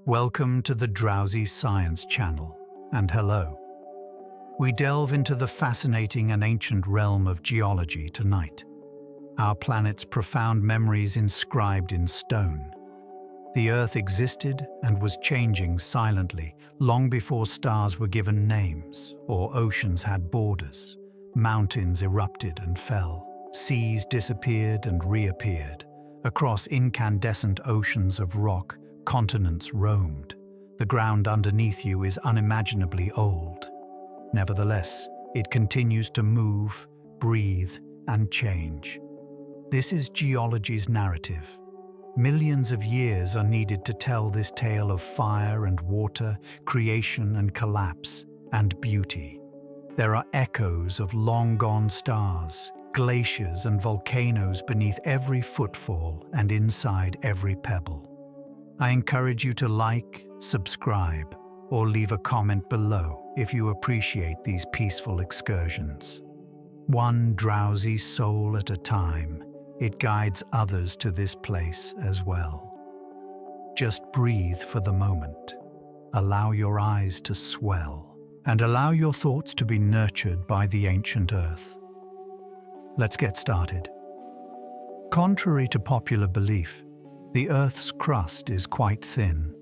Welcome to the Drowsy Science Channel, and hello. We delve into the fascinating and ancient realm of geology tonight, our planet's profound memories inscribed in stone. The Earth existed and was changing silently long before stars were given names or oceans had borders. Mountains erupted and fell, seas disappeared and reappeared. Across incandescent oceans of rock, continents roamed. The ground underneath you is unimaginably old. Nevertheless, it continues to move, breathe, and change. This is geology's narrative. Millions of years are needed to tell this tale of fire and water, creation and collapse, and beauty. There are echoes of long-gone stars, glaciers and volcanoes beneath every footfall and inside every pebble. I encourage you to like, subscribe, or leave a comment below if you appreciate these peaceful excursions. One drowsy soul at a time, it guides others to this place as well. Just breathe for the moment. Allow your eyes to swell, and allow your thoughts to be nurtured by the ancient earth. Let's get started. Contrary to popular belief, the Earth's crust is quite thin.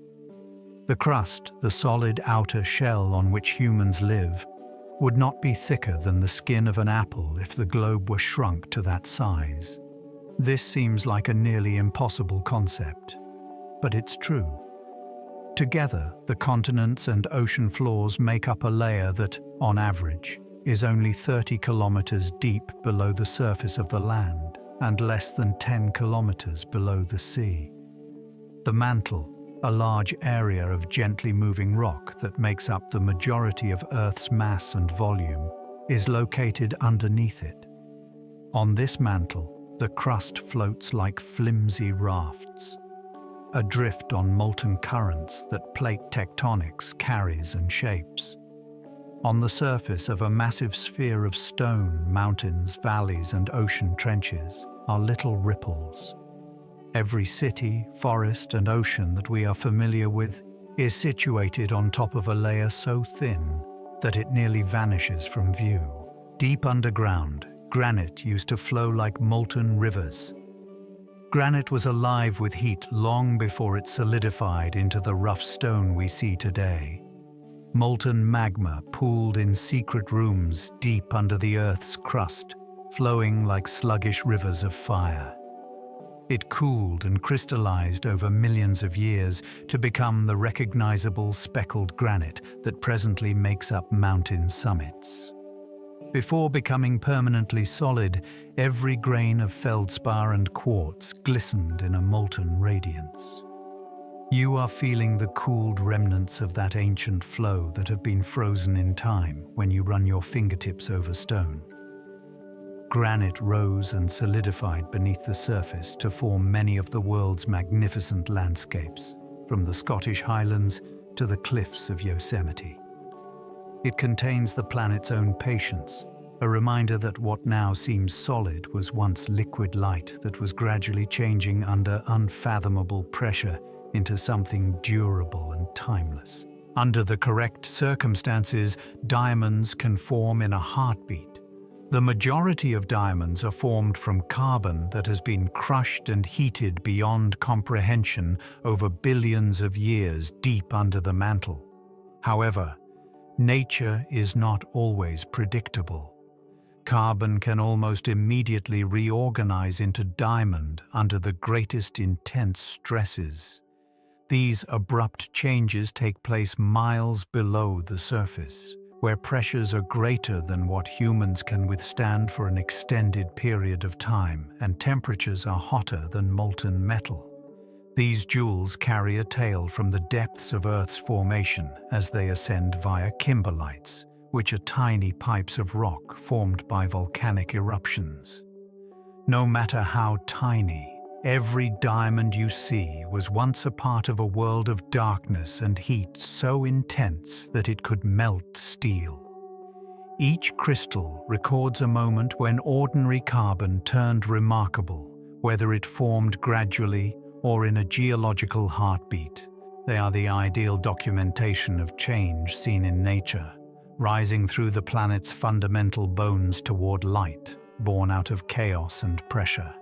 The crust, the solid outer shell on which humans live, would not be thicker than the skin of an apple if the globe were shrunk to that size. This seems like a nearly impossible concept, but it's true. Together, the continents and ocean floors make up a layer that, on average, is only 30 kilometers deep below the surface of the land and less than 10 kilometers below the sea. The mantle, a large area of gently moving rock that makes up the majority of Earth's mass and volume, is located underneath it. On this mantle, the crust floats like flimsy rafts, adrift on molten currents that plate tectonics carries and shapes. On the surface of a massive sphere of stone, mountains, valleys, and ocean trenches are little ripples. Every city, forest, and ocean that we are familiar with is situated on top of a layer so thin that it nearly vanishes from view. Deep underground, granite used to flow like molten rivers. Granite was alive with heat long before it solidified into the rough stone we see today. Molten magma pooled in secret rooms deep under the Earth's crust, flowing like sluggish rivers of fire. It cooled and crystallized over millions of years to become the recognizable speckled granite that presently makes up mountain summits. Before becoming permanently solid, every grain of feldspar and quartz glistened in a molten radiance. You are feeling the cooled remnants of that ancient flow that have been frozen in time when you run your fingertips over stone. Granite rose and solidified beneath the surface to form many of the world's magnificent landscapes, from the Scottish Highlands to the cliffs of Yosemite. It contains the planet's own patience, a reminder that what now seems solid was once liquid light that was gradually changing under unfathomable pressure into something durable and timeless. Under the correct circumstances, diamonds can form in a heartbeat. The majority of diamonds are formed from carbon that has been crushed and heated beyond comprehension over billions of years deep under the mantle. However, nature is not always predictable. Carbon can almost immediately reorganize into diamond under the greatest intense stresses. These abrupt changes take place miles below the surface, where pressures are greater than what humans can withstand for an extended period of time, and temperatures are hotter than molten metal. These jewels carry a tale from the depths of Earth's formation as they ascend via kimberlites, which are tiny pipes of rock formed by volcanic eruptions. No matter how tiny, every diamond you see was once a part of a world of darkness and heat so intense that it could melt steel. Each crystal records a moment when ordinary carbon turned remarkable, whether it formed gradually or in a geological heartbeat. They are the ideal documentation of change seen in nature, rising through the planet's fundamental bones toward light, born out of chaos and pressure.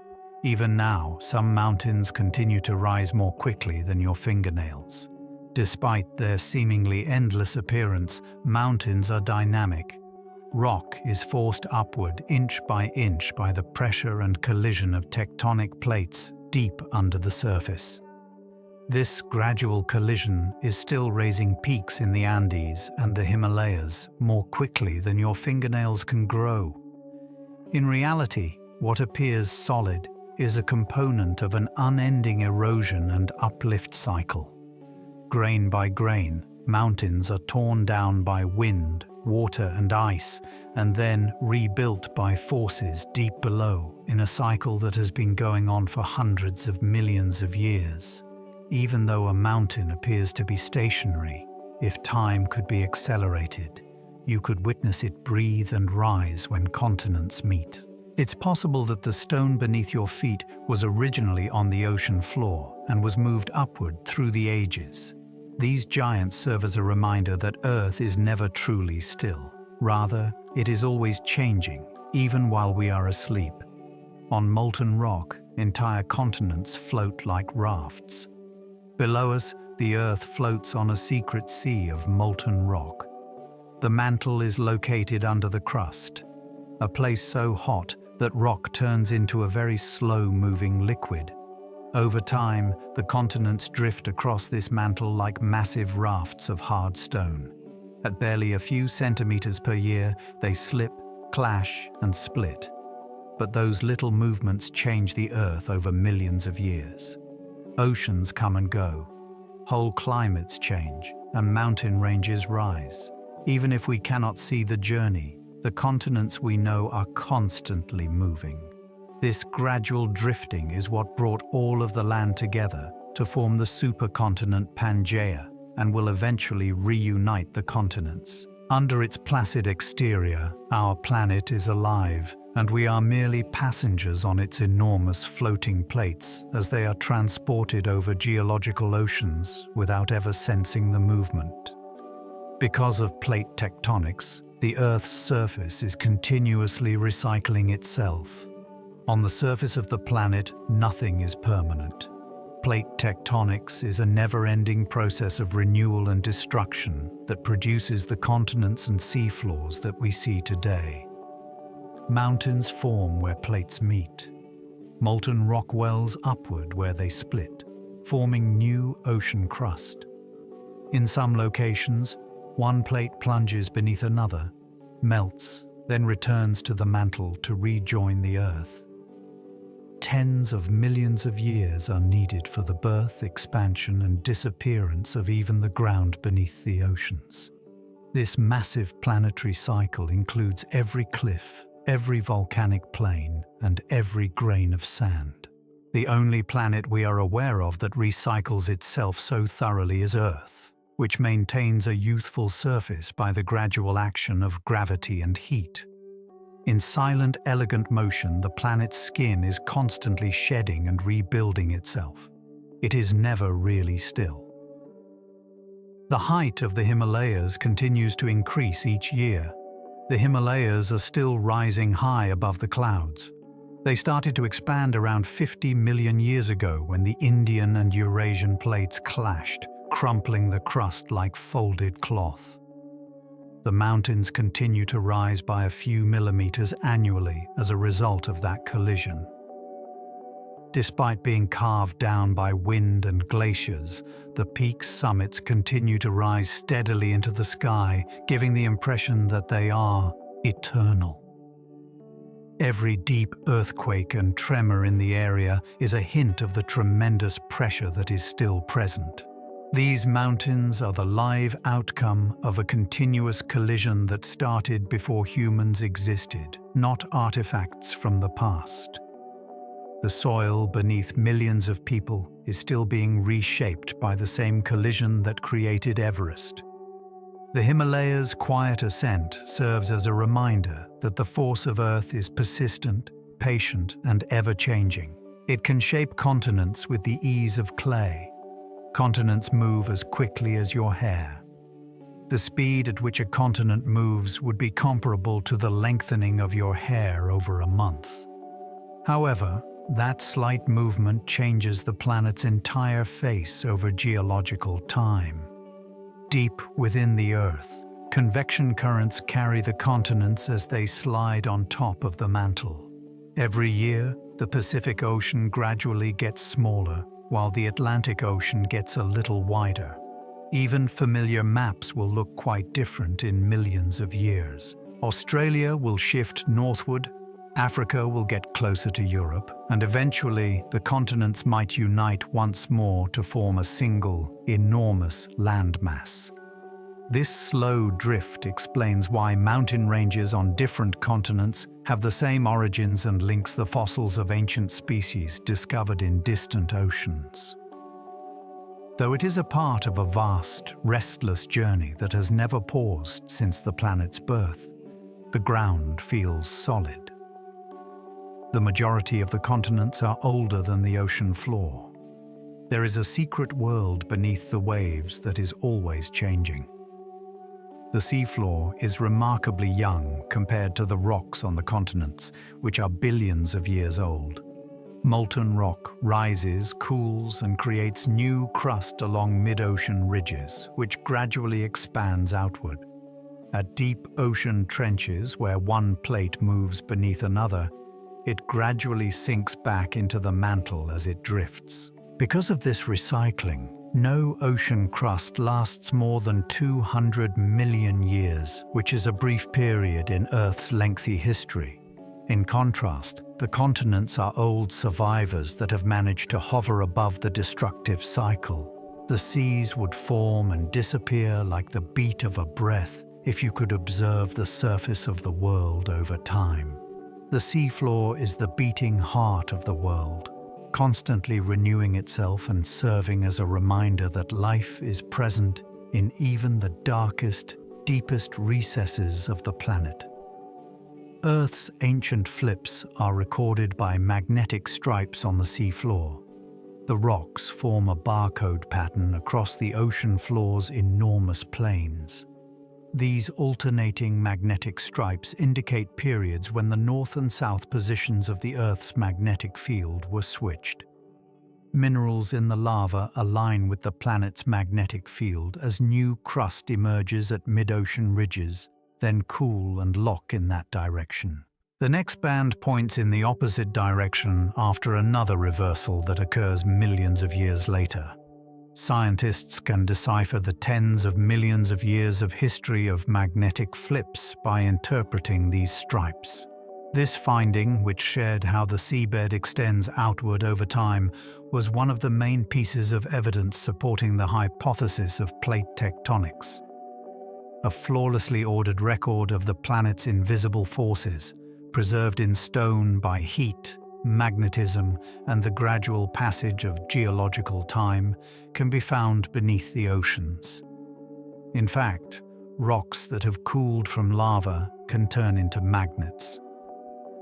Even now, some mountains continue to rise more quickly than your fingernails. Despite their seemingly endless appearance, mountains are dynamic. Rock is forced upward inch by the pressure and collision of tectonic plates deep under the surface. This gradual collision is still raising peaks in the Andes and the Himalayas more quickly than your fingernails can grow. In reality, what appears solid is a component of an unending erosion and uplift cycle. Grain by grain, mountains are torn down by wind, water and ice, and then rebuilt by forces deep below in a cycle that has been going on for hundreds of millions of years. Even though a mountain appears to be stationary, if time could be accelerated, you could witness it breathe and rise when continents meet. It's possible that the stone beneath your feet was originally on the ocean floor and was moved upward through the ages. These giants serve as a reminder that Earth is never truly still. Rather, it is always changing, even while we are asleep. On molten rock, entire continents float like rafts. Below us, the Earth floats on a secret sea of molten rock. The mantle is located under the crust, a place so hot that rock turns into a very slow-moving liquid. Over time, the continents drift across this mantle like massive rafts of hard stone. At barely a few centimeters per year, they slip, clash, and split. But those little movements change the Earth over millions of years. Oceans come and go, whole climates change, and mountain ranges rise. Even if we cannot see the journey, the continents we know are constantly moving. This gradual drifting is what brought all of the land together to form the supercontinent Pangaea and will eventually reunite the continents. Under its placid exterior, our planet is alive, and we are merely passengers on its enormous floating plates as they are transported over geological oceans without ever sensing the movement. Because of plate tectonics, the Earth's surface is continuously recycling itself. On the surface of the planet, nothing is permanent. Plate tectonics is a never-ending process of renewal and destruction that produces the continents and seafloors that we see today. Mountains form where plates meet. Molten rock wells upward where they split, forming new ocean crust. In some locations, one plate plunges beneath another, melts, then returns to the mantle to rejoin the Earth. Tens of millions of years are needed for the birth, expansion, and disappearance of even the ground beneath the oceans. This massive planetary cycle includes every cliff, every volcanic plain, and every grain of sand. The only planet we are aware of that recycles itself so thoroughly is Earth, which maintains a youthful surface by the gradual action of gravity and heat. In silent, elegant motion, the planet's skin is constantly shedding and rebuilding itself. It is never really still. The height of the Himalayas continues to increase each year. The Himalayas are still rising high above the clouds. They started to expand around 50 million years ago when the Indian and Eurasian plates clashed, crumpling the crust like folded cloth. The mountains continue to rise by a few millimeters annually as a result of that collision. Despite being carved down by wind and glaciers, the peak's summits continue to rise steadily into the sky, giving the impression that they are eternal. Every deep earthquake and tremor in the area is a hint of the tremendous pressure that is still present. These mountains are the live outcome of a continuous collision that started before humans existed, not artifacts from the past. The soil beneath millions of people is still being reshaped by the same collision that created Everest. The Himalayas' quiet ascent serves as a reminder that the force of Earth is persistent, patient, and ever-changing. It can shape continents with the ease of clay. Continents move as quickly as your hair. The speed at which a continent moves would be comparable to the lengthening of your hair over a month. However, that slight movement changes the planet's entire face over geological time. Deep within the Earth, convection currents carry the continents as they slide on top of the mantle. Every year, the Pacific Ocean gradually gets smaller, while the Atlantic Ocean gets a little wider. Even familiar maps will look quite different in millions of years. Australia will shift northward, Africa will get closer to Europe, and eventually the continents might unite once more to form a single, enormous landmass. This slow drift explains why mountain ranges on different continents have the same origins and links the fossils of ancient species discovered in distant oceans. Though it is a part of a vast, restless journey that has never paused since the planet's birth, the ground feels solid. The majority of the continents are older than the ocean floor. There is a secret world beneath the waves that is always changing. The seafloor is remarkably young compared to the rocks on the continents, which are billions of years old. Molten rock rises, cools, and creates new crust along mid-ocean ridges, which gradually expands outward. At deep ocean trenches where one plate moves beneath another, it gradually sinks back into the mantle as it drifts. Because of this recycling, no ocean crust lasts more than 200 million years, which is a brief period in Earth's lengthy history. In contrast, the continents are old survivors that have managed to hover above the destructive cycle. The seas would form and disappear like the beat of a breath if you could observe the surface of the world over time. The seafloor is the beating heart of the world, constantly renewing itself and serving as a reminder that life is present in even the darkest, deepest recesses of the planet. Earth's ancient flips are recorded by magnetic stripes on the seafloor. The rocks form a barcode pattern across the ocean floor's enormous plains. These alternating magnetic stripes indicate periods when the north and south positions of the Earth's magnetic field were switched. Minerals in the lava align with the planet's magnetic field as new crust emerges at mid-ocean ridges, then cool and lock in that direction. The next band points in the opposite direction after another reversal that occurs millions of years later. Scientists can decipher the tens of millions of years of history of magnetic flips by interpreting these stripes. This finding, which shared how the seabed extends outward over time, was one of the main pieces of evidence supporting the hypothesis of plate tectonics. A flawlessly ordered record of the planet's invisible forces, preserved in stone by heat, magnetism, and the gradual passage of geological time, can be found beneath the oceans. In fact, rocks that have cooled from lava can turn into magnets.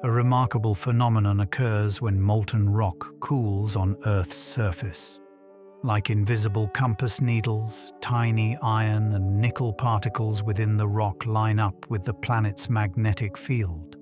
A remarkable phenomenon occurs when molten rock cools on Earth's surface. Like invisible compass needles, tiny iron and nickel particles within the rock line up with the planet's magnetic field.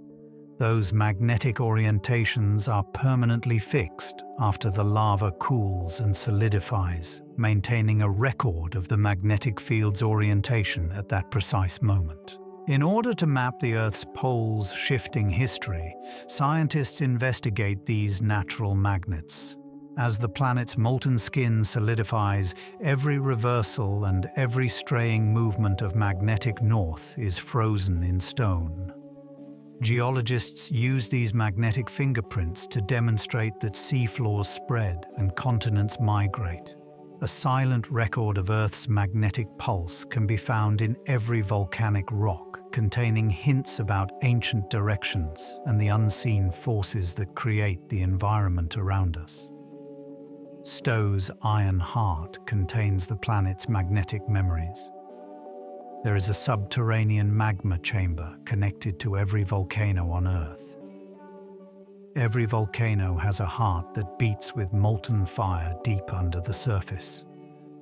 Those magnetic orientations are permanently fixed after the lava cools and solidifies, maintaining a record of the magnetic field's orientation at that precise moment. In order to map the Earth's poles' shifting history, scientists investigate these natural magnets. As the planet's molten skin solidifies, every reversal and every straying movement of magnetic north is frozen in stone. Geologists use these magnetic fingerprints to demonstrate that seafloors spread and continents migrate. A silent record of Earth's magnetic pulse can be found in every volcanic rock, containing hints about ancient directions and the unseen forces that create the environment around us. Stowe's iron heart contains the planet's magnetic memories. There is a subterranean magma chamber connected to every volcano on Earth. Every volcano has a heart that beats with molten fire deep under the surface.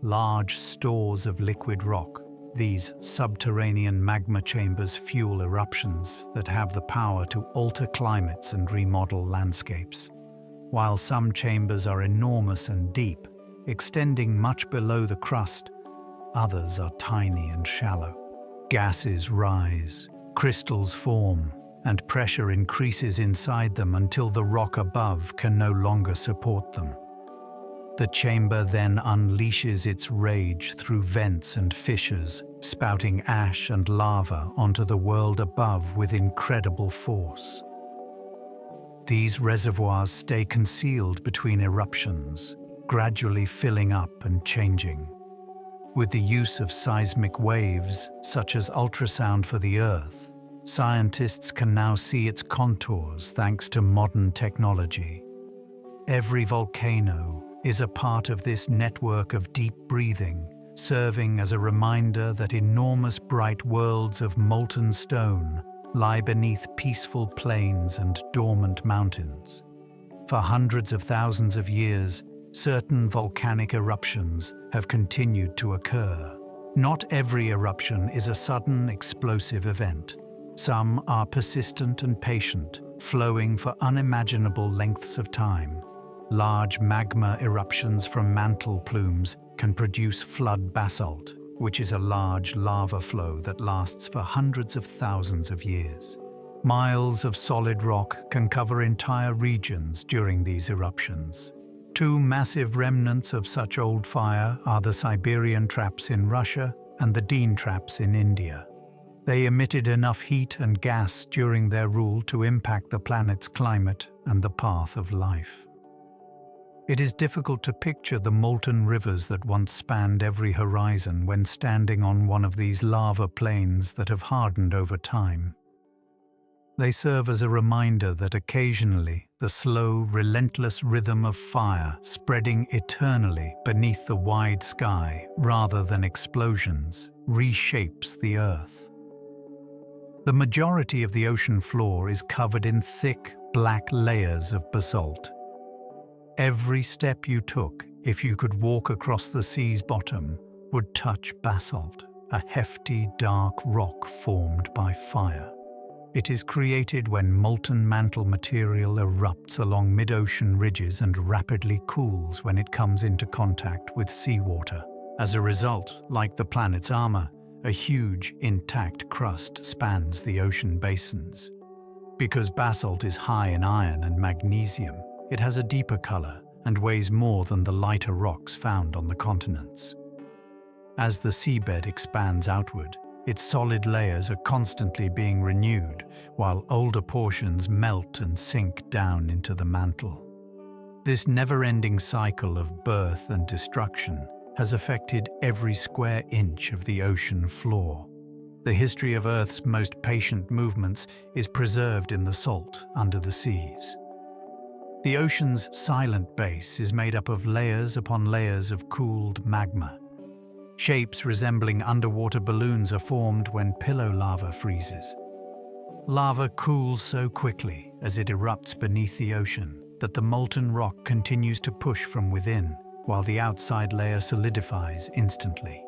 large stores of liquid rock. These subterranean magma chambers fuel eruptions that have the power to alter climates and remodel landscapes. While some chambers are enormous and deep, extending much below the crust, others are tiny and shallow. Gases rise, crystals form, and pressure increases inside them until the rock above can no longer support them. The chamber then unleashes its rage through vents and fissures, spouting ash and lava onto the world above with incredible force. These reservoirs stay concealed between eruptions, gradually filling up and changing. With the use of seismic waves, such as ultrasound for the Earth, scientists can now see its contours thanks to modern technology. Every volcano is a part of this network of deep breathing, serving as a reminder that enormous bright worlds of molten stone lie beneath peaceful plains and dormant mountains. For hundreds of thousands of years, certain volcanic eruptions have continued to occur. Not every eruption is a sudden, explosive event. Some are persistent and patient, flowing for unimaginable lengths of time. Large magma eruptions from mantle plumes can produce flood basalt, which is a large lava flow that lasts for hundreds of thousands of years. Miles of solid rock can cover entire regions during these eruptions. Two massive remnants of such old fire are the Siberian traps in Russia and the Dean traps in India. They emitted enough heat and gas during their rule to impact the planet's climate and the path of life. It is difficult to picture the molten rivers that once spanned every horizon when standing on one of these lava plains that have hardened over time. They serve as a reminder that occasionally the slow, relentless rhythm of fire spreading eternally beneath the wide sky rather than explosions reshapes the Earth. The majority of the ocean floor is covered in thick, black layers of basalt. Every step you took, if you could walk across the sea's bottom, would touch basalt, a hefty, dark rock formed by fire. It is created when molten mantle material erupts along mid-ocean ridges and rapidly cools when it comes into contact with seawater. As a result, like the planet's armor, a huge, intact crust spans the ocean basins. Because basalt is high in iron and magnesium, it has a deeper color and weighs more than the lighter rocks found on the continents. As the seabed expands outward, its solid layers are constantly being renewed, while older portions melt and sink down into the mantle. This never-ending cycle of birth and destruction has affected every square inch of the ocean floor. The history of Earth's most patient movements is preserved in the salt under the seas. The ocean's silent base is made up of layers upon layers of cooled magma. Shapes resembling underwater balloons are formed when pillow lava freezes. Lava cools so quickly as it erupts beneath the ocean that the molten rock continues to push from within, while the outside layer solidifies instantly.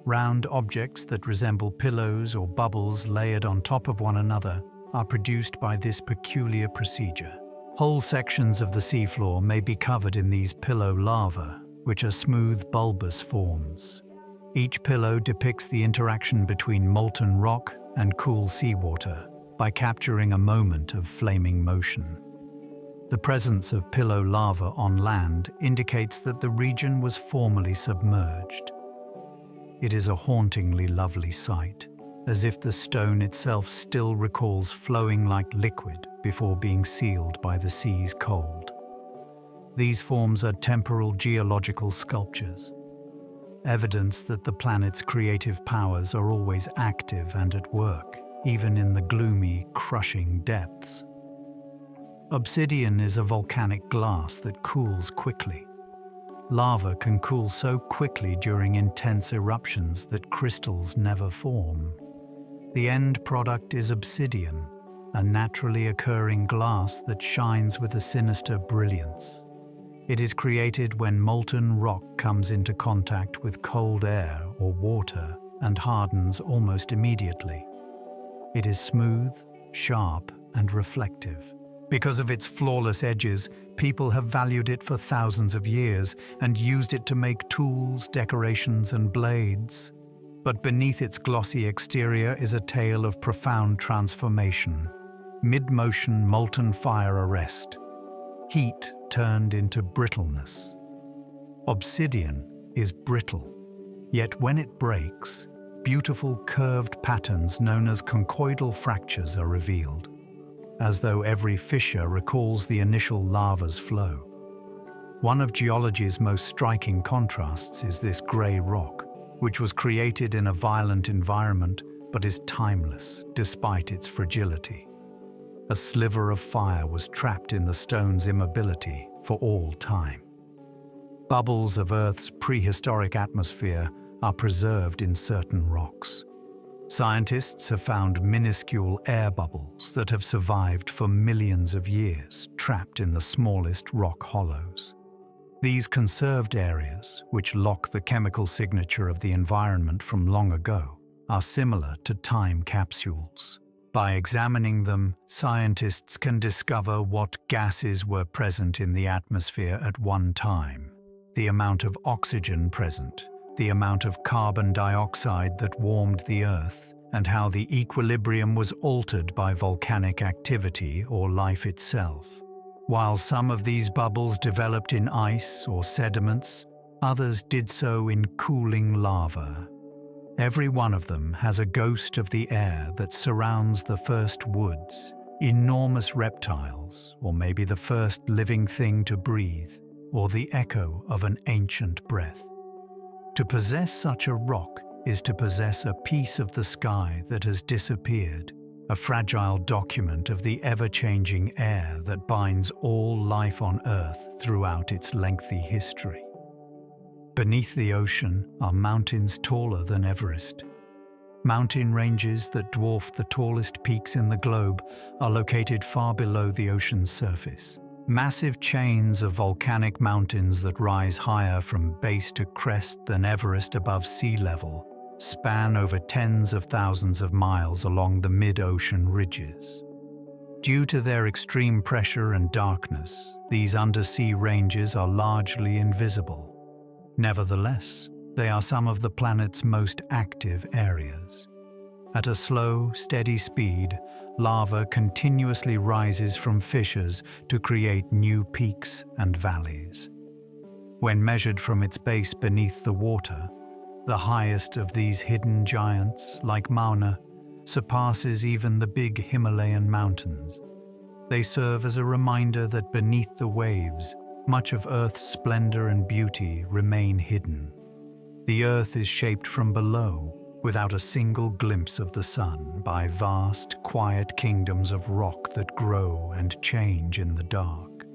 Round objects that resemble pillows or bubbles layered on top of one another are produced by this peculiar procedure. Whole sections of the seafloor may be covered in these pillow lava, which are smooth, bulbous forms. Each pillow depicts the interaction between molten rock and cool seawater by capturing a moment of flaming motion. The presence of pillow lava on land indicates that the region was formerly submerged. It is a hauntingly lovely sight, as if the stone itself still recalls flowing like liquid before being sealed by the sea's cold. These forms are temporal geological sculptures, evidence that the planet's creative powers are always active and at work, even in the gloomy, crushing depths. Obsidian is a volcanic glass that cools quickly. Lava can cool so quickly during intense eruptions that crystals never form. The end product is obsidian, a naturally occurring glass that shines with a sinister brilliance. It is created when molten rock comes into contact with cold air or water and hardens almost immediately. It is smooth, sharp, and reflective. Because of its flawless edges, people have valued it for thousands of years and used it to make tools, decorations, and blades. But beneath its glossy exterior is a tale of profound transformation. Mid-motion molten fire arrest. Heat turned into brittleness. Obsidian is brittle, yet when it breaks, beautiful curved patterns known as conchoidal fractures are revealed, as though every fissure recalls the initial lava's flow. One of geology's most striking contrasts is this grey rock, which was created in a violent environment but is timeless despite its fragility. A sliver of fire was trapped in the stone's immobility for all time. Bubbles of Earth's prehistoric atmosphere are preserved in certain rocks. Scientists have found minuscule air bubbles that have survived for millions of years, trapped in the smallest rock hollows. These conserved areas, which lock the chemical signature of the environment from long ago, are similar to time capsules. By examining them, scientists can discover what gases were present in the atmosphere at one time, the amount of oxygen present, the amount of carbon dioxide that warmed the Earth, and how the equilibrium was altered by volcanic activity or life itself. While some of these bubbles developed in ice or sediments, others did so in cooling lava. Every one of them has a ghost of the air that surrounds the first woods, enormous reptiles, or maybe the first living thing to breathe, or the echo of an ancient breath. To possess such a rock is to possess a piece of the sky that has disappeared, a fragile document of the ever-changing air that binds all life on Earth throughout its lengthy history. Beneath the ocean are mountains taller than Everest. Mountain ranges that dwarf the tallest peaks in the globe are located far below the ocean's surface. Massive chains of volcanic mountains that rise higher from base to crest than Everest above sea level span over tens of thousands of miles along the mid-ocean ridges. Due to their extreme pressure and darkness, these undersea ranges are largely invisible. Nevertheless, they are some of the planet's most active areas. At a slow, steady speed, lava continuously rises from fissures to create new peaks and valleys. When measured from its base beneath the water, the highest of these hidden giants, like Mauna, surpasses even the big Himalayan mountains. They serve as a reminder that beneath the waves, much of Earth's splendor and beauty remain hidden. The Earth is shaped from below, without a single glimpse of the sun, by vast, quiet kingdoms of rock that grow and change in the dark.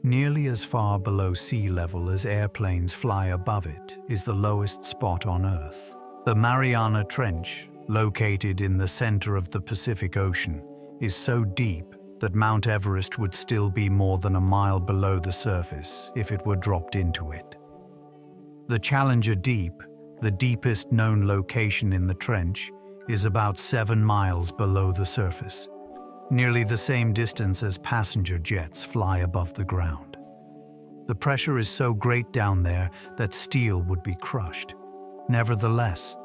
Nearly as far below sea level as airplanes fly above it is the lowest spot on Earth. The Mariana Trench, located in the center of the Pacific Ocean, is so deep that Mount Everest would still be more than a mile below the surface if it were dropped into it. The Challenger Deep, the deepest known location in the trench, is about 7 miles below the surface, nearly the same distance as passenger jets fly above the ground. The pressure is so great down there that steel would be crushed. Nevertheless,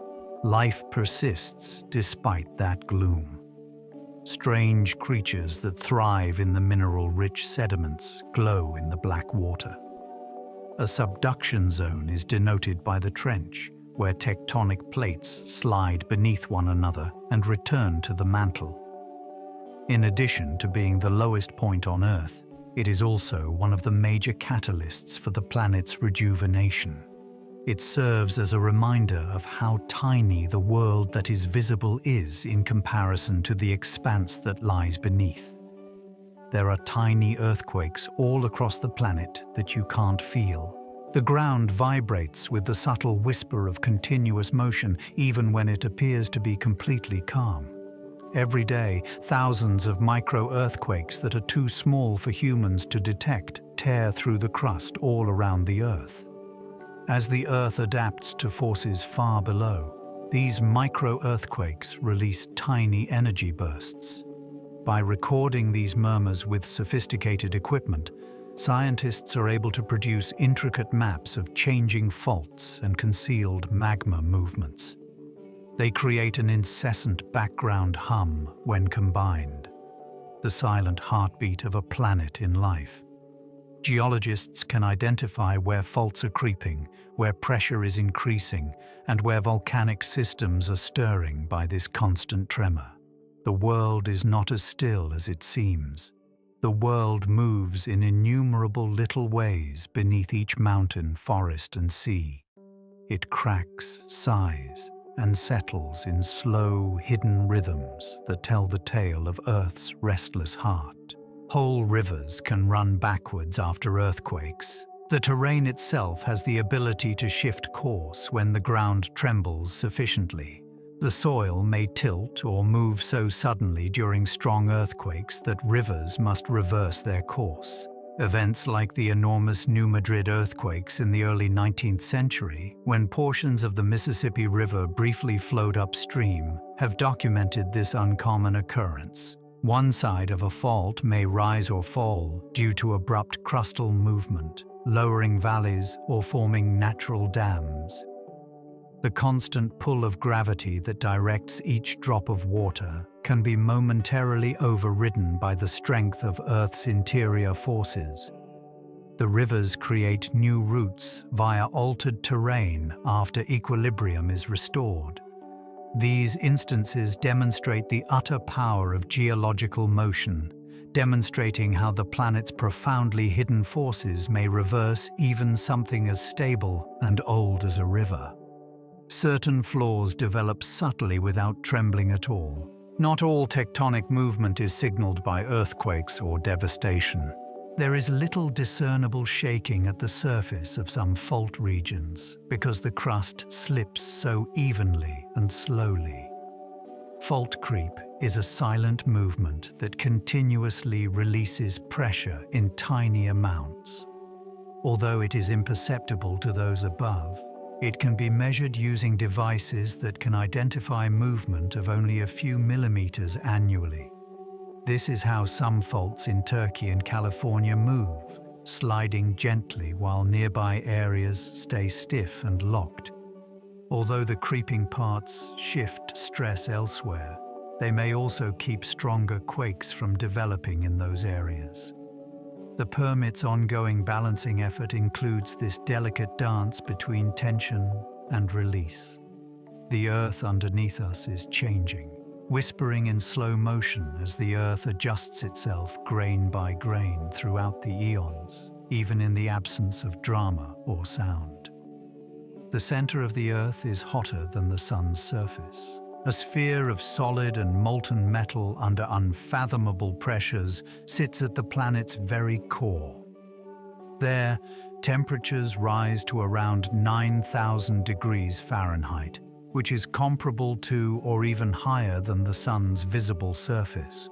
life persists despite that gloom. Strange creatures that thrive in the mineral-rich sediments glow in the black water. A subduction zone is denoted by the trench, where tectonic plates slide beneath one another and return to the mantle. In addition to being the lowest point on Earth, it is also one of the major catalysts for the planet's rejuvenation. It serves as a reminder of how tiny the world that is visible is in comparison to the expanse that lies beneath. There are tiny earthquakes all across the planet that you can't feel. The ground vibrates with the subtle whisper of continuous motion even when it appears to be completely calm. Every day, thousands of micro-earthquakes that are too small for humans to detect tear through the crust all around the Earth. As the Earth adapts to forces far below, these micro-earthquakes release tiny energy bursts. By recording these murmurs with sophisticated equipment, scientists are able to produce intricate maps of changing faults and concealed magma movements. They create an incessant background hum when combined, the silent heartbeat of a planet in life. Geologists can identify where faults are creeping, where pressure is increasing, and where volcanic systems are stirring by this constant tremor. The world is not as still as it seems. The world moves in innumerable little ways beneath each mountain, forest, and sea. It cracks, sighs, and settles in slow, hidden rhythms that tell the tale of Earth's restless heart. Whole rivers can run backwards after earthquakes. The terrain itself has the ability to shift course when the ground trembles sufficiently. The soil may tilt or move so suddenly during strong earthquakes that rivers must reverse their course. Events like the enormous New Madrid earthquakes in the early 19th century, when portions of the Mississippi River briefly flowed upstream, have documented this uncommon occurrence. One side of a fault may rise or fall due to abrupt crustal movement, lowering valleys or forming natural dams. The constant pull of gravity that directs each drop of water can be momentarily overridden by the strength of Earth's interior forces. The rivers create new routes via altered terrain after equilibrium is restored. These instances demonstrate the utter power of geological motion, demonstrating how the planet's profoundly hidden forces may reverse even something as stable and old as a river. Certain flaws develop subtly without trembling at all. Not all tectonic movement is signaled by earthquakes or devastation. There is little discernible shaking at the surface of some fault regions because the crust slips so evenly and slowly. Fault creep is a silent movement that continuously releases pressure in tiny amounts. Although it is imperceptible to those above, it can be measured using devices that can identify movement of only a few millimeters annually. This is how some faults in Turkey and California move, sliding gently while nearby areas stay stiff and locked. Although the creeping parts shift stress elsewhere, they may also keep stronger quakes from developing in those areas. The permit's ongoing balancing effort includes this delicate dance between tension and release. The Earth underneath us is changing, whispering in slow motion as the Earth adjusts itself grain by grain throughout the eons, even in the absence of drama or sound. The center of the Earth is hotter than the Sun's surface. A sphere of solid and molten metal under unfathomable pressures sits at the planet's very core. There, temperatures rise to around 9,000 degrees Fahrenheit, which is comparable to or even higher than the Sun's visible surface.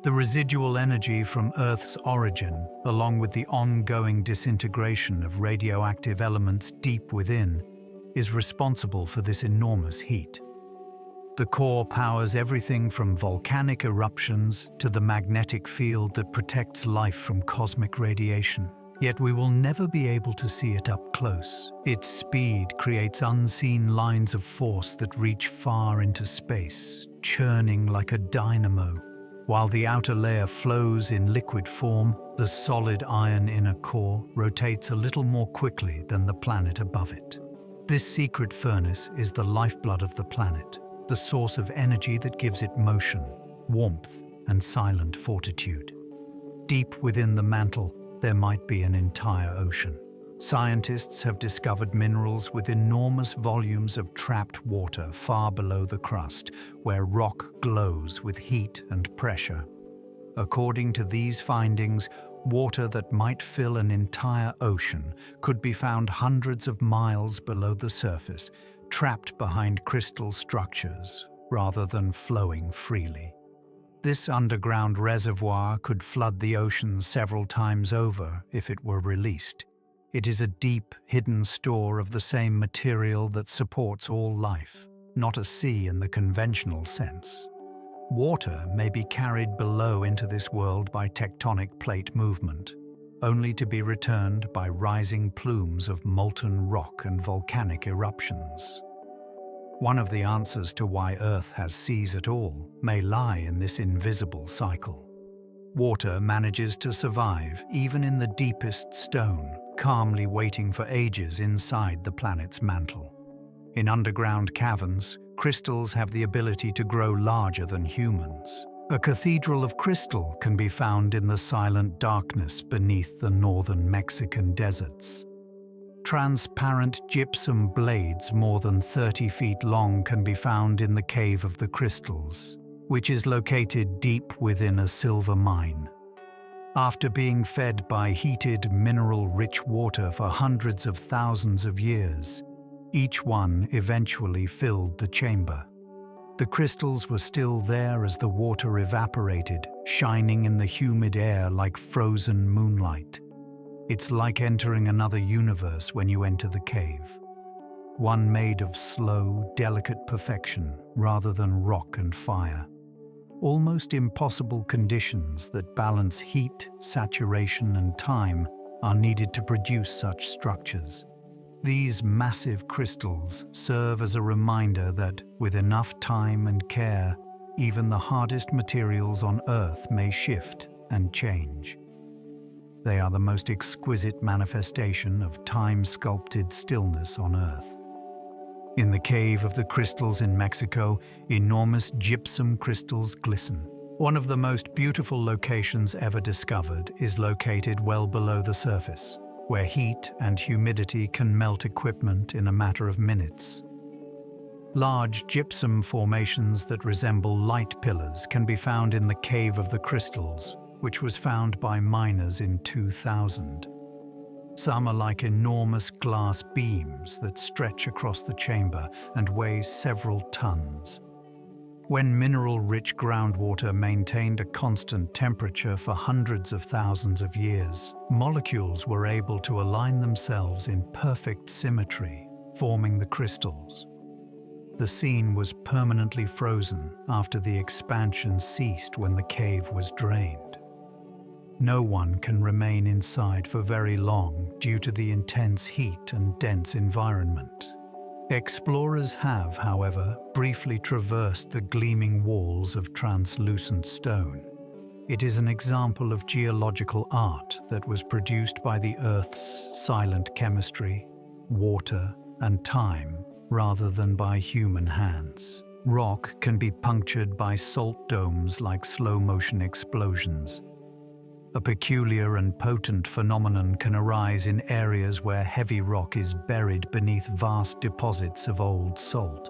The residual energy from Earth's origin, along with the ongoing disintegration of radioactive elements deep within, is responsible for this enormous heat. The core powers everything from volcanic eruptions to the magnetic field that protects life from cosmic radiation. Yet we will never be able to see it up close. Its speed creates unseen lines of force that reach far into space, churning like a dynamo. While the outer layer flows in liquid form, the solid iron inner core rotates a little more quickly than the planet above it. This secret furnace is the lifeblood of the planet, the source of energy that gives it motion, warmth, and silent fortitude. Deep within the mantle, there might be an entire ocean. Scientists have discovered minerals with enormous volumes of trapped water far below the crust, where rock glows with heat and pressure. According to these findings, water that might fill an entire ocean could be found hundreds of miles below the surface, trapped behind crystal structures rather than flowing freely. This underground reservoir could flood the oceans several times over if it were released. It is a deep, hidden store of the same material that supports all life, not a sea in the conventional sense. Water may be carried below into this world by tectonic plate movement, only to be returned by rising plumes of molten rock and volcanic eruptions. One of the answers to why Earth has seas at all may lie in this invisible cycle. Water manages to survive even in the deepest stone, calmly waiting for ages inside the planet's mantle. In underground caverns, crystals have the ability to grow larger than humans. A cathedral of crystal can be found in the silent darkness beneath the northern Mexican deserts. Transparent gypsum blades more than 30 feet long can be found in the Cave of the Crystals, which is located deep within a silver mine. After being fed by heated, mineral-rich water for hundreds of thousands of years, each one eventually filled the chamber. The crystals were still there as the water evaporated, shining in the humid air like frozen moonlight. It's like entering another universe when you enter the cave. One made of slow, delicate perfection rather than rock and fire. Almost impossible conditions that balance heat, saturation, and time are needed to produce such structures. These massive crystals serve as a reminder that, with enough time and care, even the hardest materials on Earth may shift and change. They are the most exquisite manifestation of time-sculpted stillness on Earth. In the Cave of the Crystals in Mexico, enormous gypsum crystals glisten. One of the most beautiful locations ever discovered is located well below the surface, where heat and humidity can melt equipment in a matter of minutes. Large gypsum formations that resemble light pillars can be found in the Cave of the Crystals, which was found by miners in 2000. Some are like enormous glass beams that stretch across the chamber and weigh several tons. When mineral-rich groundwater maintained a constant temperature for hundreds of thousands of years, molecules were able to align themselves in perfect symmetry, forming the crystals. The scene was permanently frozen after the expansion ceased when the cave was drained. No one can remain inside for very long due to the intense heat and dense environment. Explorers have, however, briefly traversed the gleaming walls of translucent stone. It is an example of geological art that was produced by the Earth's silent chemistry, water, and time, rather than by human hands. Rock can be punctured by salt domes like slow-motion explosions. A peculiar and potent phenomenon can arise in areas where heavy rock is buried beneath vast deposits of old salt.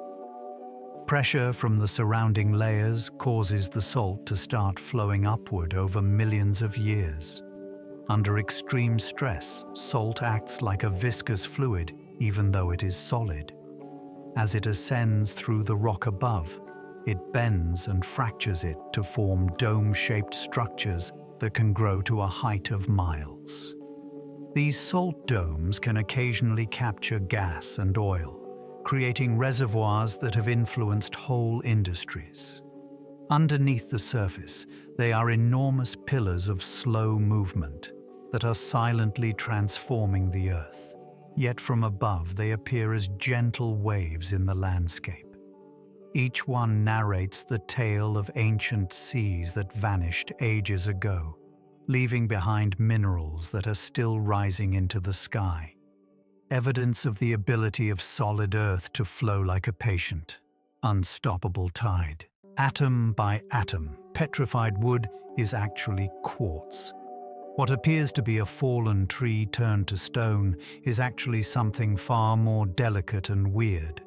Pressure from the surrounding layers causes the salt to start flowing upward over millions of years. Under extreme stress, salt acts like a viscous fluid even though it is solid. As it ascends through the rock above, it bends and fractures it to form dome-shaped structures that can grow to a height of miles. These salt domes can occasionally capture gas and oil, creating reservoirs that have influenced whole industries. Underneath the surface, they are enormous pillars of slow movement that are silently transforming the Earth. Yet from above, they appear as gentle waves in the landscape. Each one narrates the tale of ancient seas that vanished ages ago, leaving behind minerals that are still rising into the sky. Evidence of the ability of solid Earth to flow like a patient, unstoppable tide. Atom by atom, petrified wood is actually quartz. What appears to be a fallen tree turned to stone is actually something far more delicate and weird.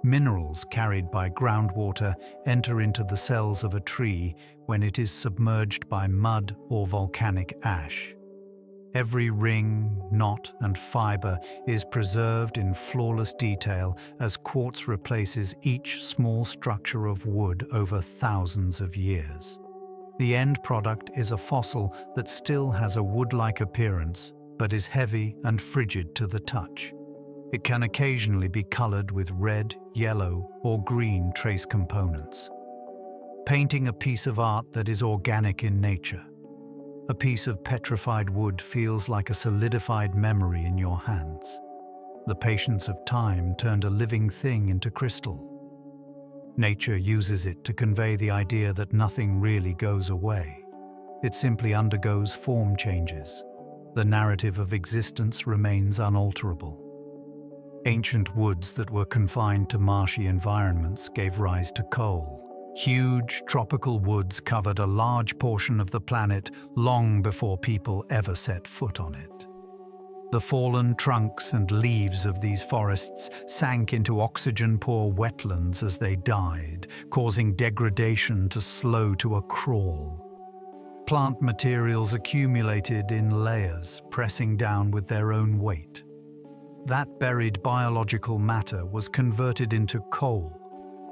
Minerals carried by groundwater enter into the cells of a tree when it is submerged by mud or volcanic ash. Every ring, knot, and fiber is preserved in flawless detail as quartz replaces each small structure of wood over thousands of years. The end product is a fossil that still has a wood-like appearance, but is heavy and frigid to the touch. It can occasionally be colored with red, yellow, or green trace components. Painting a piece of art that is organic in nature. A piece of petrified wood feels like a solidified memory in your hands. The patience of time turned a living thing into crystal. Nature uses it to convey the idea that nothing really goes away. It simply undergoes form changes. The narrative of existence remains unalterable. Ancient woods that were confined to marshy environments gave rise to coal. Huge tropical woods covered a large portion of the planet long before people ever set foot on it. The fallen trunks and leaves of these forests sank into oxygen-poor wetlands as they died, causing degradation to slow to a crawl. Plant materials accumulated in layers, pressing down with their own weight. That buried biological matter was converted into coal,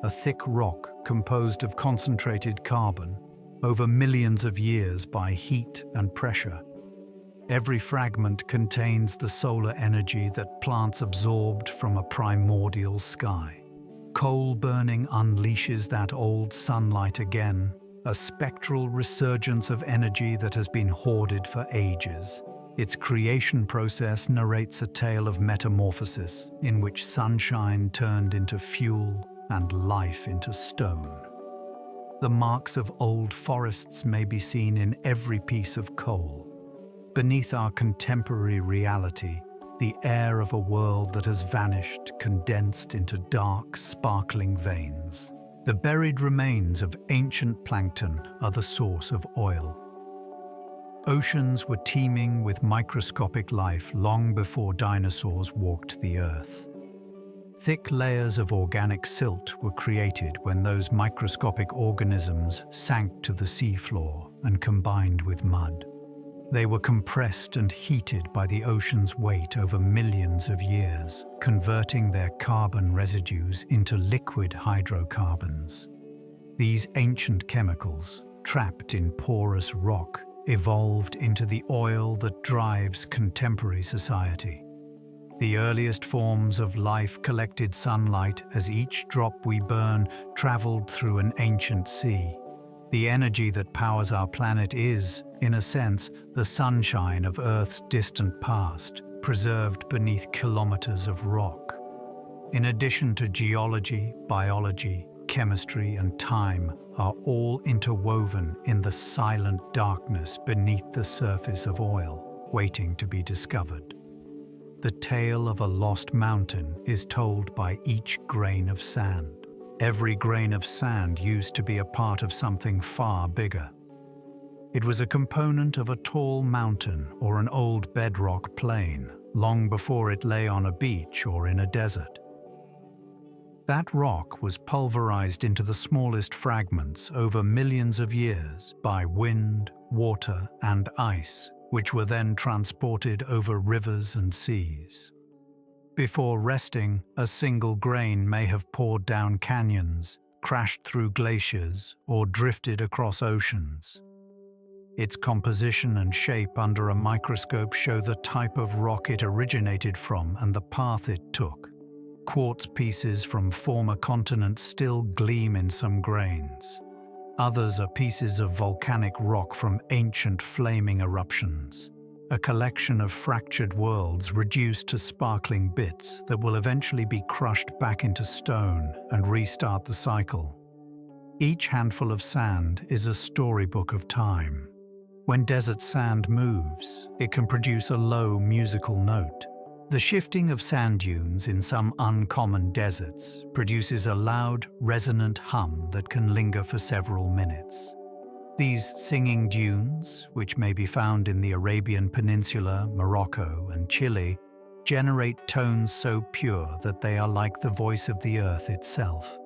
a thick rock composed of concentrated carbon, over millions of years by heat and pressure. Every fragment contains the solar energy that plants absorbed from a primordial sky. Coal burning unleashes that old sunlight again, a spectral resurgence of energy that has been hoarded for ages. Its creation process narrates a tale of metamorphosis in which sunshine turned into fuel and life into stone. The marks of old forests may be seen in every piece of coal. Beneath our contemporary reality, the air of a world that has vanished, condensed into dark, sparkling veins. The buried remains of ancient plankton are the source of oil. Oceans were teeming with microscopic life long before dinosaurs walked the earth. Thick layers of organic silt were created when those microscopic organisms sank to the seafloor and combined with mud. They were compressed and heated by the ocean's weight over millions of years, converting their carbon residues into liquid hydrocarbons. These ancient chemicals, trapped in porous rock, evolved into the oil that drives contemporary society. The earliest forms of life collected sunlight as each drop we burn traveled through an ancient sea. The energy that powers our planet is, in a sense, the sunshine of Earth's distant past, preserved beneath kilometers of rock. In addition to geology, biology, chemistry, and time are all interwoven in the silent darkness beneath the surface of oil, waiting to be discovered. The tale of a lost mountain is told by each grain of sand. Every grain of sand used to be a part of something far bigger. It was a component of a tall mountain or an old bedrock plain, long before it lay on a beach or in a desert. That rock was pulverized into the smallest fragments over millions of years by wind, water, and ice, which were then transported over rivers and seas. Before resting, a single grain may have poured down canyons, crashed through glaciers, or drifted across oceans. Its composition and shape under a microscope show the type of rock it originated from and the path it took. Quartz pieces from former continents still gleam in some grains. Others are pieces of volcanic rock from ancient flaming eruptions. A collection of fractured worlds reduced to sparkling bits that will eventually be crushed back into stone and restart the cycle. Each handful of sand is a storybook of time. When desert sand moves, it can produce a low musical note. The shifting of sand dunes in some uncommon deserts produces a loud, resonant hum that can linger for several minutes. These singing dunes, which may be found in the Arabian Peninsula, Morocco, and Chile, generate tones so pure that they are like the voice of the earth itself.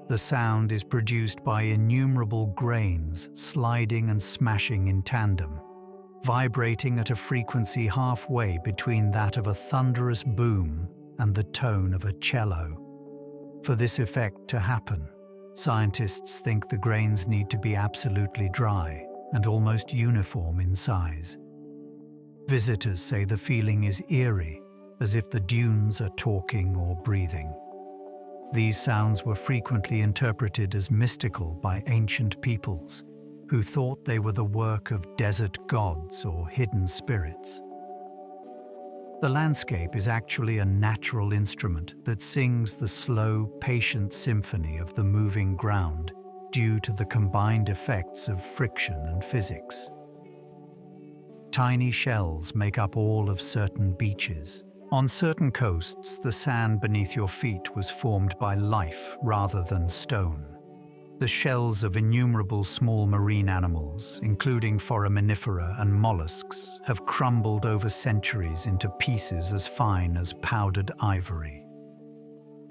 The sound is produced by innumerable grains sliding and smashing in tandem, vibrating at a frequency halfway between that of a thunderous boom and the tone of a cello. For this effect to happen, scientists think the grains need to be absolutely dry, and almost uniform in size. Visitors say the feeling is eerie, as if the dunes are talking or breathing. These sounds were frequently interpreted as mystical by ancient peoples, who thought they were the work of desert gods or hidden spirits. The landscape is actually a natural instrument that sings the slow, patient symphony of the moving ground due to the combined effects of friction and physics. Tiny shells make up all of certain beaches. On certain coasts, the sand beneath your feet was formed by life rather than stone. The shells of innumerable small marine animals, including foraminifera and mollusks, have crumbled over centuries into pieces as fine as powdered ivory.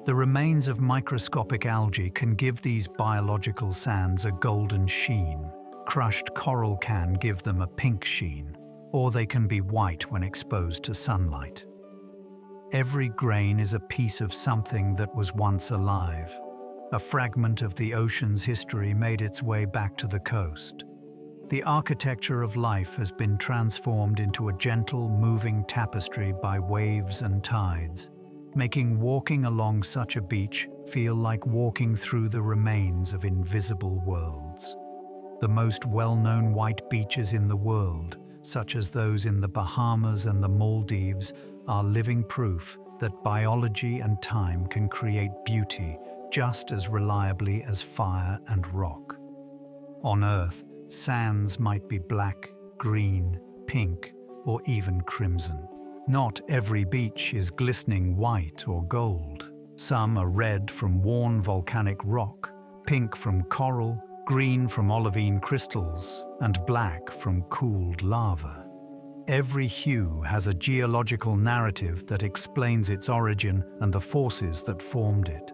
The remains of microscopic algae can give these biological sands a golden sheen. Crushed coral can give them a pink sheen, or they can be white when exposed to sunlight. Every grain is a piece of something that was once alive. A fragment of the ocean's history made its way back to the coast. The architecture of life has been transformed into a gentle, moving tapestry by waves and tides, making walking along such a beach feel like walking through the remains of invisible worlds. The most well-known white beaches in the world, such as those in the Bahamas and the Maldives, are living proof that biology and time can create beauty just as reliably as fire and rock. On Earth, sands might be black, green, pink, or even crimson. Not every beach is glistening white or gold. Some are red from worn volcanic rock, pink from coral, green from olivine crystals, and black from cooled lava. Every hue has a geological narrative that explains its origin and the forces that formed it.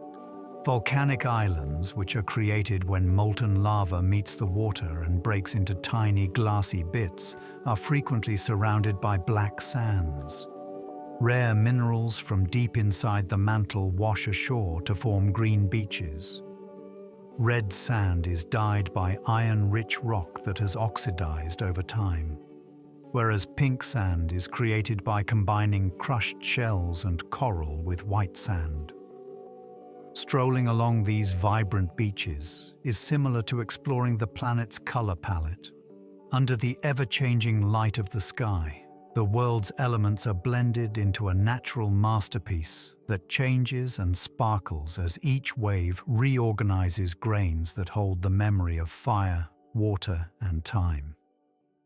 Volcanic islands, which are created when molten lava meets the water and breaks into tiny glassy bits, are frequently surrounded by black sands. Rare minerals from deep inside the mantle wash ashore to form green beaches. Red sand is dyed by iron-rich rock that has oxidized over time, whereas pink sand is created by combining crushed shells and coral with white sand. Strolling along these vibrant beaches is similar to exploring the planet's color palette. Under the ever-changing light of the sky, the world's elements are blended into a natural masterpiece that changes and sparkles as each wave reorganizes grains that hold the memory of fire, water, and time.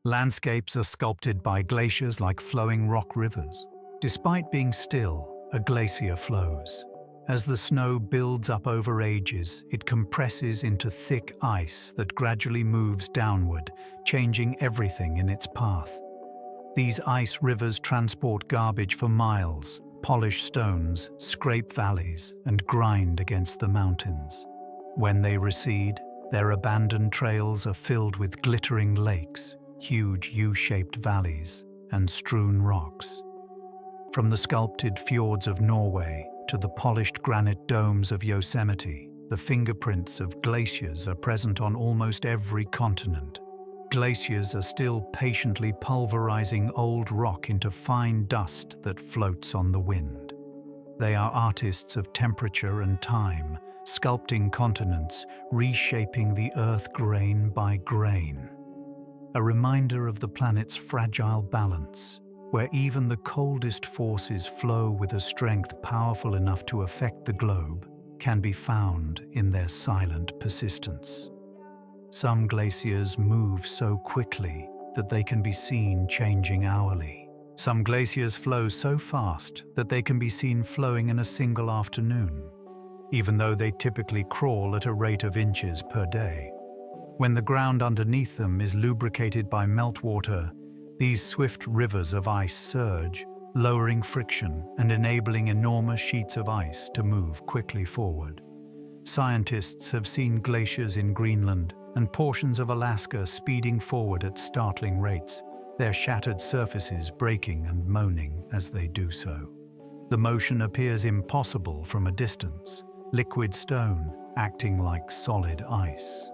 Landscapes are sculpted by glaciers like flowing rock rivers. Despite being still, a glacier flows. As the snow builds up over ages, it compresses into thick ice that gradually moves downward, changing everything in its path. These ice rivers transport garbage for miles, polish stones, scrape valleys, and grind against the mountains. When they recede, their abandoned trails are filled with glittering lakes, huge U-shaped valleys, and strewn rocks. From the sculpted fjords of Norway to the polished granite domes of Yosemite, the fingerprints of glaciers are present on almost every continent. Glaciers are still patiently pulverizing old rock into fine dust that floats on the wind. They are artists of temperature and time, sculpting continents, reshaping the earth grain by grain. A reminder of the planet's fragile balance, where even the coldest forces flow with a strength powerful enough to affect the globe, can be found in their silent persistence. Some glaciers move so quickly that they can be seen changing hourly. Some glaciers flow so fast that they can be seen flowing in a single afternoon, even though they typically crawl at a rate of inches per day. When the ground underneath them is lubricated by meltwater, these swift rivers of ice surge, lowering friction and enabling enormous sheets of ice to move quickly forward. Scientists have seen glaciers in Greenland and portions of Alaska speeding forward at startling rates, their shattered surfaces breaking and moaning as they do so. The motion appears impossible from a distance, liquid stone acting like solid ice.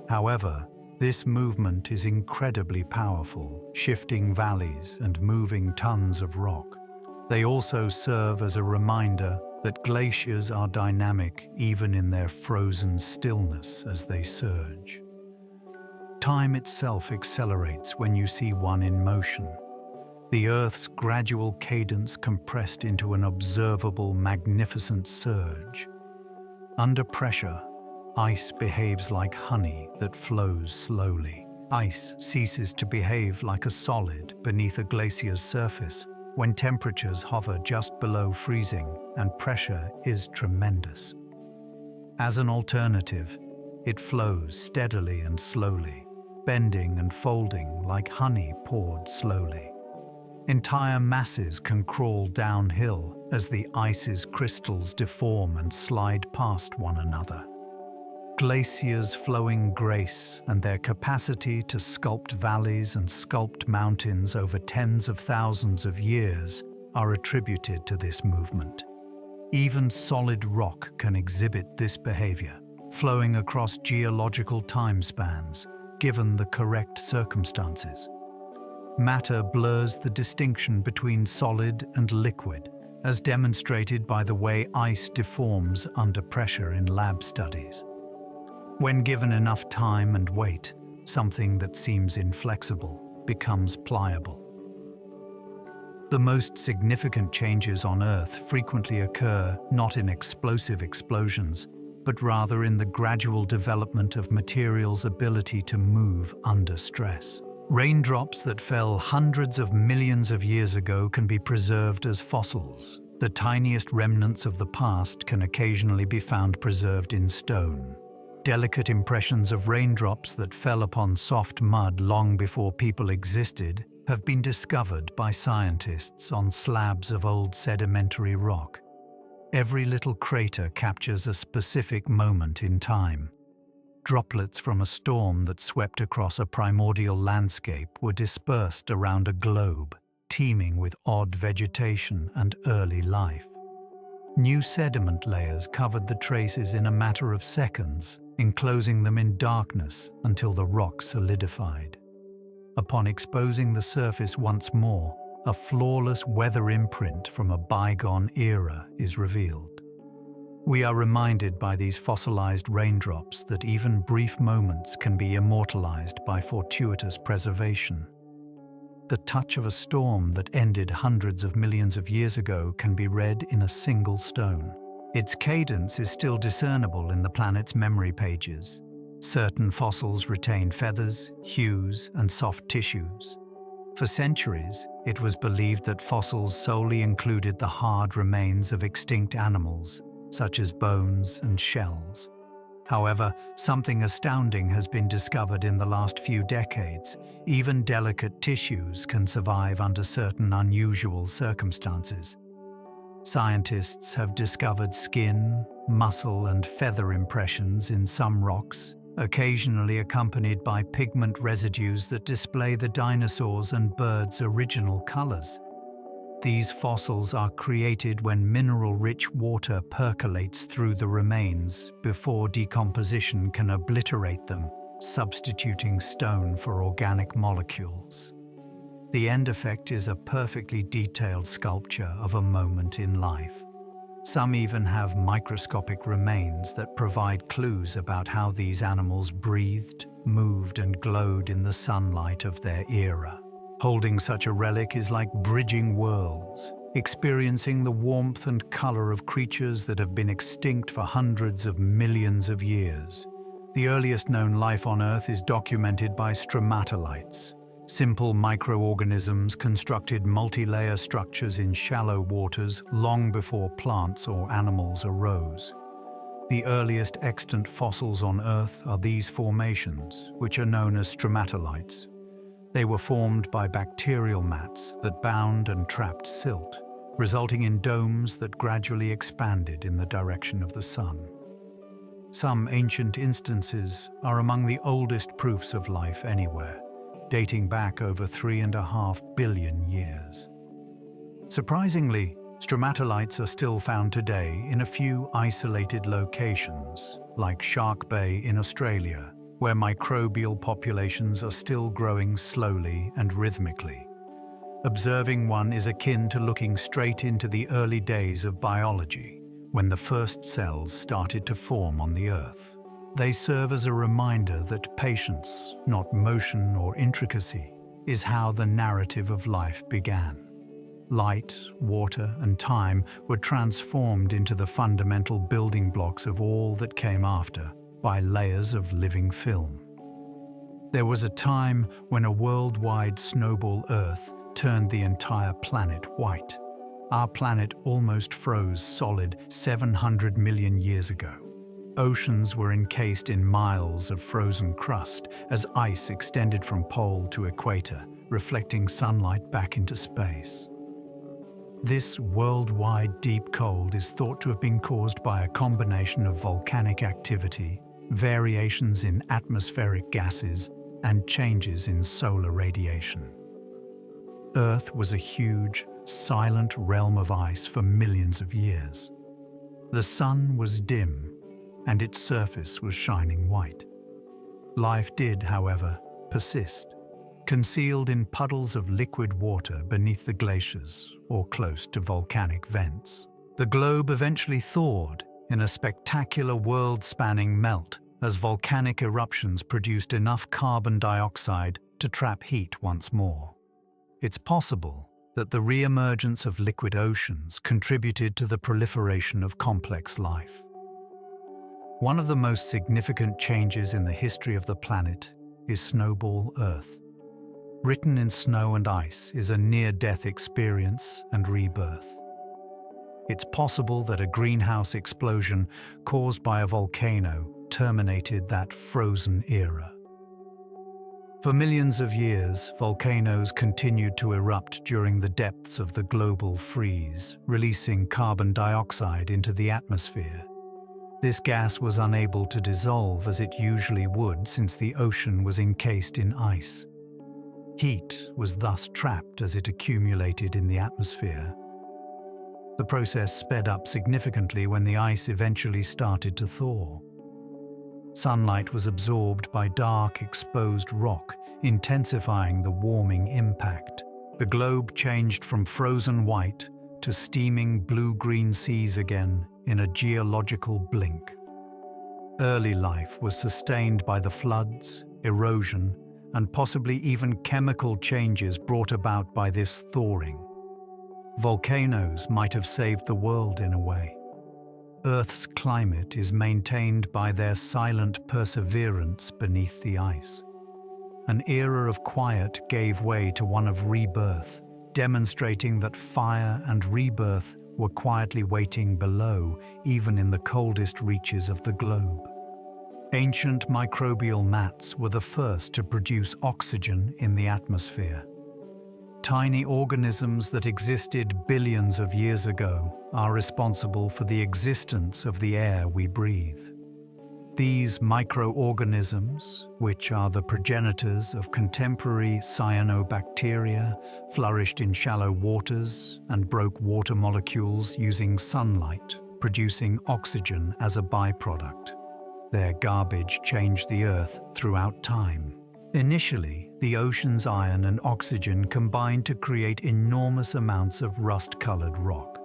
However, This movement is incredibly powerful, shifting valleys and moving tons of rock. They also serve as a reminder that glaciers are dynamic even in their frozen stillness as they surge. Time itself accelerates when you see one in motion. The Earth's gradual cadence compressed into an observable, magnificent surge. Under pressure, ice behaves like honey that flows slowly. Ice ceases to behave like a solid beneath a glacier's surface when temperatures hover just below freezing and pressure is tremendous. As an alternative, it flows steadily and slowly, bending and folding like honey poured slowly. Entire masses can crawl downhill as the ice's crystals deform and slide past one another. Glaciers' flowing grace and their capacity to sculpt valleys and sculpt mountains over tens of thousands of years are attributed to this movement. Even solid rock can exhibit this behavior, flowing across geological time spans, given the correct circumstances. Matter blurs the distinction between solid and liquid, as demonstrated by the way ice deforms under pressure in lab studies. When given enough time and weight, something that seems inflexible becomes pliable. The most significant changes on Earth frequently occur not in explosive explosions, but rather in the gradual development of materials' ability to move under stress. Raindrops that fell hundreds of millions of years ago can be preserved as fossils. The tiniest remnants of the past can occasionally be found preserved in stone. Delicate impressions of raindrops that fell upon soft mud long before people existed have been discovered by scientists on slabs of old sedimentary rock. Every little crater captures a specific moment in time. Droplets from a storm that swept across a primordial landscape were dispersed around a globe, teeming with odd vegetation and early life. New sediment layers covered the traces in a matter of seconds, enclosing them in darkness until the rock solidified. Upon exposing the surface once more, a flawless weather imprint from a bygone era is revealed. We are reminded by these fossilized raindrops that even brief moments can be immortalized by fortuitous preservation. The touch of a storm that ended hundreds of millions of years ago can be read in a single stone. Its cadence is still discernible in the planet's memory pages. Certain fossils retain feathers, hues, and soft tissues. For centuries, it was believed that fossils solely included the hard remains of extinct animals, such as bones and shells. However, something astounding has been discovered in the last few decades. Even delicate tissues can survive under certain unusual circumstances. Scientists have discovered skin, muscle, and feather impressions in some rocks, occasionally accompanied by pigment residues that display the dinosaurs' and birds' original colors. These fossils are created when mineral-rich water percolates through the remains before decomposition can obliterate them, substituting stone for organic molecules. The end effect is a perfectly detailed sculpture of a moment in life. Some even have microscopic remains that provide clues about how these animals breathed, moved, and glowed in the sunlight of their era. Holding such a relic is like bridging worlds, experiencing the warmth and color of creatures that have been extinct for hundreds of millions of years. The earliest known life on Earth is documented by stromatolites. Simple microorganisms constructed multi-layer structures in shallow waters long before plants or animals arose. The earliest extant fossils on Earth are these formations, which are known as stromatolites. They were formed by bacterial mats that bound and trapped silt, resulting in domes that gradually expanded in the direction of the sun. Some ancient instances are among the oldest proofs of life anywhere, dating back over 3.5 billion years. Surprisingly, stromatolites are still found today in a few isolated locations, like Shark Bay in Australia where microbial populations are still growing slowly and rhythmically. Observing one is akin to looking straight into the early days of biology, when the first cells started to form on the Earth. They serve as a reminder that patience, not motion or intricacy, is how the narrative of life began. Light, water, and time were transformed into the fundamental building blocks of all that came after by layers of living film. There was a time when a worldwide snowball Earth turned the entire planet white. Our planet almost froze solid 700 million years ago. Oceans were encased in miles of frozen crust as ice extended from pole to equator, reflecting sunlight back into space. This worldwide deep cold is thought to have been caused by a combination of volcanic activity, variations in atmospheric gases, and changes in solar radiation. Earth was a huge, silent realm of ice for millions of years. The sun was dim, and its surface was shining white. Life did, however, persist, concealed in puddles of liquid water beneath the glaciers or close to volcanic vents. The globe eventually thawed in a spectacular world-spanning melt as volcanic eruptions produced enough carbon dioxide to trap heat once more. It's possible that the re-emergence of liquid oceans contributed to the proliferation of complex life. One of the most significant changes in the history of the planet is Snowball Earth. Written in snow and ice is a near-death experience and rebirth. It's possible that a greenhouse explosion caused by a volcano terminated that frozen era. For millions of years, volcanoes continued to erupt during the depths of the global freeze, releasing carbon dioxide into the atmosphere. This gas was unable to dissolve as it usually would since the ocean was encased in ice. Heat was thus trapped as it accumulated in the atmosphere. The process sped up significantly when the ice eventually started to thaw. Sunlight was absorbed by dark, exposed rock, intensifying the warming impact. The globe changed from frozen white to steaming blue-green seas again in a geological blink. Early life was sustained by the floods, erosion, and possibly even chemical changes brought about by this thawing. Volcanoes might have saved the world in a way. Earth's climate is maintained by their silent perseverance beneath the ice. An era of quiet gave way to one of rebirth, demonstrating that fire and rebirth were quietly waiting below, even in the coldest reaches of the globe. Ancient microbial mats were the first to produce oxygen in the atmosphere. Tiny organisms that existed billions of years ago are responsible for the existence of the air we breathe. These microorganisms, which are the progenitors of contemporary cyanobacteria, flourished in shallow waters and broke water molecules using sunlight, producing oxygen as a byproduct. Their garbage changed the Earth throughout time. Initially, the ocean's iron and oxygen combined to create enormous amounts of rust-colored rock.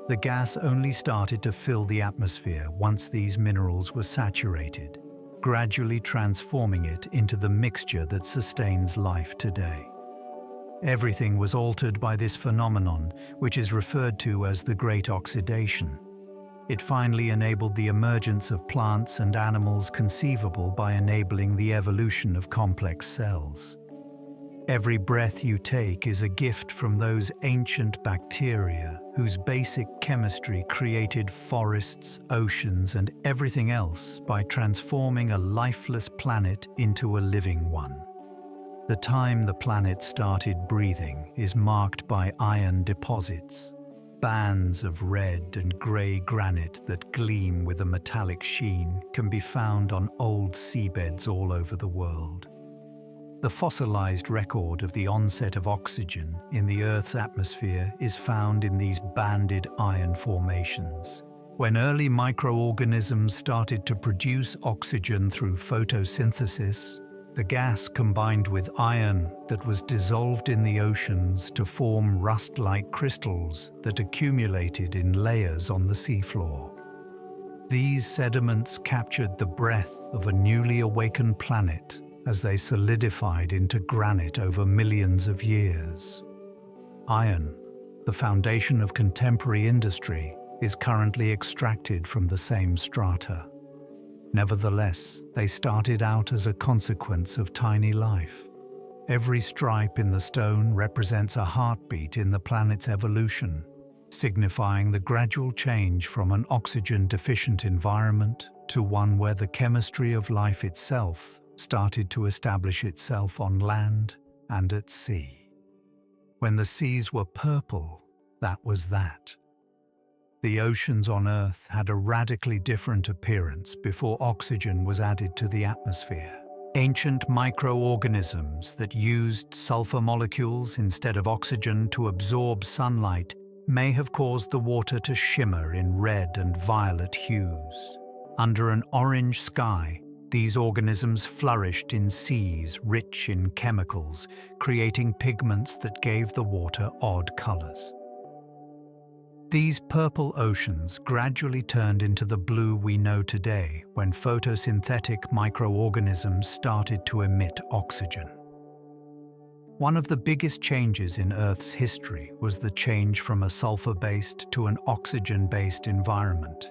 The gas only started to fill the atmosphere once these minerals were saturated, gradually transforming it into the mixture that sustains life today. Everything was altered by this phenomenon, which is referred to as the Great Oxidation. It finally enabled the emergence of plants and animals conceivable by enabling the evolution of complex cells. Every breath you take is a gift from those ancient bacteria whose basic chemistry created forests, oceans, and everything else by transforming a lifeless planet into a living one. The time the planet started breathing is marked by iron deposits. Bands of red and grey granite that gleam with a metallic sheen can be found on old seabeds all over the world. The fossilized record of the onset of oxygen in the Earth's atmosphere is found in these banded iron formations. When early microorganisms started to produce oxygen through photosynthesis, the gas combined with iron that was dissolved in the oceans to form rust-like crystals that accumulated in layers on the seafloor. These sediments captured the breath of a newly awakened planet as they solidified into granite over millions of years. Iron, the foundation of contemporary industry, is currently extracted from the same strata. Nevertheless, they started out as a consequence of tiny life. Every stripe in the stone represents a heartbeat in the planet's evolution, signifying the gradual change from an oxygen-deficient environment to one where the chemistry of life itself started to establish itself on land and at sea. When the seas were purple, that was that. The oceans on Earth had a radically different appearance before oxygen was added to the atmosphere. Ancient microorganisms that used sulfur molecules instead of oxygen to absorb sunlight may have caused the water to shimmer in red and violet hues. Under an orange sky, these organisms flourished in seas rich in chemicals, creating pigments that gave the water odd colors. These purple oceans gradually turned into the blue we know today when photosynthetic microorganisms started to emit oxygen. One of the biggest changes in Earth's history was the change from a sulfur-based to an oxygen-based environment,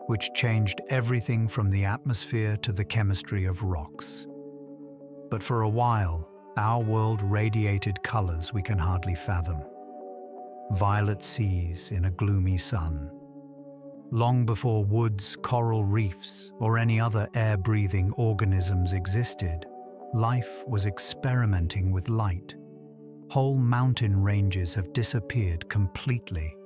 which changed everything from the atmosphere to the chemistry of rocks. But for a while, our world radiated colors we can hardly fathom. Violet seas in a gloomy sun. Long before woods, coral reefs, or any other air-breathing organisms existed, life was experimenting with light. Whole mountain ranges have disappeared completely.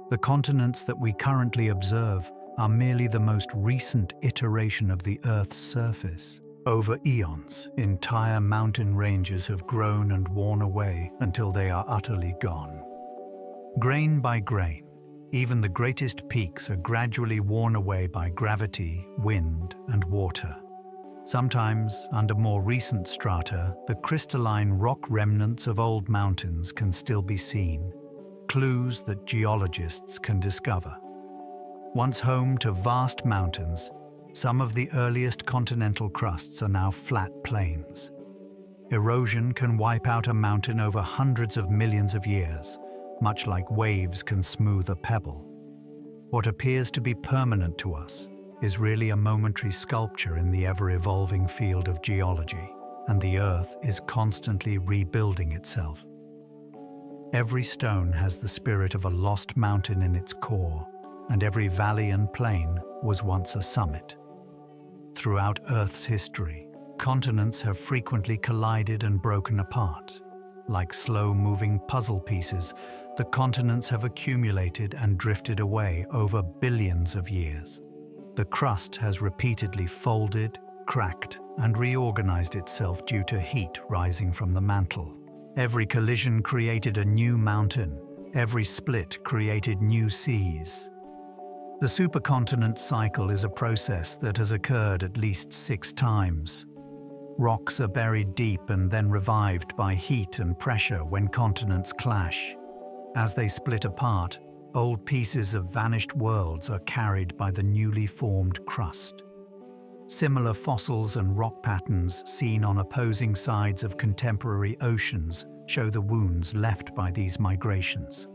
The continents that we currently observe are merely the most recent iteration of the Earth's surface. Over eons, entire mountain ranges have grown and worn away until they are utterly gone. Grain by grain, even the greatest peaks are gradually worn away by gravity, wind, and water. Sometimes, under more recent strata, the crystalline rock remnants of old mountains can still be seen, clues that geologists can discover. Once home to vast mountains, some of the earliest continental crusts are now flat plains. Erosion can wipe out a mountain over hundreds of millions of years, much like waves can smooth a pebble. What appears to be permanent to us is really a momentary sculpture in the ever-evolving field of geology, and the Earth is constantly rebuilding itself. Every stone has the spirit of a lost mountain in its core, and every valley and plain was once a summit. Throughout Earth's history, continents have frequently collided and broken apart. Like slow-moving puzzle pieces, the continents have accumulated and drifted away over billions of years. The crust has repeatedly folded, cracked, and reorganized itself due to heat rising from the mantle. Every collision created a new mountain. Every split created new seas. The supercontinent cycle is a process that has occurred at least 6 times. Rocks are buried deep and then revived by heat and pressure when continents clash. As they split apart, old pieces of vanished worlds are carried by the newly formed crust. Similar fossils and rock patterns seen on opposing sides of contemporary oceans show the wounds left by these migrations.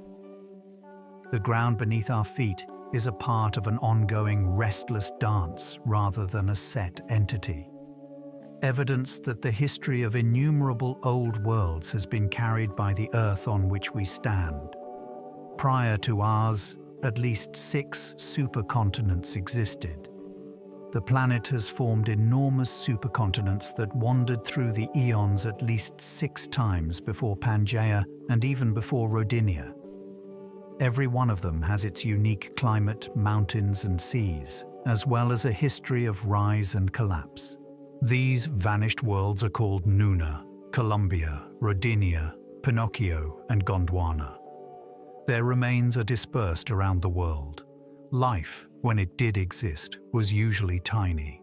The ground beneath our feet is a part of an ongoing restless dance rather than a set entity. Evidence that the history of innumerable old worlds has been carried by the Earth on which we stand. Prior to ours, at least 6 supercontinents existed. The planet has formed enormous supercontinents that wandered through the eons at least 6 times before Pangaea and even before Rodinia. Every one of them has its unique climate, mountains, and seas, as well as a history of rise and collapse. These vanished worlds are called Nuna, Columbia, Rodinia, Pinocchio, and Gondwana. Their remains are dispersed around the world. Life when it did exist, was usually tiny.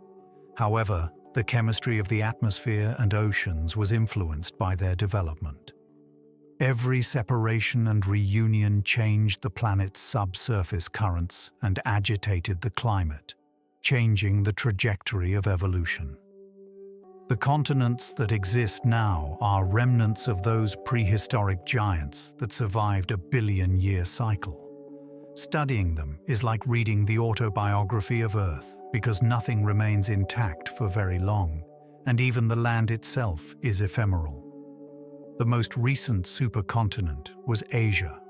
However, the chemistry of the atmosphere and oceans was influenced by their development. Every separation and reunion changed the planet's subsurface currents and agitated the climate, changing the trajectory of evolution. The continents that exist now are remnants of those prehistoric giants that survived a billion-year cycle. Studying them is like reading the autobiography of Earth, because nothing remains intact for very long, and even the land itself is ephemeral. The most recent supercontinent was Asia.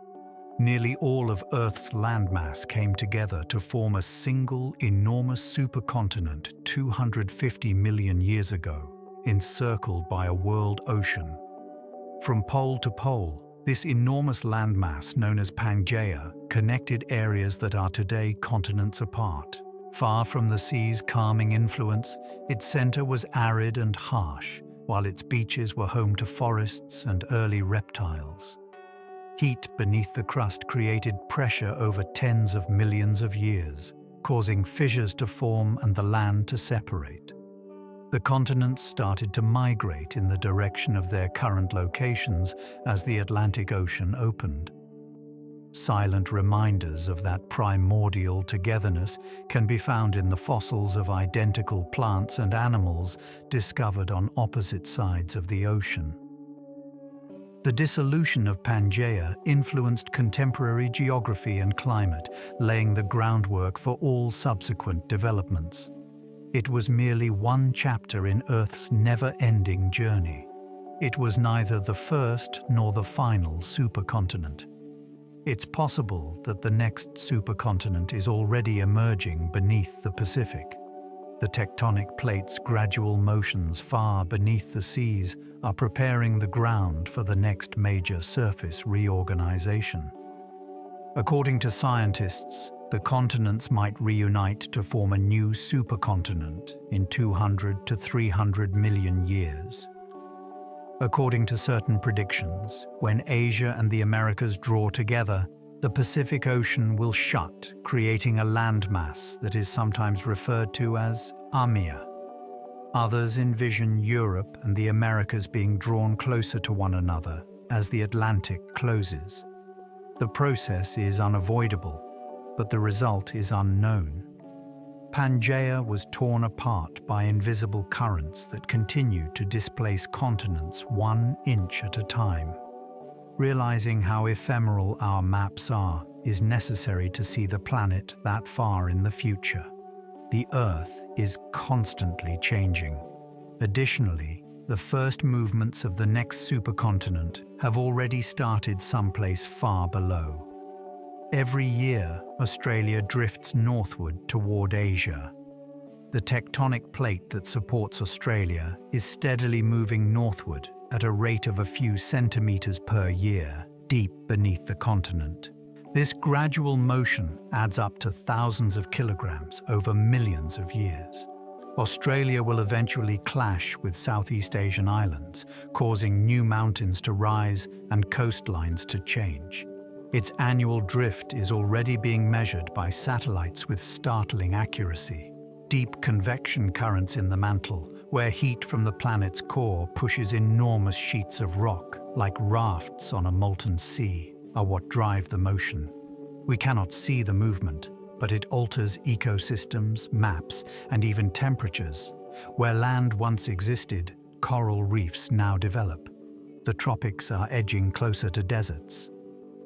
Nearly all of Earth's landmass came together to form a single enormous supercontinent 250 million years ago, encircled by a world ocean. From pole to pole, this enormous landmass known as Pangaea connected areas that are today continents apart. Far from the sea's calming influence, its center was arid and harsh, while its beaches were home to forests and early reptiles. Heat beneath the crust created pressure over tens of millions of years, causing fissures to form and the land to separate. The continents started to migrate in the direction of their current locations as the Atlantic Ocean opened. Silent reminders of that primordial togetherness can be found in the fossils of identical plants and animals discovered on opposite sides of the ocean. The dissolution of Pangaea influenced contemporary geography and climate, laying the groundwork for all subsequent developments. It was merely one chapter in Earth's never-ending journey. It was neither the first nor the final supercontinent. It's possible that the next supercontinent is already emerging beneath the Pacific. The tectonic plates' gradual motions far beneath the seas are preparing the ground for the next major surface reorganization. According to scientists, the continents might reunite to form a new supercontinent in 200 to 300 million years. According to certain predictions, when Asia and the Americas draw together, the Pacific Ocean will shut, creating a landmass that is sometimes referred to as Amia. Others envision Europe and the Americas being drawn closer to one another as the Atlantic closes. The process is unavoidable, but the result is unknown. Pangaea was torn apart by invisible currents that continued to displace continents 1 inch at a time. Realizing how ephemeral our maps are is necessary to see the planet that far in the future. The Earth is constantly changing. Additionally, the first movements of the next supercontinent have already started someplace far below. Every year, Australia drifts northward toward Asia. The tectonic plate that supports Australia is steadily moving northward at a rate of a few centimeters per year, deep beneath the continent. This gradual motion adds up to thousands of kilograms over millions of years. Australia will eventually clash with Southeast Asian islands, causing new mountains to rise and coastlines to change. Its annual drift is already being measured by satellites with startling accuracy. Deep convection currents in the mantle, where heat from the planet's core pushes enormous sheets of rock, like rafts on a molten sea, are what drive the motion. We cannot see the movement, but it alters ecosystems, maps, and even temperatures. Where land once existed, coral reefs now develop. The tropics are edging closer to deserts.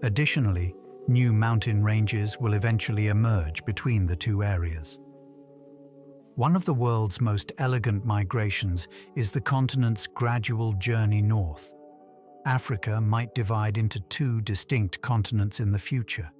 Additionally, new mountain ranges will eventually emerge between the two areas. One of the world's most elegant migrations is the continent's gradual journey north. Africa might divide into 2 distinct continents in the future.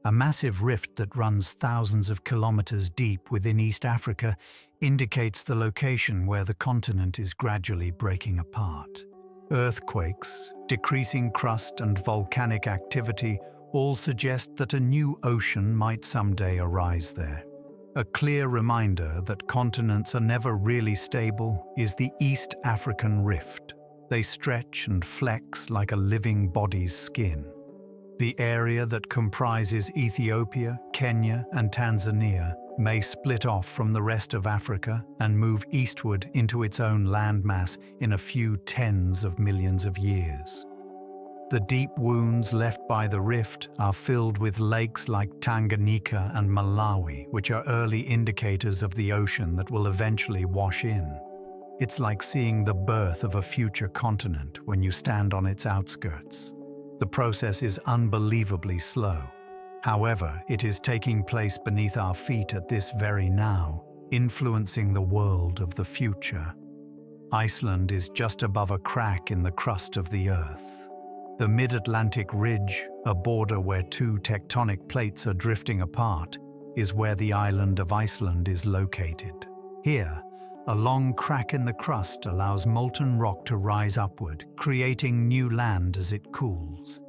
A massive rift that runs thousands of kilometers deep within East Africa indicates the location where the continent is gradually breaking apart. Earthquakes, decreasing crust, and volcanic activity all suggest that a new ocean might someday arise there. A clear reminder that continents are never really stable is the East African Rift. They stretch and flex like a living body's skin. The area that comprises Ethiopia, Kenya, and Tanzania may split off from the rest of Africa and move eastward into its own landmass in a few tens of millions of years. The deep wounds left by the rift are filled with lakes like Tanganyika and Malawi, which are early indicators of the ocean that will eventually wash in. It's like seeing the birth of a future continent when you stand on its outskirts. The process is unbelievably slow. However, it is taking place beneath our feet at this very now, influencing the world of the future. Iceland is just above a crack in the crust of the Earth. The Mid-Atlantic Ridge, a border where two tectonic plates are drifting apart, is where the island of Iceland is located. Here, a long crack in the crust allows molten rock to rise upward, creating new land as it cools.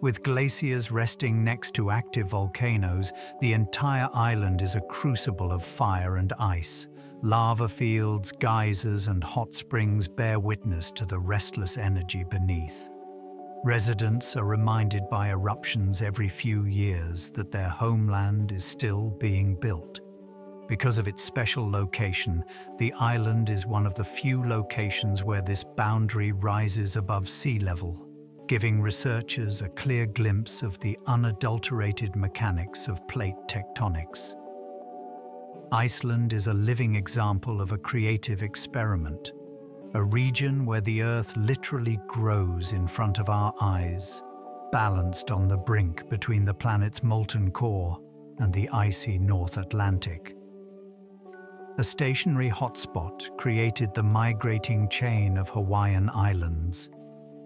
With glaciers resting next to active volcanoes, the entire island is a crucible of fire and ice. Lava fields, geysers, and hot springs bear witness to the restless energy beneath. Residents are reminded by eruptions every few years that their homeland is still being built. Because of its special location, the island is one of the few locations where this boundary rises above sea level, giving researchers a clear glimpse of the unadulterated mechanics of plate tectonics. Iceland is a living example of a creative experiment, a region where the Earth literally grows in front of our eyes, balanced on the brink between the planet's molten core and the icy North Atlantic. A stationary hotspot created the migrating chain of Hawaiian islands.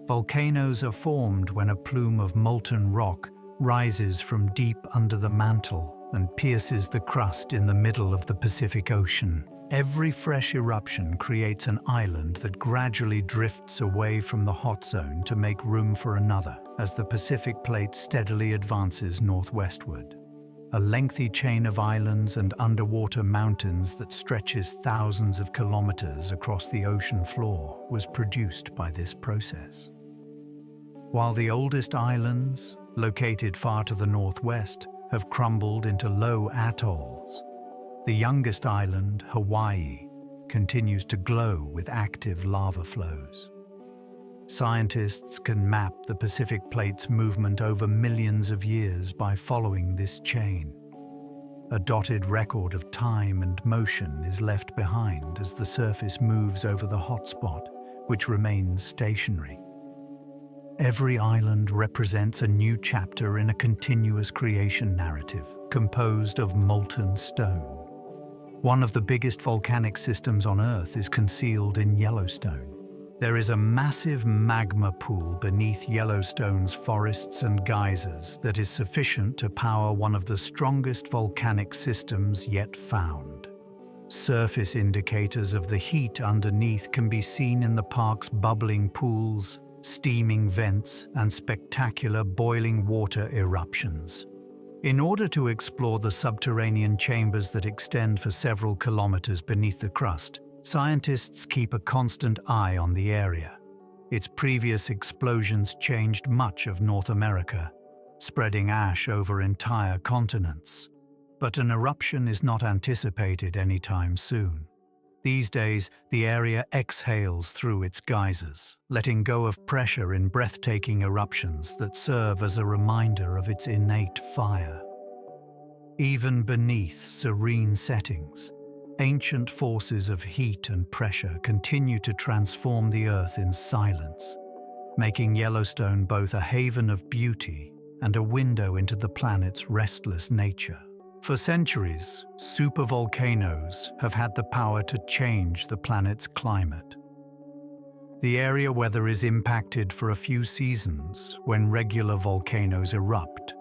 Volcanoes are formed when a plume of molten rock rises from deep under the mantle and pierces the crust in the middle of the Pacific Ocean. Every fresh eruption creates an island that gradually drifts away from the hot zone to make room for another as the Pacific plate steadily advances northwestward. A lengthy chain of islands and underwater mountains that stretches thousands of kilometers across the ocean floor was produced by this process. While the oldest islands, located far to the northwest, have crumbled into low atolls, the youngest island, Hawaii, continues to glow with active lava flows. Scientists can map the Pacific Plate's movement over millions of years by following this chain. A dotted record of time and motion is left behind as the surface moves over the hotspot, which remains stationary. Every island represents a new chapter in a continuous creation narrative, composed of molten stone. One of the biggest volcanic systems on Earth is concealed in Yellowstone. There is a massive magma pool beneath Yellowstone's forests and geysers that is sufficient to power one of the strongest volcanic systems yet found. Surface indicators of the heat underneath can be seen in the park's bubbling pools, steaming vents, and spectacular boiling water eruptions. In order to explore the subterranean chambers that extend for several kilometers beneath the crust, scientists keep a constant eye on the area. Its previous explosions changed much of North America, spreading ash over entire continents. But an eruption is not anticipated anytime soon. These days, the area exhales through its geysers, letting go of pressure in breathtaking eruptions that serve as a reminder of its innate fire. Even beneath serene settings, ancient forces of heat and pressure continue to transform the Earth in silence, making Yellowstone both a haven of beauty and a window into the planet's restless nature. For centuries, supervolcanoes have had the power to change the planet's climate. The area weather is impacted for a few seasons when regular volcanoes erupt.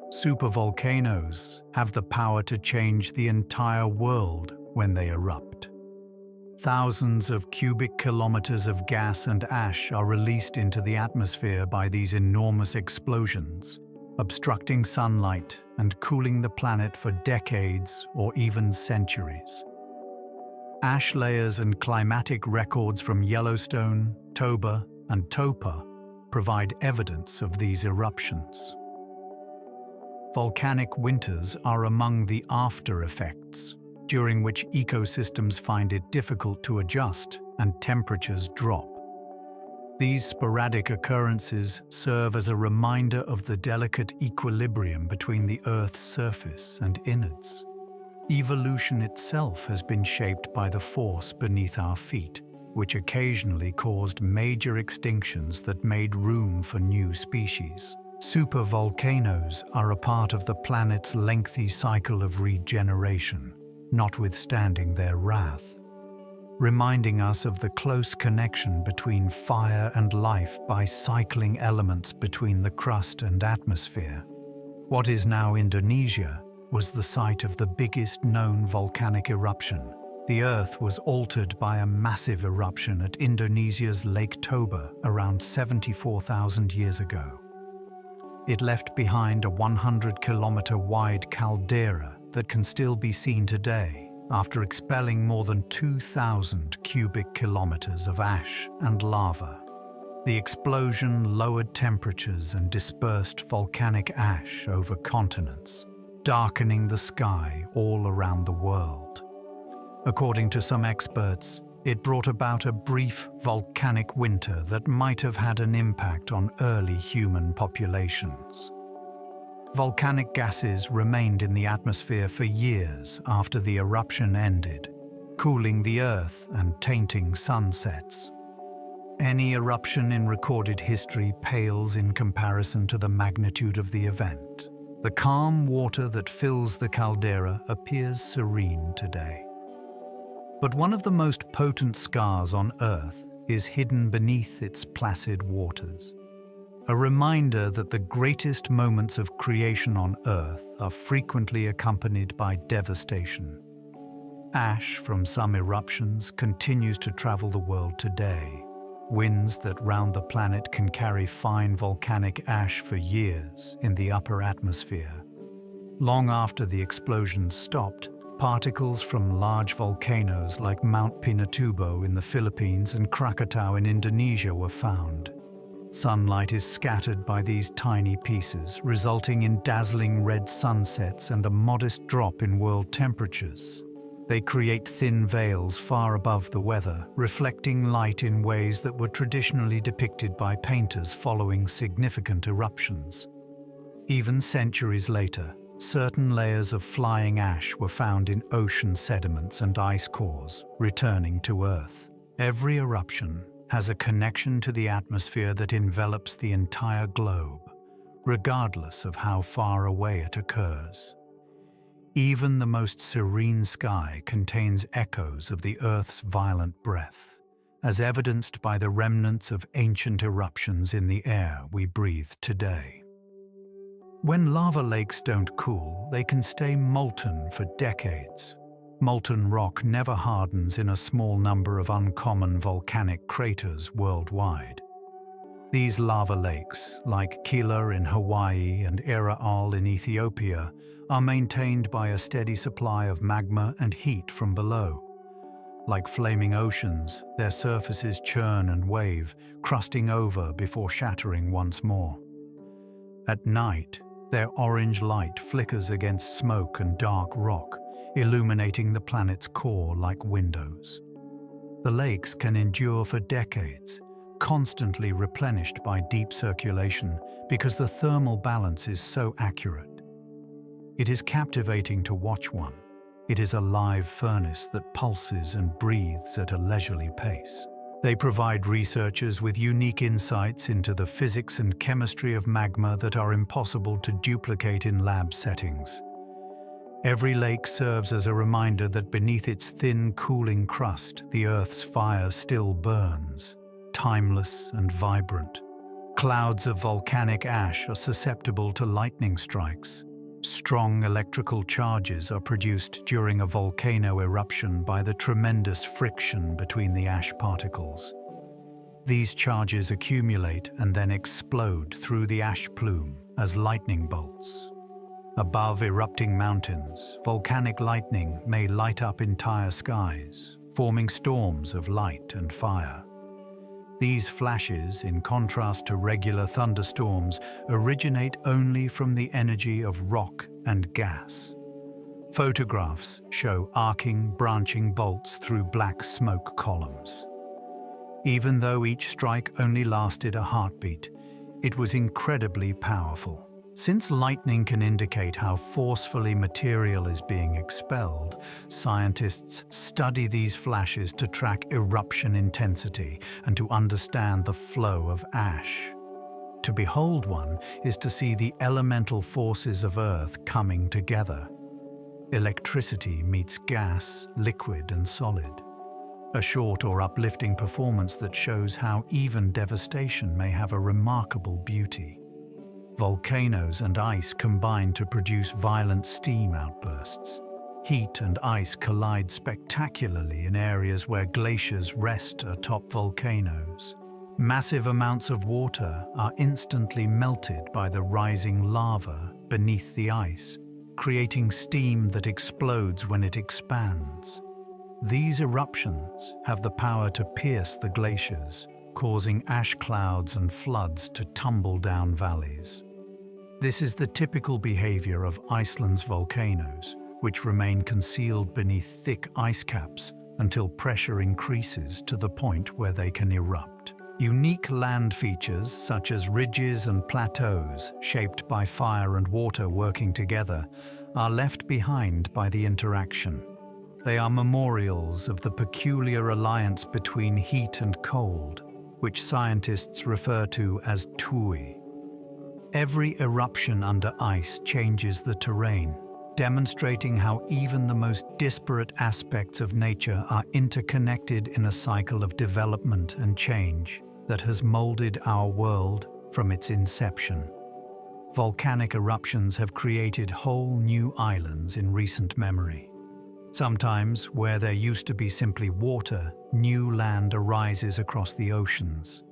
Supervolcanoes have the power to change the entire world when they erupt. Thousands of cubic kilometers of gas and ash are released into the atmosphere by these enormous explosions, obstructing sunlight and cooling the planet for decades or even centuries. Ash layers and climatic records from Yellowstone, Toba, and Topa provide evidence of these eruptions. Volcanic winters are among the after effects, during which ecosystems find it difficult to adjust and temperatures drop. These sporadic occurrences serve as a reminder of the delicate equilibrium between the Earth's surface and innards. Evolution itself has been shaped by the force beneath our feet, which occasionally caused major extinctions that made room for new species. Supervolcanoes are a part of the planet's lengthy cycle of regeneration, notwithstanding their wrath, reminding us of the close connection between fire and life by cycling elements between the crust and atmosphere. What is now Indonesia was the site of the biggest known volcanic eruption. The Earth was altered by a massive eruption at Indonesia's Lake Toba around 74,000 years ago. It left behind a 100-kilometer-wide caldera that can still be seen today, after expelling more than 2,000 cubic kilometers of ash and lava. The explosion lowered temperatures and dispersed volcanic ash over continents, darkening the sky all around the world. According to some experts, it brought about a brief volcanic winter that might have had an impact on early human populations. Volcanic gases remained in the atmosphere for years after the eruption ended, cooling the Earth and tainting sunsets. Any eruption in recorded history pales in comparison to the magnitude of the event. The calm water that fills the caldera appears serene today. But one of the most potent scars on Earth is hidden beneath its placid waters. A reminder that the greatest moments of creation on Earth are frequently accompanied by devastation. Ash from some eruptions continues to travel the world today. Winds that round the planet can carry fine volcanic ash for years in the upper atmosphere. Long after the explosions stopped, particles from large volcanoes like Mount Pinatubo in the Philippines and Krakatau in Indonesia were found. Sunlight is scattered by these tiny pieces, resulting in dazzling red sunsets and a modest drop in world temperatures. They create thin veils far above the weather, reflecting light in ways that were traditionally depicted by painters following significant eruptions. Even centuries later, certain layers of flying ash were found in ocean sediments and ice cores, returning to Earth. Every eruption has a connection to the atmosphere that envelops the entire globe, regardless of how far away it occurs. Even the most serene sky contains echoes of the Earth's violent breath, as evidenced by the remnants of ancient eruptions in the air we breathe today. When lava lakes don't cool, they can stay molten for decades. Molten rock never hardens in a small number of uncommon volcanic craters worldwide. These lava lakes, like Kila in Hawaii and Eraal in Ethiopia, are maintained by a steady supply of magma and heat from below. Like flaming oceans, their surfaces churn and wave, crusting over before shattering once more. At night, their orange light flickers against smoke and dark rock, illuminating the planet's core like windows. The lakes can endure for decades, constantly replenished by deep circulation because the thermal balance is so accurate. It is captivating to watch one. It is a live furnace that pulses and breathes at a leisurely pace. They provide researchers with unique insights into the physics and chemistry of magma that are impossible to duplicate in lab settings. Every lake serves as a reminder that beneath its thin, cooling crust, the Earth's fire still burns, timeless and vibrant. Clouds of volcanic ash are susceptible to lightning strikes. Strong electrical charges are produced during a volcano eruption by the tremendous friction between the ash particles. These charges accumulate and then explode through the ash plume as lightning bolts. Above erupting mountains, volcanic lightning may light up entire skies, forming storms of light and fire. These flashes, in contrast to regular thunderstorms, originate only from the energy of rock and gas. Photographs show arcing, branching bolts through black smoke columns. Even though each strike only lasted a heartbeat, it was incredibly powerful. Since lightning can indicate how forcefully material is being expelled, scientists study these flashes to track eruption intensity and to understand the flow of ash. To behold one is to see the elemental forces of Earth coming together. Electricity meets gas, liquid and solid. A short or uplifting performance that shows how even devastation may have a remarkable beauty. Volcanoes and ice combine to produce violent steam outbursts. Heat and ice collide spectacularly in areas where glaciers rest atop volcanoes. Massive amounts of water are instantly melted by the rising lava beneath the ice, creating steam that explodes when it expands. These eruptions have the power to pierce the glaciers, causing ash clouds and floods to tumble down valleys. This is the typical behavior of Iceland's volcanoes, which remain concealed beneath thick ice caps until pressure increases to the point where they can erupt. Unique land features, such as ridges and plateaus shaped by fire and water working together, are left behind by the interaction. They are memorials of the peculiar alliance between heat and cold, which scientists refer to as tui. Every eruption under ice changes the terrain, demonstrating how even the most disparate aspects of nature are interconnected in a cycle of development and change that has molded our world from its inception. Volcanic eruptions have created whole new islands in recent memory. Sometimes, where there used to be simply water, new land arises across the oceans.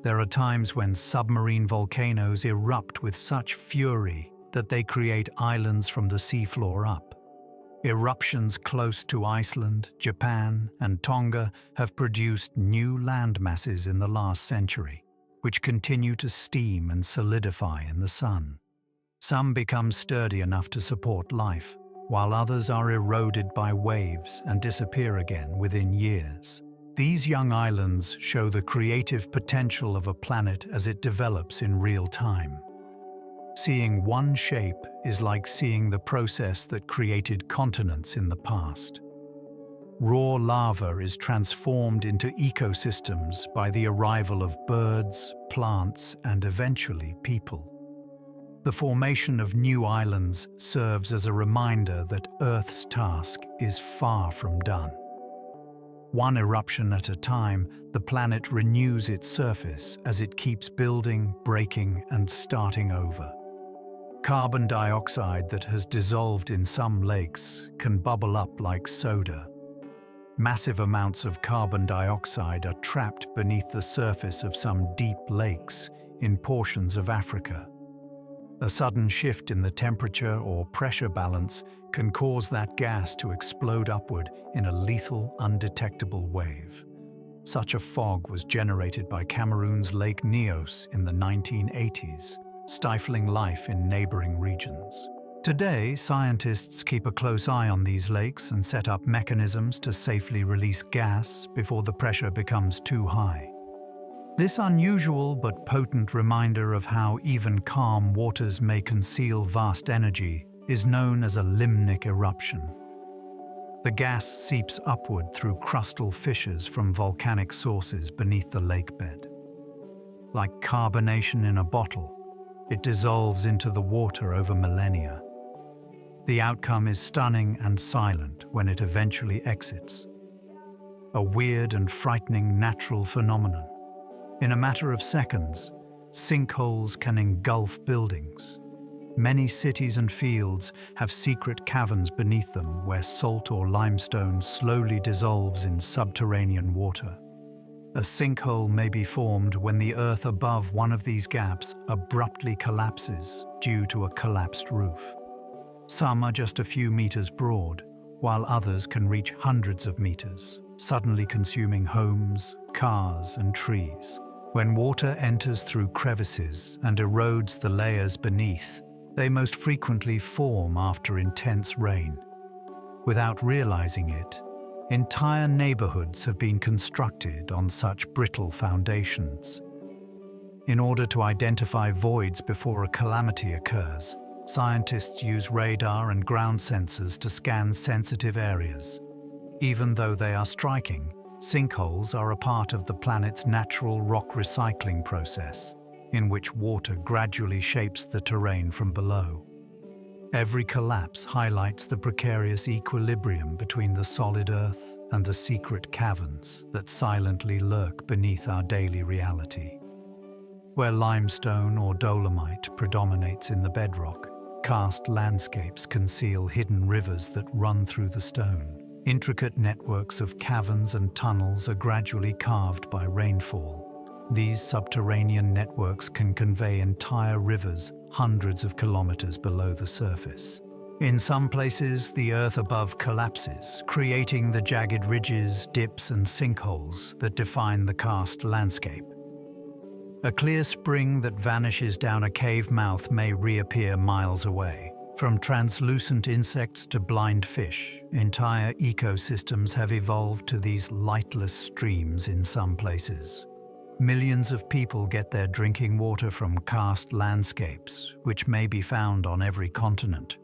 There are times when submarine volcanoes erupt with such fury that they create islands from the seafloor up. Eruptions close to Iceland, Japan, and Tonga have produced new land masses in the last century, which continue to steam and solidify in the sun. Some become sturdy enough to support life, while others are eroded by waves and disappear again within years. These young islands show the creative potential of a planet as it develops in real time. Seeing one shape is like seeing the process that created continents in the past. Raw lava is transformed into ecosystems by the arrival of birds, plants, and eventually people. The formation of new islands serves as a reminder that Earth's task is far from done. One eruption at a time, the planet renews its surface as it keeps building, breaking, and starting over. Carbon dioxide that has dissolved in some lakes can bubble up like soda. Massive amounts of carbon dioxide are trapped beneath the surface of some deep lakes in portions of Africa. A sudden shift in the temperature or pressure balance can cause that gas to explode upward in a lethal, undetectable wave. Such a fog was generated by Cameroon's Lake Nyos in the 1980s, stifling life in neighboring regions. Today, scientists keep a close eye on these lakes and set up mechanisms to safely release gas before the pressure becomes too high. This unusual but potent reminder of how even calm waters may conceal vast energy is known as a limnic eruption. The gas seeps upward through crustal fissures from volcanic sources beneath the lakebed. Like carbonation in a bottle, it dissolves into the water over millennia. The outcome is stunning and silent when it eventually exits. A weird and frightening natural phenomenon. In a matter of seconds, sinkholes can engulf buildings. Many cities and fields have secret caverns beneath them where salt or limestone slowly dissolves in subterranean water. A sinkhole may be formed when the earth above one of these gaps abruptly collapses due to a collapsed roof. Some are just a few meters broad, while others can reach hundreds of meters. suddenly consuming homes, cars, and trees. When water enters through crevices and erodes the layers beneath, they most frequently form after intense rain. Without realizing it, entire neighborhoods have been constructed on such brittle foundations. In order to identify voids before a calamity occurs, scientists use radar and ground sensors to scan sensitive areas. Even though they are striking, sinkholes are a part of the planet's natural rock recycling process, in which water gradually shapes the terrain from below. Every collapse highlights the precarious equilibrium between the solid Earth and the secret caverns that silently lurk beneath our daily reality. Where limestone or dolomite predominates in the bedrock, karst landscapes conceal hidden rivers that run through the stone. Intricate networks of caverns and tunnels are gradually carved by rainfall. These subterranean networks can convey entire rivers hundreds of kilometers below the surface. In some places, the earth above collapses, creating the jagged ridges, dips, and sinkholes that define the karst landscape. A clear spring that vanishes down a cave mouth may reappear miles away. From translucent insects to blind fish, entire ecosystems have evolved to these lightless streams in some places. Millions of people get their drinking water from karst landscapes, which may be found on every continent.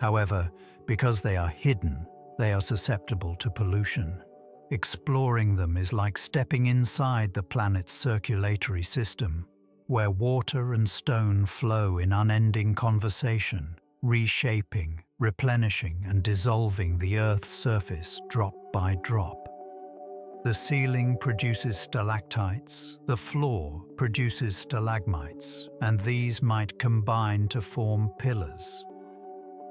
However, because they are hidden, they are susceptible to pollution. Exploring them is like stepping inside the planet's circulatory system, where water and stone flow in unending conversation, reshaping, replenishing, and dissolving the Earth's surface drop by drop. The ceiling produces stalactites, the floor produces stalagmites, and these might combine to form pillars.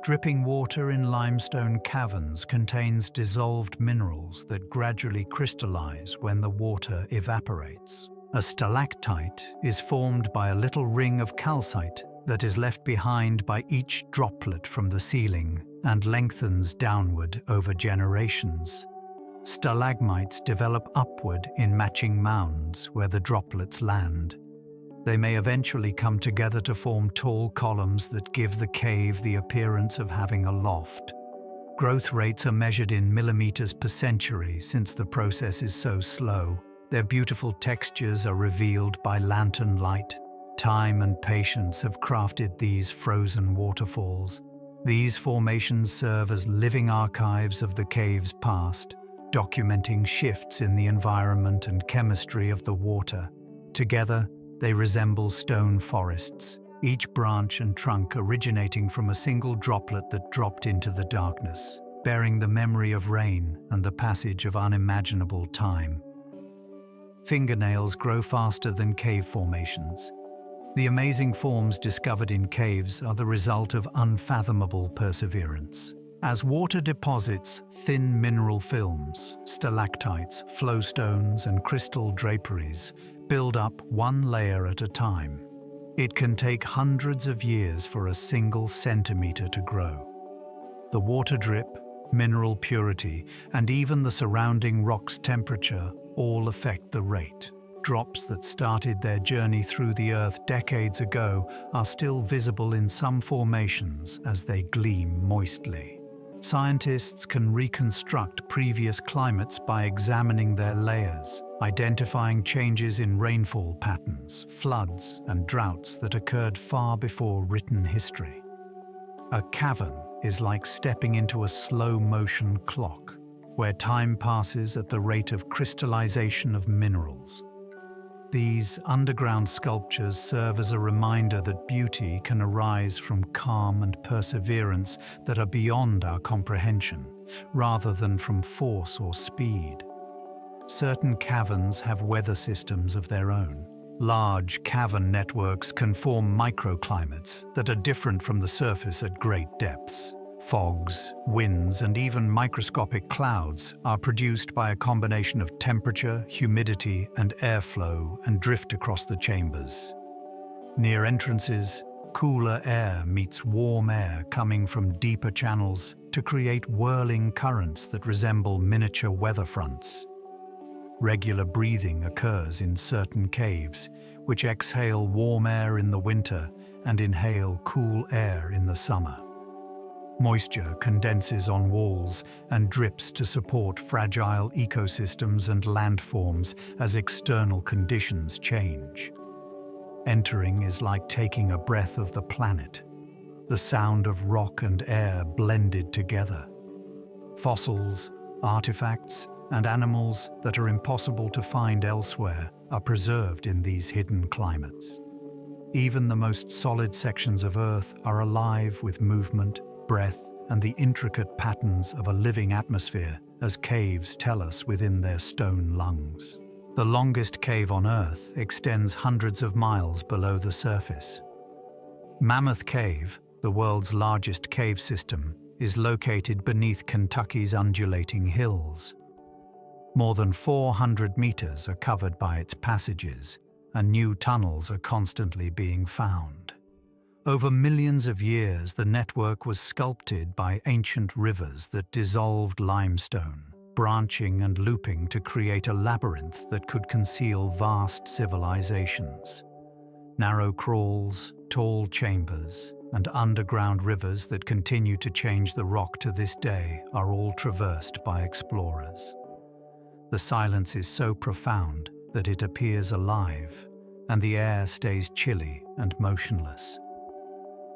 Dripping water in limestone caverns contains dissolved minerals that gradually crystallize when the water evaporates. A stalactite is formed by a little ring of calcite that is left behind by each droplet from the ceiling and lengthens downward over generations. Stalagmites develop upward in matching mounds where the droplets land. They may eventually come together to form tall columns that give the cave the appearance of having a loft. Growth rates are measured in millimeters per century since the process is so slow. Their beautiful textures are revealed by lantern light. Time and patience have crafted these frozen waterfalls. These formations serve as living archives of the cave's past, documenting shifts in the environment and chemistry of the water. Together, they resemble stone forests, each branch and trunk originating from a single droplet that dropped into the darkness, bearing the memory of rain and the passage of unimaginable time. Fingernails grow faster than cave formations. The amazing forms discovered in caves are the result of unfathomable perseverance. As water deposits thin mineral films, stalactites, flowstones, and crystal draperies build up one layer at a time. It can take hundreds of years for a single centimeter to grow. The water drip, mineral purity, and even the surrounding rock's temperature all affect the rate. Drops that started their journey through the Earth decades ago are still visible in some formations as they gleam moistly. Scientists can reconstruct previous climates by examining their layers, identifying changes in rainfall patterns, floods, and droughts that occurred far before written history. A cavern is like stepping into a slow-motion clock, where time passes at the rate of crystallization of minerals. These underground sculptures serve as a reminder that beauty can arise from calm and perseverance that are beyond our comprehension, rather than from force or speed. Certain caverns have weather systems of their own. Large cavern networks can form microclimates that are different from the surface at great depths. Fogs, winds, and even microscopic clouds are produced by a combination of temperature, humidity, and airflow and drift across the chambers. Near entrances, cooler air meets warm air coming from deeper channels, to create whirling currents that resemble miniature weather fronts. Regular breathing occurs in certain caves, which exhale warm air in the winter and inhale cool air in the summer. Moisture condenses on walls and drips to support fragile ecosystems and landforms as external conditions change. Entering is like taking a breath of the planet, the sound of rock and air blended together. Fossils, artifacts, and animals that are impossible to find elsewhere are preserved in these hidden climates. Even the most solid sections of Earth are alive with movement, breath, and the intricate patterns of a living atmosphere, as caves tell us within their stone lungs. The longest cave on Earth extends hundreds of miles below the surface. Mammoth Cave, the world's largest cave system, is located beneath Kentucky's undulating hills. More than 400 meters are covered by its passages, and new tunnels are constantly being found. Over millions of years, the network was sculpted by ancient rivers that dissolved limestone, branching and looping to create a labyrinth that could conceal vast civilizations. Narrow crawls, tall chambers, and underground rivers that continue to change the rock to this day are all traversed by explorers. The silence is so profound that it appears alive, and the air stays chilly and motionless.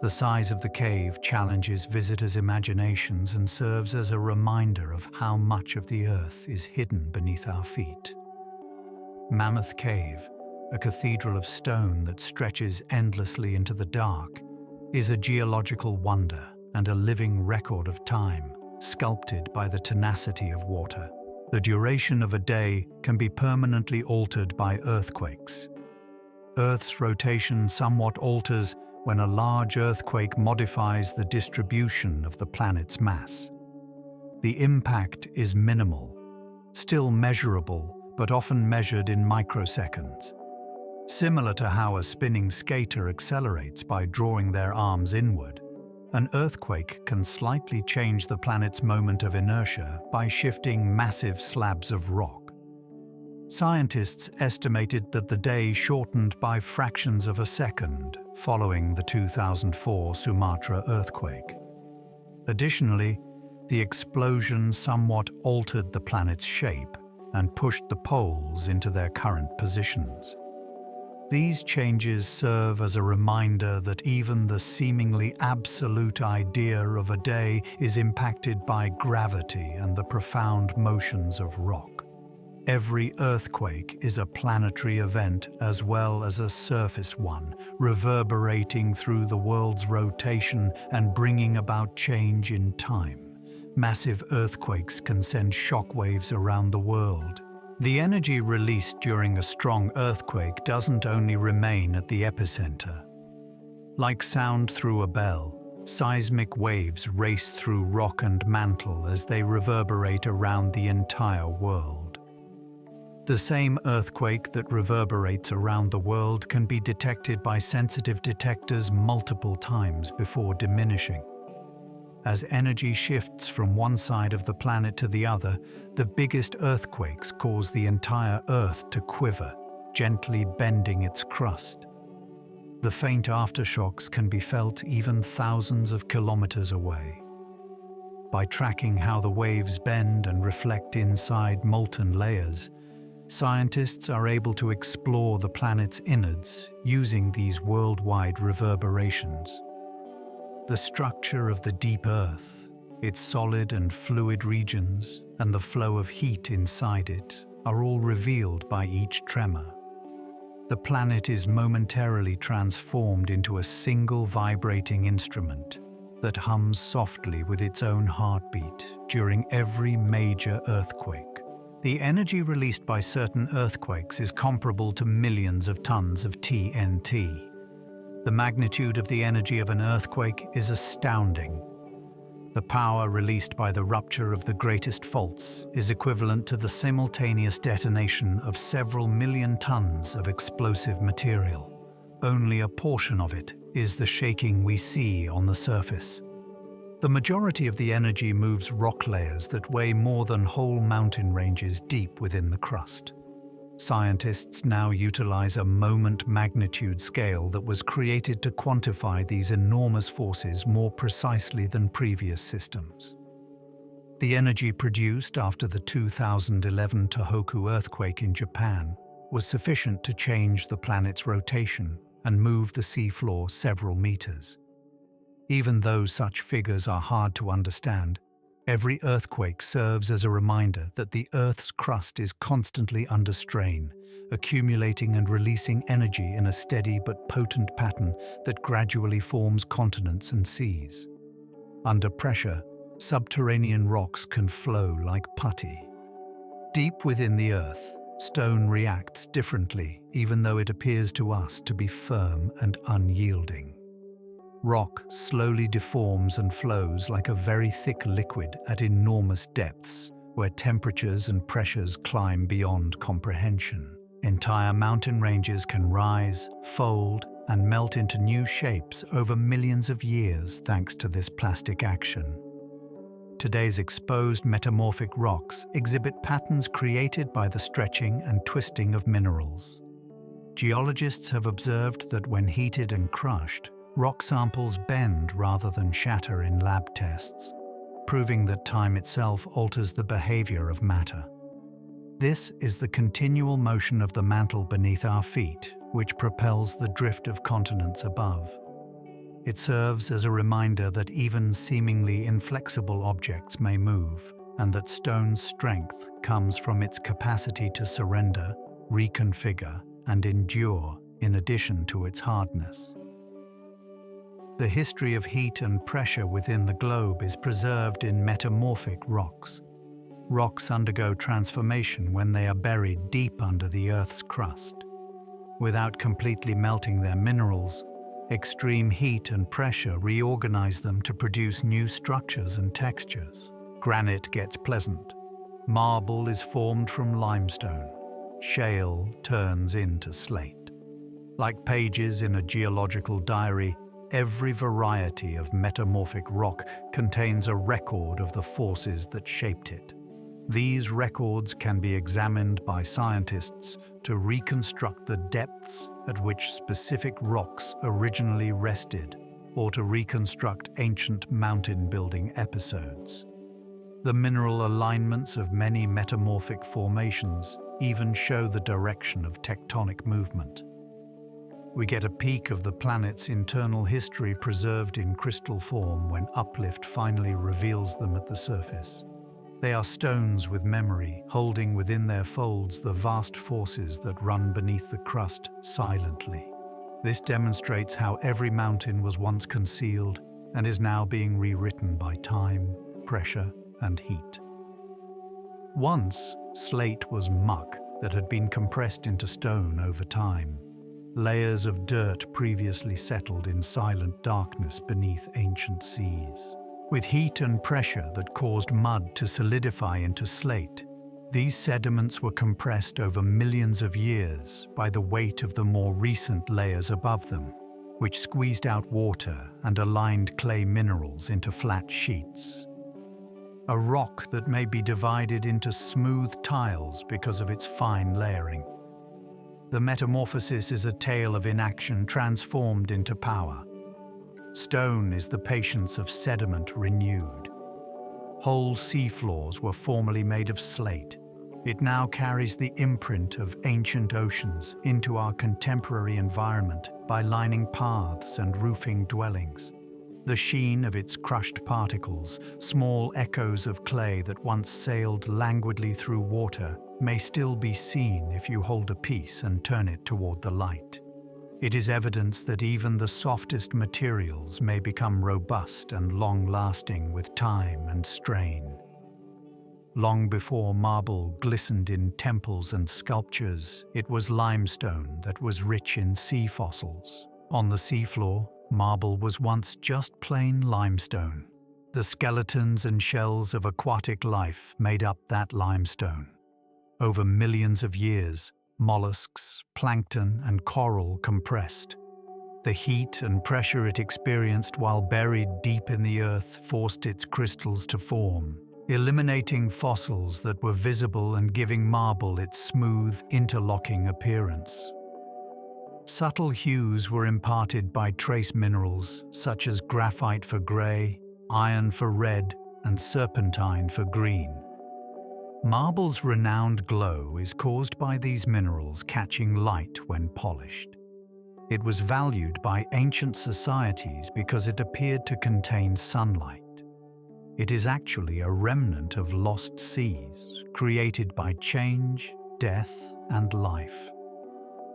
The size of the cave challenges visitors' imaginations and serves as a reminder of how much of the Earth is hidden beneath our feet. Mammoth Cave, a cathedral of stone that stretches endlessly into the dark, is a geological wonder and a living record of time, sculpted by the tenacity of water. The duration of a day can be permanently altered by earthquakes. Earth's rotation somewhat alters when a large earthquake modifies the distribution of the planet's mass. The impact is minimal, still measurable, but often measured in microseconds. Similar to how a spinning skater accelerates by drawing their arms inward, an earthquake can slightly change the planet's moment of inertia by shifting massive slabs of rock. Scientists estimated that the day shortened by fractions of a second following the 2004 Sumatra earthquake. Additionally, the explosion somewhat altered the planet's shape and pushed the poles into their current positions. These changes serve as a reminder that even the seemingly absolute idea of a day is impacted by gravity and the profound motions of rock. Every earthquake is a planetary event as well as a surface one, reverberating through the world's rotation and bringing about change in time. Massive earthquakes can send shockwaves around the world. The energy released during a strong earthquake doesn't only remain at the epicenter. Like sound through a bell, seismic waves race through rock and mantle as they reverberate around the entire world. The same earthquake that reverberates around the world can be detected by sensitive detectors multiple times before diminishing. As energy shifts from one side of the planet to the other, the biggest earthquakes cause the entire Earth to quiver, gently bending its crust. The faint aftershocks can be felt even thousands of kilometers away. By tracking how the waves bend and reflect inside molten layers, scientists are able to explore the planet's innards using these worldwide reverberations. The structure of the deep Earth, its solid and fluid regions, and the flow of heat inside it are all revealed by each tremor. The planet is momentarily transformed into a single vibrating instrument that hums softly with its own heartbeat during every major earthquake. The energy released by certain earthquakes is comparable to millions of tons of TNT. The magnitude of the energy of an earthquake is astounding. The power released by the rupture of the greatest faults is equivalent to the simultaneous detonation of several million tons of explosive material. Only a portion of it is the shaking we see on the surface. The majority of the energy moves rock layers that weigh more than whole mountain ranges deep within the crust. Scientists now utilize a moment magnitude scale that was created to quantify these enormous forces more precisely than previous systems. The energy produced after the 2011 Tohoku earthquake in Japan was sufficient to change the planet's rotation and move the seafloor several meters. Even though such figures are hard to understand, every earthquake serves as a reminder that the Earth's crust is constantly under strain, accumulating and releasing energy in a steady but potent pattern that gradually forms continents and seas. Under pressure, subterranean rocks can flow like putty. Deep within the Earth, stone reacts differently, even though it appears to us to be firm and unyielding. Rock slowly deforms and flows like a very thick liquid at enormous depths, where temperatures and pressures climb beyond comprehension. Entire mountain ranges can rise, fold, and melt into new shapes over millions of years thanks to this plastic action. Today's exposed metamorphic rocks exhibit patterns created by the stretching and twisting of minerals. Geologists have observed that when heated and crushed, rock samples bend rather than shatter in lab tests, proving that time itself alters the behavior of matter. This is the continual motion of the mantle beneath our feet, which propels the drift of continents above. It serves as a reminder that even seemingly inflexible objects may move, and that stone's strength comes from its capacity to surrender, reconfigure, and endure in addition to its hardness. The history of heat and pressure within the globe is preserved in metamorphic rocks. Rocks undergo transformation when they are buried deep under the Earth's crust. Without completely melting their minerals, extreme heat and pressure reorganize them to produce new structures and textures. Granite gets pleasant. Marble is formed from limestone. Shale turns into slate. Like pages in a geological diary, every variety of metamorphic rock contains a record of the forces that shaped it. These records can be examined by scientists to reconstruct the depths at which specific rocks originally rested, or to reconstruct ancient mountain-building episodes. The mineral alignments of many metamorphic formations even show the direction of tectonic movement. We get a peek of the planet's internal history preserved in crystal form when uplift finally reveals them at the surface. They are stones with memory, holding within their folds the vast forces that run beneath the crust silently. This demonstrates how every mountain was once concealed and is now being rewritten by time, pressure, and heat. Once, slate was muck that had been compressed into stone over time. Layers of dirt previously settled in silent darkness beneath ancient seas. With heat and pressure that caused mud to solidify into slate, these sediments were compressed over millions of years by the weight of the more recent layers above them, which squeezed out water and aligned clay minerals into flat sheets. A rock that may be divided into smooth tiles because of its fine layering. The metamorphosis is a tale of inaction transformed into power. Stone is the patience of sediment renewed. Whole seafloors were formerly made of slate. It now carries the imprint of ancient oceans into our contemporary environment by lining paths and roofing dwellings. The sheen of its crushed particles, small echoes of clay that once sailed languidly through water, may still be seen if you hold a piece and turn it toward the light. It is evidence that even the softest materials may become robust and long-lasting with time and strain. Long before marble glistened in temples and sculptures, it was limestone that was rich in sea fossils. On the seafloor, marble was once just plain limestone. The skeletons and shells of aquatic life made up that limestone. Over millions of years, mollusks, plankton, and coral compressed. The heat and pressure it experienced while buried deep in the earth forced its crystals to form, eliminating fossils that were visible and giving marble its smooth, interlocking appearance. Subtle hues were imparted by trace minerals such as graphite for grey, iron for red, and serpentine for green. Marble's renowned glow is caused by these minerals catching light when polished. It was valued by ancient societies because it appeared to contain sunlight. It is actually a remnant of lost seas, created by change, death, and life.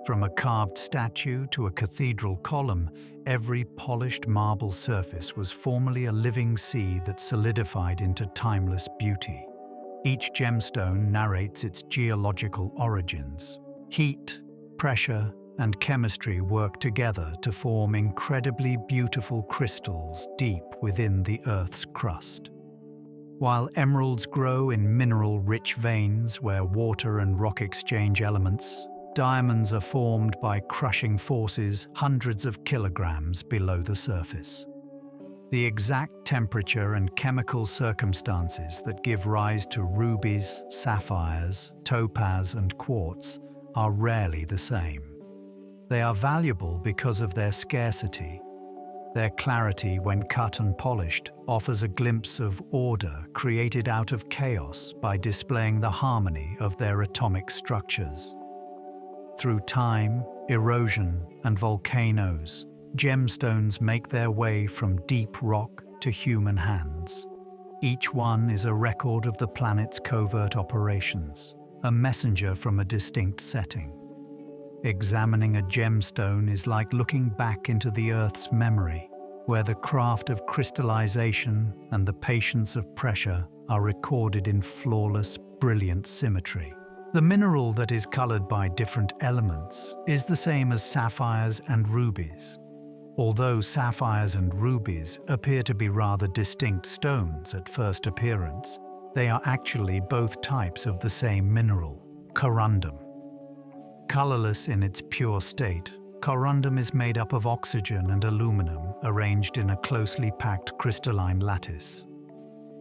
From a carved statue to a cathedral column, every polished marble surface was formerly a living sea that solidified into timeless beauty. Each gemstone narrates its geological origins. Heat, pressure, and chemistry work together to form incredibly beautiful crystals deep within the Earth's crust. While emeralds grow in mineral-rich veins where water and rock exchange elements, diamonds are formed by crushing forces hundreds of kilograms below the surface. The exact temperature and chemical circumstances that give rise to rubies, sapphires, topaz, and quartz are rarely the same. They are valuable because of their scarcity. Their clarity when cut and polished offers a glimpse of order created out of chaos by displaying the harmony of their atomic structures. Through time, erosion, and volcanoes, gemstones make their way from deep rock to human hands. Each one is a record of the planet's covert operations, a messenger from a distinct setting. Examining a gemstone is like looking back into the Earth's memory, where the craft of crystallization and the patience of pressure are recorded in flawless, brilliant symmetry. The mineral that is colored by different elements is the same as sapphires and rubies. Although sapphires and rubies appear to be rather distinct stones at first appearance, they are actually both types of the same mineral, corundum. Colorless in its pure state, corundum is made up of oxygen and aluminum arranged in a closely packed crystalline lattice.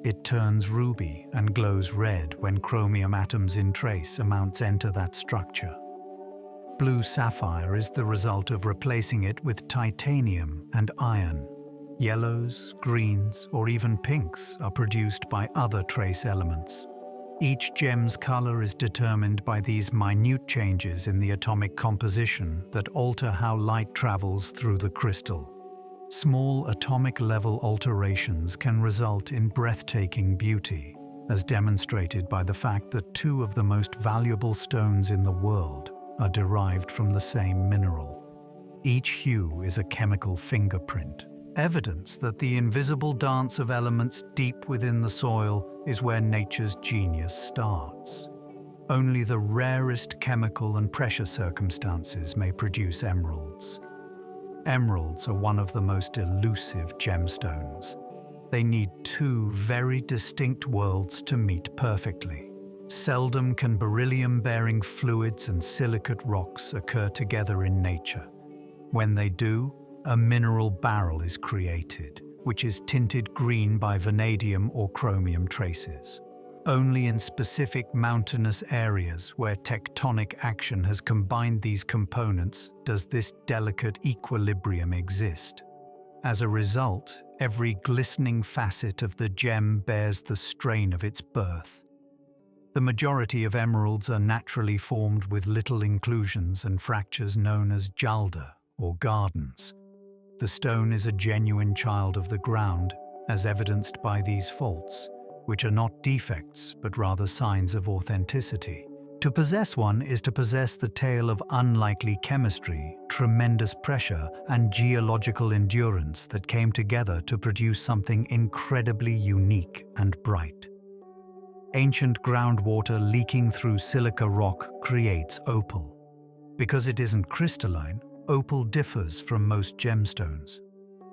It turns ruby and glows red when chromium atoms in trace amounts enter that structure. Blue sapphire is the result of replacing it with titanium and iron. Yellows, greens, or even pinks are produced by other trace elements. Each gem's color is determined by these minute changes in the atomic composition that alter how light travels through the crystal. Small atomic-level alterations can result in breathtaking beauty, as demonstrated by the fact that two of the most valuable stones in the world are derived from the same mineral. Each hue is a chemical fingerprint, evidence that the invisible dance of elements deep within the soil is where nature's genius starts. Only the rarest chemical and pressure circumstances may produce emeralds. Emeralds are one of the most elusive gemstones. They need two very distinct worlds to meet perfectly. Seldom can beryllium-bearing fluids and silicate rocks occur together in nature. When they do, a mineral barrel is created, which is tinted green by vanadium or chromium traces. Only in specific mountainous areas where tectonic action has combined these components does this delicate equilibrium exist. As a result, every glistening facet of the gem bears the strain of its birth. The majority of emeralds are naturally formed with little inclusions and fractures known as jalda, or gardens. The stone is a genuine child of the ground, as evidenced by these faults, which are not defects but rather signs of authenticity. To possess one is to possess the tale of unlikely chemistry, tremendous pressure, and geological endurance that came together to produce something incredibly unique and bright. Ancient groundwater leaking through silica rock creates opal. Because it isn't crystalline, opal differs from most gemstones.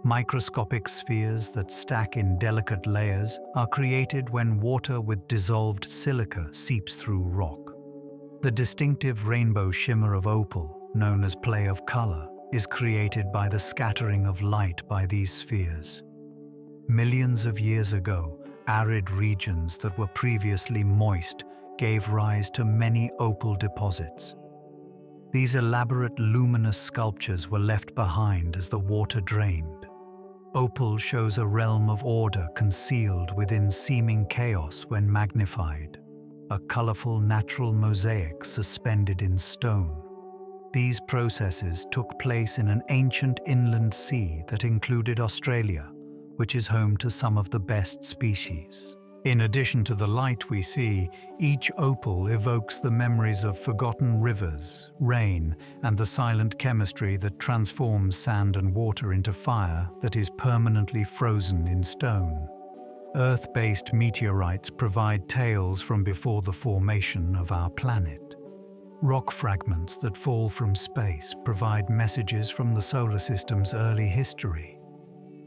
Microscopic spheres that stack in delicate layers are created when water with dissolved silica seeps through rock. The distinctive rainbow shimmer of opal, known as play of color, is created by the scattering of light by these spheres. Millions of years ago, arid regions that were previously moist gave rise to many opal deposits. These elaborate luminous sculptures were left behind as the water drained. Opal shows a realm of order concealed within seeming chaos when magnified, a colorful natural mosaic suspended in stone. These processes took place in an ancient inland sea that included Australia, which is home to some of the best species. In addition to the light we see, each opal evokes the memories of forgotten rivers, rain, and the silent chemistry that transforms sand and water into fire that is permanently frozen in stone. Earth-based meteorites provide tales from before the formation of our planet. Rock fragments that fall from space provide messages from the solar system's early history.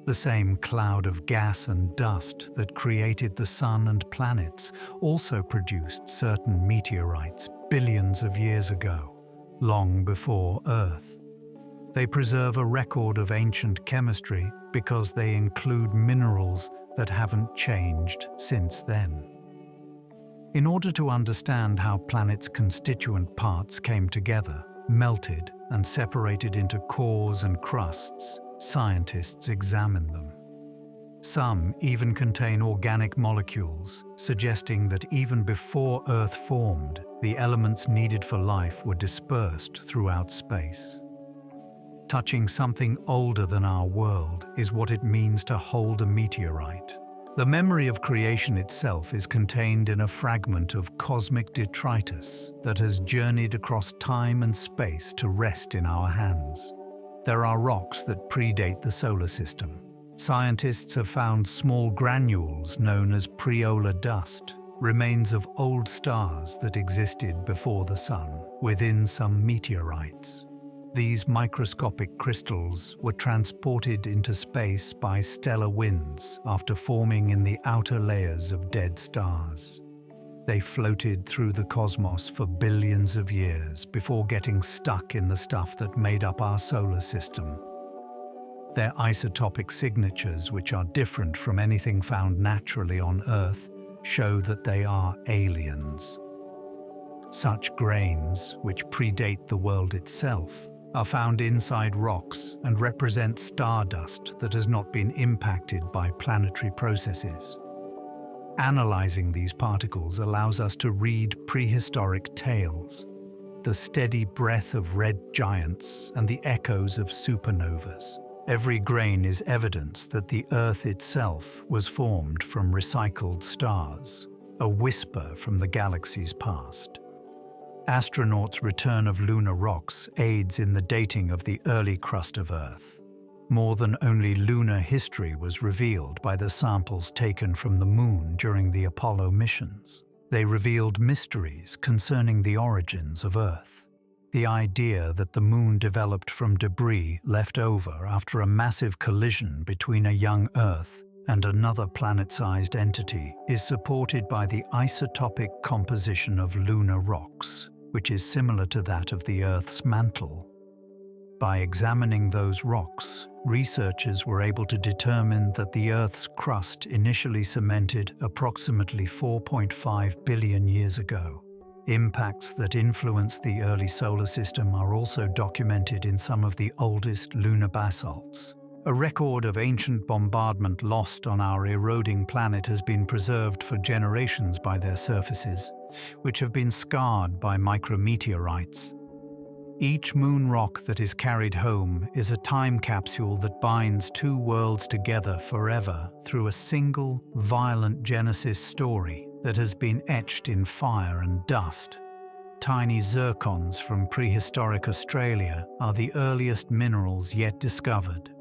The same cloud of gas and dust that created the sun and planets also produced certain meteorites billions of years ago, long before Earth. They preserve a record of ancient chemistry because they include minerals that haven't changed since then. In order to understand how planets' constituent parts came together, melted, and separated into cores and crusts, scientists examine them. Some even contain organic molecules, suggesting that even before Earth formed, the elements needed for life were dispersed throughout space. Touching something older than our world is what it means to hold a meteorite. The memory of creation itself is contained in a fragment of cosmic detritus that has journeyed across time and space to rest in our hands. There are rocks that predate the solar system. Scientists have found small granules known as preolar dust, remains of old stars that existed before the sun, within some meteorites. These microscopic crystals were transported into space by stellar winds after forming in the outer layers of dead stars. They floated through the cosmos for billions of years before getting stuck in the stuff that made up our solar system. Their isotopic signatures, which are different from anything found naturally on Earth, show that they are aliens. Such grains, which predate the world itself, are found inside rocks and represent stardust that has not been impacted by planetary processes. Analyzing these particles allows us to read prehistoric tales, the steady breath of red giants and the echoes of supernovas. Every grain is evidence that the Earth itself was formed from recycled stars, a whisper from the galaxy's past. Astronauts' return of lunar rocks aids in the dating of the early crust of Earth. More than only lunar history was revealed by the samples taken from the Moon during the Apollo missions. They revealed mysteries concerning the origins of Earth. The idea that the Moon developed from debris left over after a massive collision between a young Earth and another planet-sized entity is supported by the isotopic composition of lunar rocks, which is similar to that of the Earth's mantle. By examining those rocks, researchers were able to determine that the Earth's crust initially cemented approximately 4.5 billion years ago. Impacts that influenced the early solar system are also documented in some of the oldest lunar basalts. A record of ancient bombardment lost on our eroding planet has been preserved for generations by their surfaces, which have been scarred by micrometeorites. Each moon rock that is carried home is a time capsule that binds two worlds together forever through a single, violent Genesis story that has been etched in fire and dust. Tiny zircons from prehistoric Australia are the earliest minerals yet discovered.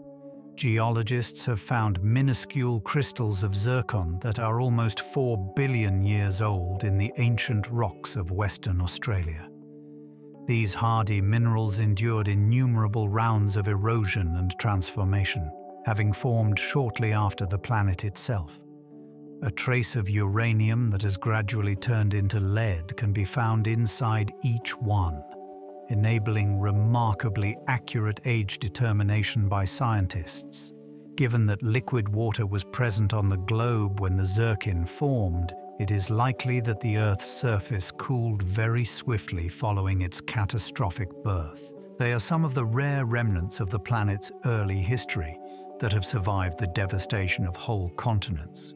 Geologists have found minuscule crystals of zircon that are almost 4 billion years old in the ancient rocks of Western Australia. These hardy minerals endured innumerable rounds of erosion and transformation, having formed shortly after the planet itself. A trace of uranium that has gradually turned into lead can be found inside each one. enabling remarkably accurate age determination by scientists. Given that liquid water was present on the globe when the zircon formed, it is likely that the Earth's surface cooled very swiftly following its catastrophic birth. They are some of the rare remnants of the planet's early history that have survived the devastation of whole continents.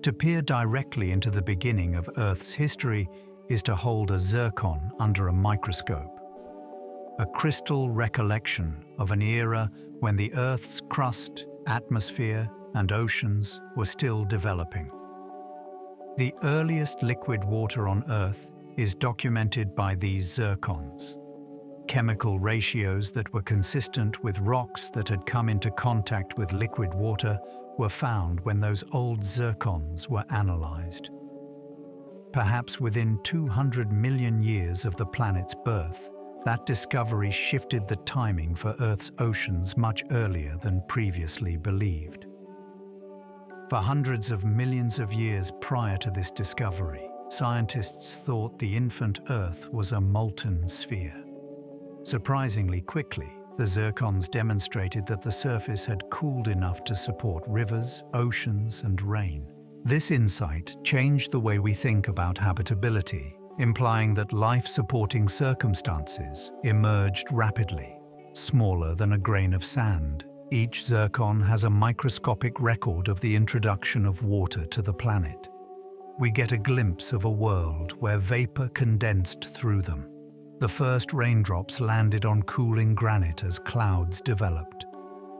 To peer directly into the beginning of Earth's history is to hold a zircon under a microscope, a crystal recollection of an era when the Earth's crust, atmosphere, and oceans were still developing. The earliest liquid water on Earth is documented by these zircons. Chemical ratios that were consistent with rocks that had come into contact with liquid water were found when those old zircons were analyzed. Perhaps within 200 million years of the planet's birth, that discovery shifted the timing for Earth's oceans much earlier than previously believed. For hundreds of millions of years prior to this discovery, scientists thought the infant Earth was a molten sphere. Surprisingly quickly, the zircons demonstrated that the surface had cooled enough to support rivers, oceans, and rain. This insight changed the way we think about habitability, implying that life-supporting circumstances emerged rapidly, smaller than a grain of sand. Each zircon has a microscopic record of the introduction of water to the planet. We get a glimpse of a world where vapor condensed through them. The first raindrops landed on cooling granite as clouds developed.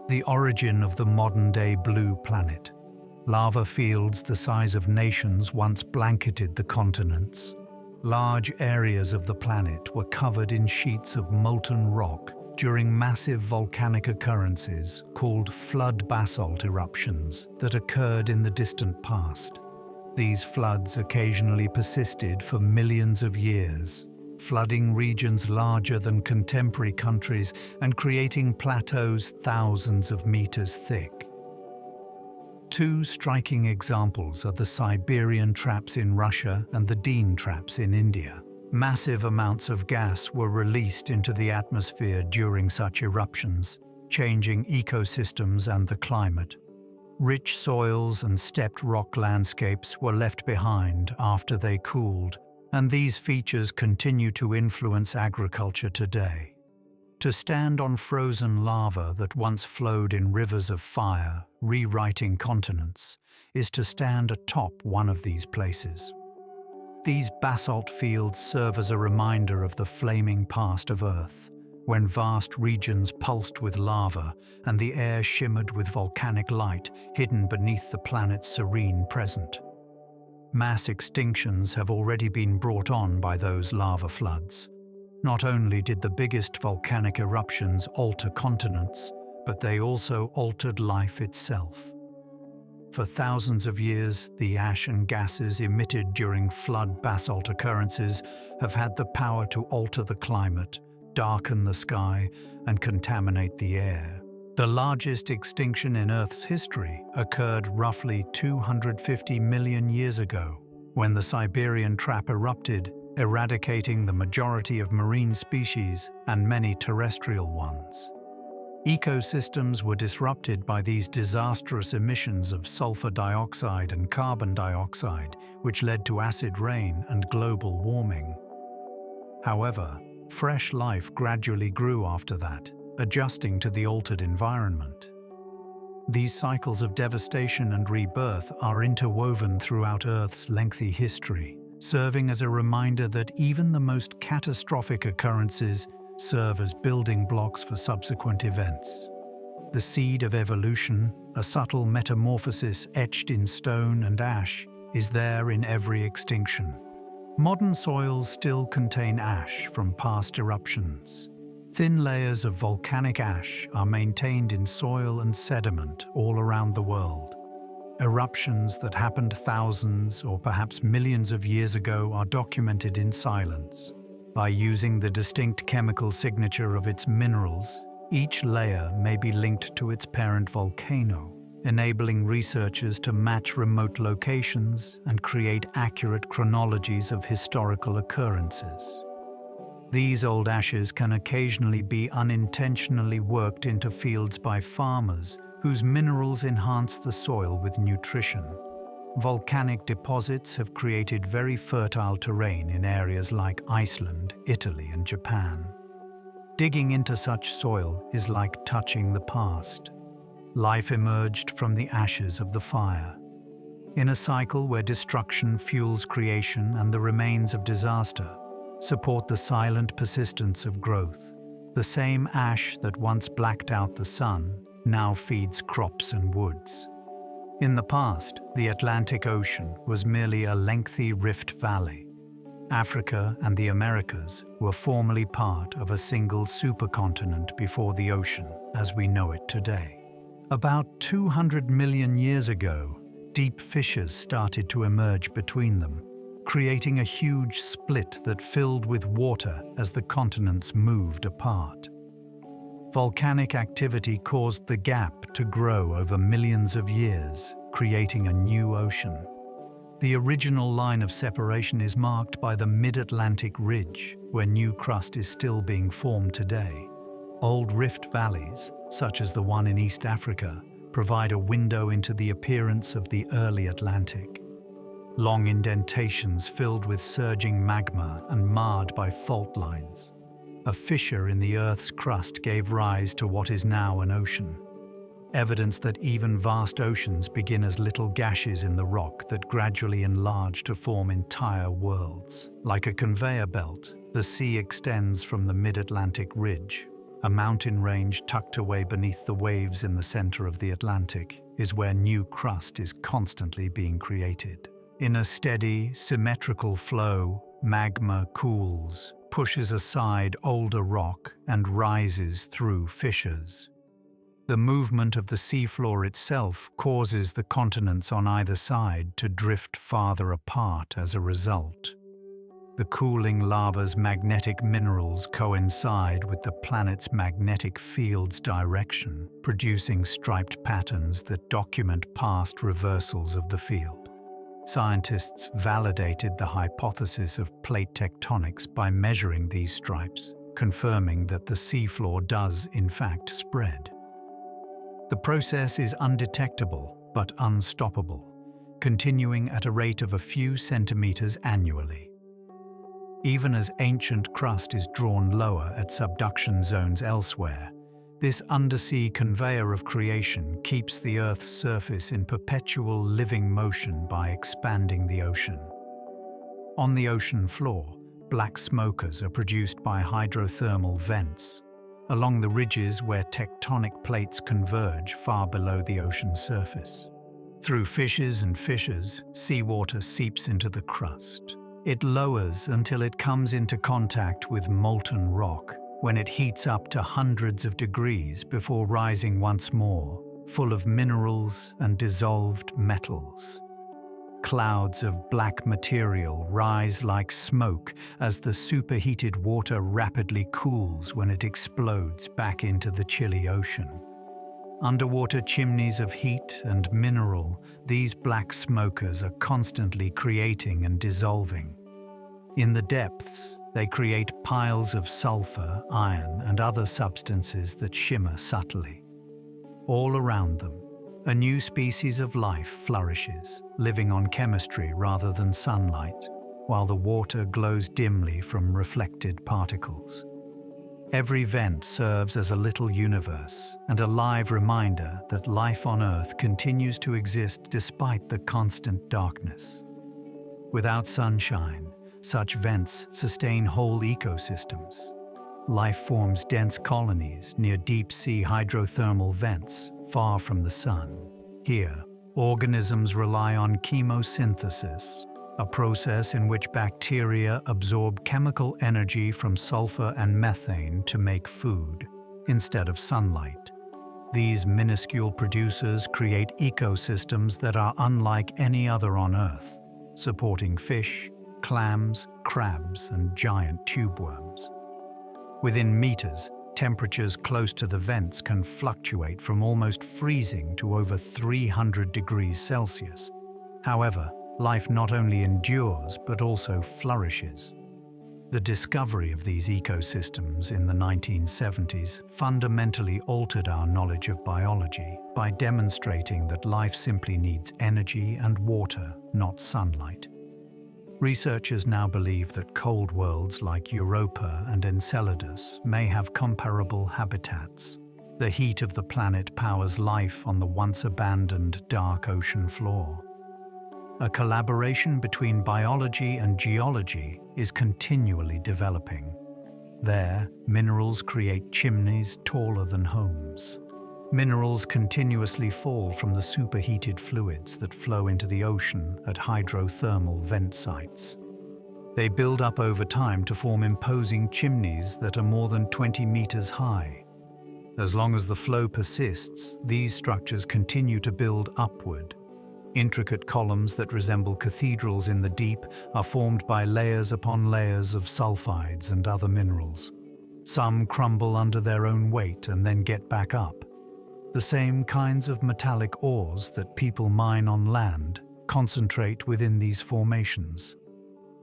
The origin of the modern-day blue planet. Lava fields the size of nations once blanketed the continents. Large areas of the planet were covered in sheets of molten rock during massive volcanic occurrences called flood basalt eruptions that occurred in the distant past. These floods occasionally persisted for millions of years, flooding regions larger than contemporary countries and creating plateaus thousands of meters thick. Two striking examples are the Siberian traps in Russia and the Dean traps in India. Massive amounts of gas were released into the atmosphere during such eruptions, changing ecosystems and the climate. Rich soils and stepped rock landscapes were left behind after they cooled, and these features continue to influence agriculture today. To stand on frozen lava that once flowed in rivers of fire, rewriting continents, is to stand atop one of these places. These basalt fields serve as a reminder of the flaming past of Earth, when vast regions pulsed with lava and the air shimmered with volcanic light hidden beneath the planet's serene present. Mass extinctions have already been brought on by those lava floods. Not only did the biggest volcanic eruptions alter continents, but they also altered life itself. For thousands of years, the ash and gases emitted during flood basalt occurrences have had the power to alter the climate, darken the sky, and contaminate the air. The largest extinction in Earth's history occurred roughly 250 million years ago, when the Siberian trap erupted, eradicating the majority of marine species and many terrestrial ones. Ecosystems were disrupted by these disastrous emissions of sulfur dioxide and carbon dioxide, which led to acid rain and global warming. However, fresh life gradually grew after that, adjusting to the altered environment. These cycles of devastation and rebirth are interwoven throughout Earth's lengthy history, serving as a reminder that even the most catastrophic occurrences serve as building blocks for subsequent events. The seed of evolution, a subtle metamorphosis etched in stone and ash, is there in every extinction. Modern soils still contain ash from past eruptions. Thin layers of volcanic ash are maintained in soil and sediment all around the world. Eruptions that happened thousands or perhaps millions of years ago are documented in silence. By using the distinct chemical signature of its minerals, each layer may be linked to its parent volcano, enabling researchers to match remote locations and create accurate chronologies of historical occurrences. These old ashes can occasionally be unintentionally worked into fields by farmers whose minerals enhance the soil with nutrition. Volcanic deposits have created very fertile terrain in areas like Iceland, Italy, and Japan. Digging into such soil is like touching the past. Life emerged from the ashes of the fire. In a cycle where destruction fuels creation and the remains of disaster support the silent persistence of growth, the same ash that once blacked out the sun now feeds crops and woods. In the past, the Atlantic Ocean was merely a lengthy rift valley. Africa and the Americas were formerly part of a single supercontinent before the ocean as we know it today. About 200 million years ago, deep fissures started to emerge between them, creating a huge split that filled with water as the continents moved apart. Volcanic activity caused the gap to grow over millions of years, creating a new ocean. The original line of separation is marked by the Mid-Atlantic Ridge, where new crust is still being formed today. Old rift valleys, such as the one in East Africa, provide a window into the appearance of the early Atlantic. Long indentations filled with surging magma and marred by fault lines. A fissure in the Earth's crust gave rise to what is now an ocean. Evidence that even vast oceans begin as little gashes in the rock that gradually enlarge to form entire worlds. Like a conveyor belt, the sea extends from the Mid-Atlantic Ridge. A mountain range tucked away beneath the waves in the center of the Atlantic is where new crust is constantly being created. In a steady, symmetrical flow, magma cools, pushes aside older rock, and rises through fissures. The movement of the seafloor itself causes the continents on either side to drift farther apart as a result. The cooling lava's magnetic minerals coincide with the planet's magnetic field's direction, producing striped patterns that document past reversals of the field. Scientists validated the hypothesis of plate tectonics by measuring these stripes, confirming that the seafloor does, in fact, spread. The process is undetectable but unstoppable, continuing at a rate of a few centimeters annually. Even as ancient crust is drawn lower at subduction zones elsewhere, this undersea conveyor of creation keeps the Earth's surface in perpetual living motion by expanding the ocean. On the ocean floor, black smokers are produced by hydrothermal vents, along the ridges where tectonic plates converge far below the ocean's surface. Through fissures and fissures, seawater seeps into the crust. It lowers until it comes into contact with molten rock, when it heats up to hundreds of degrees before rising once more, full of minerals and dissolved metals. Clouds of black material rise like smoke as the superheated water rapidly cools when it explodes back into the chilly ocean. Underwater chimneys of heat and mineral, these black smokers are constantly creating and dissolving. In the depths, they create piles of sulfur, iron, and other substances that shimmer subtly. All around them, a new species of life flourishes, living on chemistry rather than sunlight, while the water glows dimly from reflected particles. Every vent serves as a little universe and a live reminder that life on Earth continues to exist despite the constant darkness. Without sunshine, such vents sustain whole ecosystems. Life forms dense colonies near deep-sea hydrothermal vents far from the sun. Here, organisms rely on chemosynthesis, a process in which bacteria absorb chemical energy from sulfur and methane to make food, instead of sunlight. These minuscule producers create ecosystems that are unlike any other on Earth, supporting fish, clams, crabs, and giant tubeworms. Within meters, temperatures close to the vents can fluctuate from almost freezing to over 300 degrees Celsius. However, life not only endures but also flourishes. The discovery of these ecosystems in the 1970s fundamentally altered our knowledge of biology by demonstrating that life simply needs energy and water, not sunlight. Researchers now believe that cold worlds like Europa and Enceladus may have comparable habitats. The heat of the planet powers life on the once-abandoned dark ocean floor. A collaboration between biology and geology is continually developing. There, minerals create chimneys taller than homes. Minerals continuously fall from the superheated fluids that flow into the ocean at hydrothermal vent sites. They build up over time to form imposing chimneys that are more than 20 meters high. As long as the flow persists, these structures continue to build upward. Intricate columns that resemble cathedrals in the deep are formed by layers upon layers of sulfides and other minerals. Some crumble under their own weight and then get back up. The same kinds of metallic ores that people mine on land concentrate within these formations.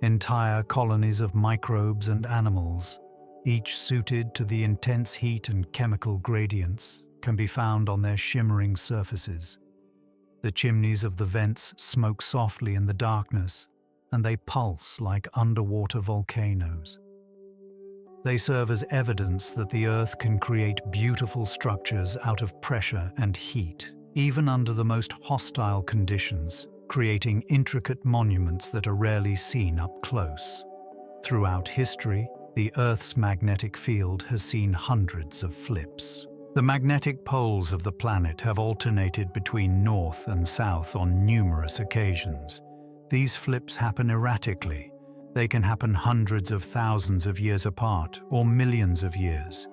Entire colonies of microbes and animals, each suited to the intense heat and chemical gradients, can be found on their shimmering surfaces. The chimneys of the vents smoke softly in the darkness, and they pulse like underwater volcanoes. They serve as evidence that the Earth can create beautiful structures out of pressure and heat, even under the most hostile conditions, creating intricate monuments that are rarely seen up close. Throughout history, the Earth's magnetic field has seen hundreds of flips. The magnetic poles of the planet have alternated between north and south on numerous occasions. These flips happen erratically. They can happen hundreds of thousands of years apart or millions of years.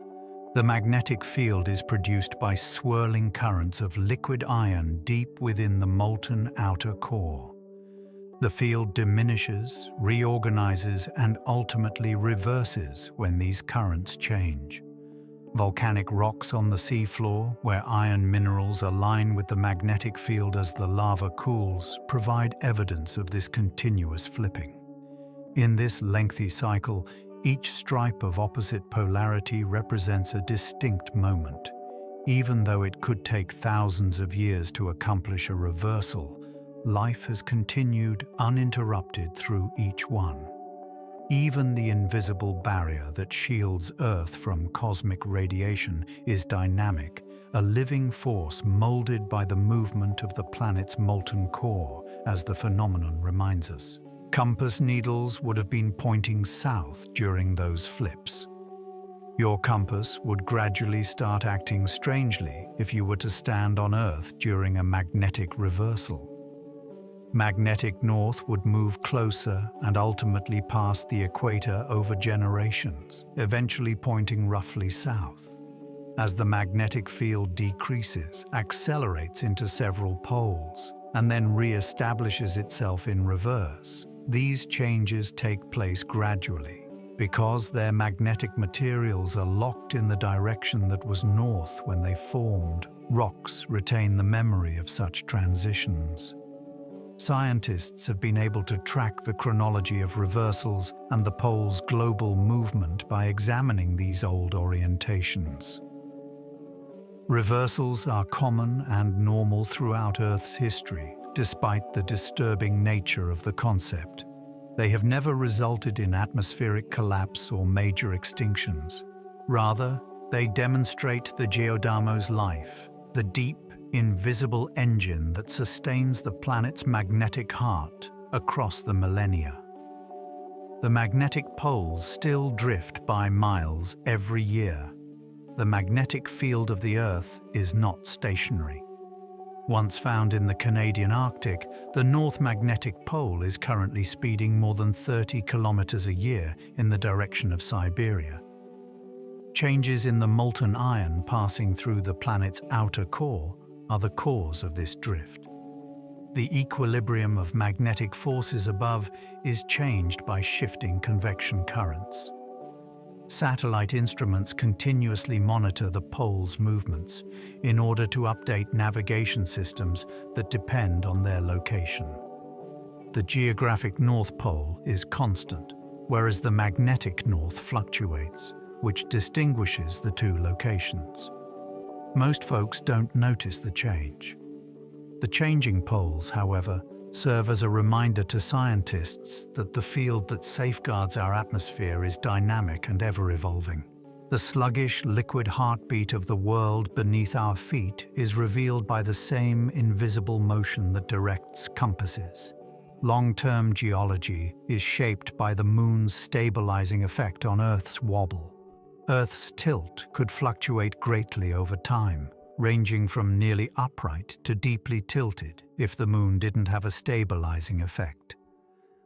The magnetic field is produced by swirling currents of liquid iron deep within the molten outer core. The field diminishes, reorganizes, and ultimately reverses when these currents change. Volcanic rocks on the seafloor, where iron minerals align with the magnetic field as the lava cools, provide evidence of this continuous flipping. In this lengthy cycle, each stripe of opposite polarity represents a distinct moment. Even though it could take thousands of years to accomplish a reversal, life has continued uninterrupted through each one. Even the invisible barrier that shields Earth from cosmic radiation is dynamic, a living force molded by the movement of the planet's molten core, as the phenomenon reminds us. Compass needles would have been pointing south during those flips. Your compass would gradually start acting strangely if you were to stand on Earth during a magnetic reversal. Magnetic north would move closer and ultimately past the equator over generations, eventually pointing roughly south. As the magnetic field decreases, accelerates into several poles, and then re-establishes itself in reverse, these changes take place gradually. Because their magnetic materials are locked in the direction that was north when they formed, rocks retain the memory of such transitions. Scientists have been able to track the chronology of reversals and the pole's global movement by examining these old orientations. Reversals are common and normal throughout Earth's history, despite the disturbing nature of the concept. They have never resulted in atmospheric collapse or major extinctions. Rather, they demonstrate the geodamo's life, the deep, invisible engine that sustains the planet's magnetic heart across the millennia. The magnetic poles still drift by miles every year. The magnetic field of the Earth is not stationary. Once found in the Canadian Arctic, the North Magnetic Pole is currently speeding more than 30 kilometers a year in the direction of Siberia. Changes in the molten iron passing through the planet's outer core are the cause of this drift. The equilibrium of magnetic forces above is changed by shifting convection currents. Satellite instruments continuously monitor the pole's movements in order to update navigation systems that depend on their location. The geographic North Pole is constant, whereas the magnetic north fluctuates, which distinguishes the two locations. Most folks don't notice the change. The changing poles, however, serve as a reminder to scientists that the field that safeguards our atmosphere is dynamic and ever-evolving. The sluggish, liquid heartbeat of the world beneath our feet is revealed by the same invisible motion that directs compasses. Long-term geology is shaped by the Moon's stabilizing effect on Earth's wobble. Earth's tilt could fluctuate greatly over time, ranging from nearly upright to deeply tilted if the Moon didn't have a stabilizing effect.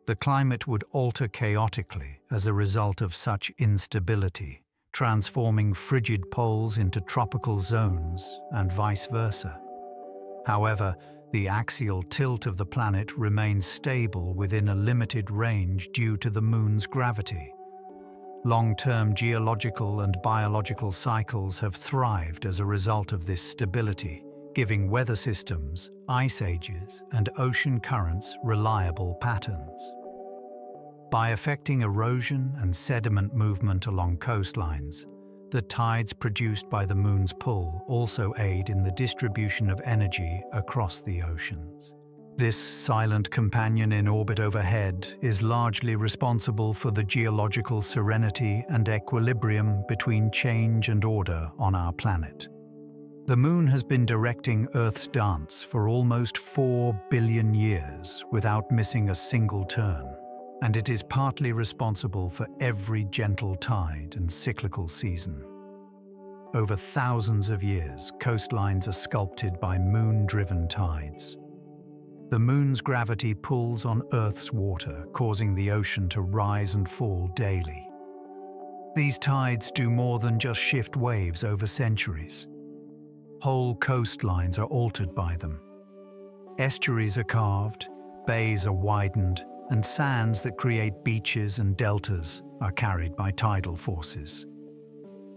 The climate would alter chaotically as a result of such instability, transforming frigid poles into tropical zones and vice versa. However, the axial tilt of the planet remains stable within a limited range due to the Moon's gravity. Long-term geological and biological cycles have thrived as a result of this stability, giving weather systems, ice ages, and ocean currents reliable patterns. By affecting erosion and sediment movement along coastlines, the tides produced by the Moon's pull also aid in the distribution of energy across the oceans. This silent companion in orbit overhead is largely responsible for the geological serenity and equilibrium between change and order on our planet. The Moon has been directing Earth's dance for almost 4 billion years without missing a single turn, and it is partly responsible for every gentle tide and cyclical season. Over thousands of years, coastlines are sculpted by moon-driven tides. The Moon's gravity pulls on Earth's water, causing the ocean to rise and fall daily. These tides do more than just shift waves over centuries. Whole coastlines are altered by them. Estuaries are carved, bays are widened, and sands that create beaches and deltas are carried by tidal forces.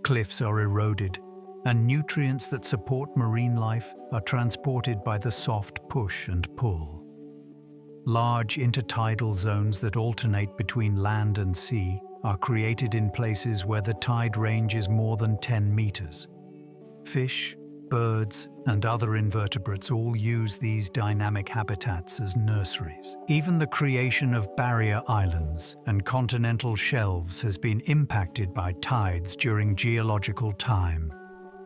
Cliffs are eroded, and nutrients that support marine life are transported by the soft push and pull. Large intertidal zones that alternate between land and sea are created in places where the tide range is more than 10 meters. Fish, birds, and other invertebrates all use these dynamic habitats as nurseries. Even the creation of barrier islands and continental shelves has been impacted by tides during geological time.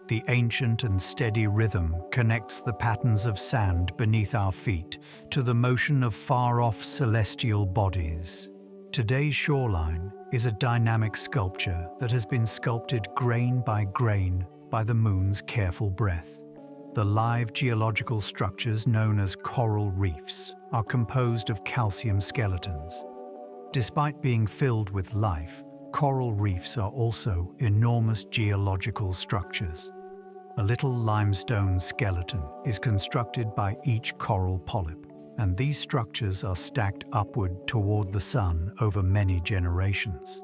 The ancient and steady rhythm connects the patterns of sand beneath our feet to the motion of far-off celestial bodies. Today's shoreline is a dynamic sculpture that has been sculpted grain by grain by the Moon's careful breath. The live geological structures known as coral reefs are composed of calcium skeletons. Despite being filled with life, coral reefs are also enormous geological structures. A little limestone skeleton is constructed by each coral polyp, and these structures are stacked upward toward the sun over many generations.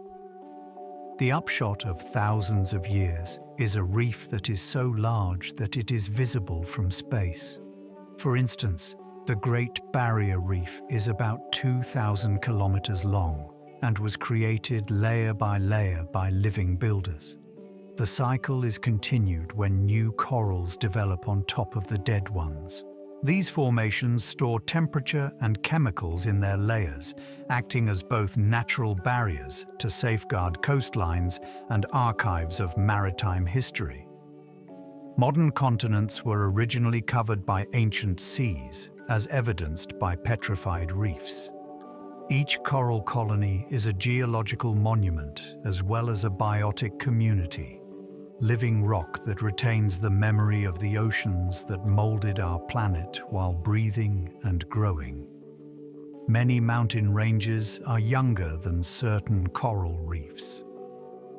The upshot of thousands of years is a reef that is so large that it is visible from space. For instance, the Great Barrier Reef is about 2,000 kilometers long and was created layer by living builders. The cycle is continued when new corals develop on top of the dead ones. These formations store temperature and chemicals in their layers, acting as both natural barriers to safeguard coastlines and archives of maritime history. Modern continents were originally covered by ancient seas, as evidenced by petrified reefs. Each coral colony is a geological monument as well as a biotic community. Living rock that retains the memory of the oceans that molded our planet while breathing and growing. Many mountain ranges are younger than certain coral reefs.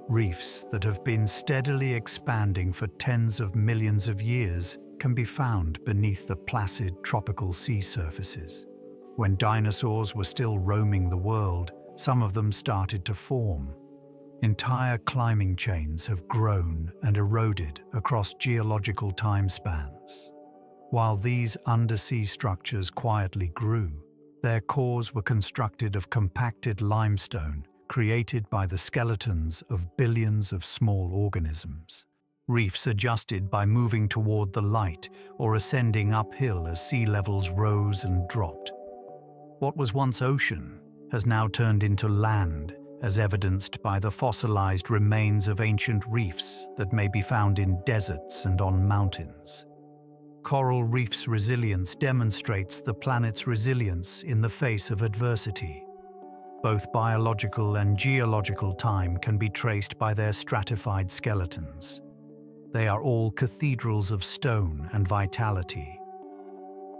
Reefs that have been steadily expanding for tens of millions of years can be found beneath the placid tropical sea surfaces. When dinosaurs were still roaming the world, some of them started to form. Entire climbing chains have grown and eroded across geological time spans. While these undersea structures quietly grew, their cores were constructed of compacted limestone, created by the skeletons of billions of small organisms. Reefs adjusted by moving toward the light or ascending uphill as sea levels rose and dropped. What was once ocean has now turned into land, as evidenced by the fossilized remains of ancient reefs that may be found in deserts and on mountains. Coral reefs' resilience demonstrates the planet's resilience in the face of adversity. Both biological and geological time can be traced by their stratified skeletons. They are all cathedrals of stone and vitality.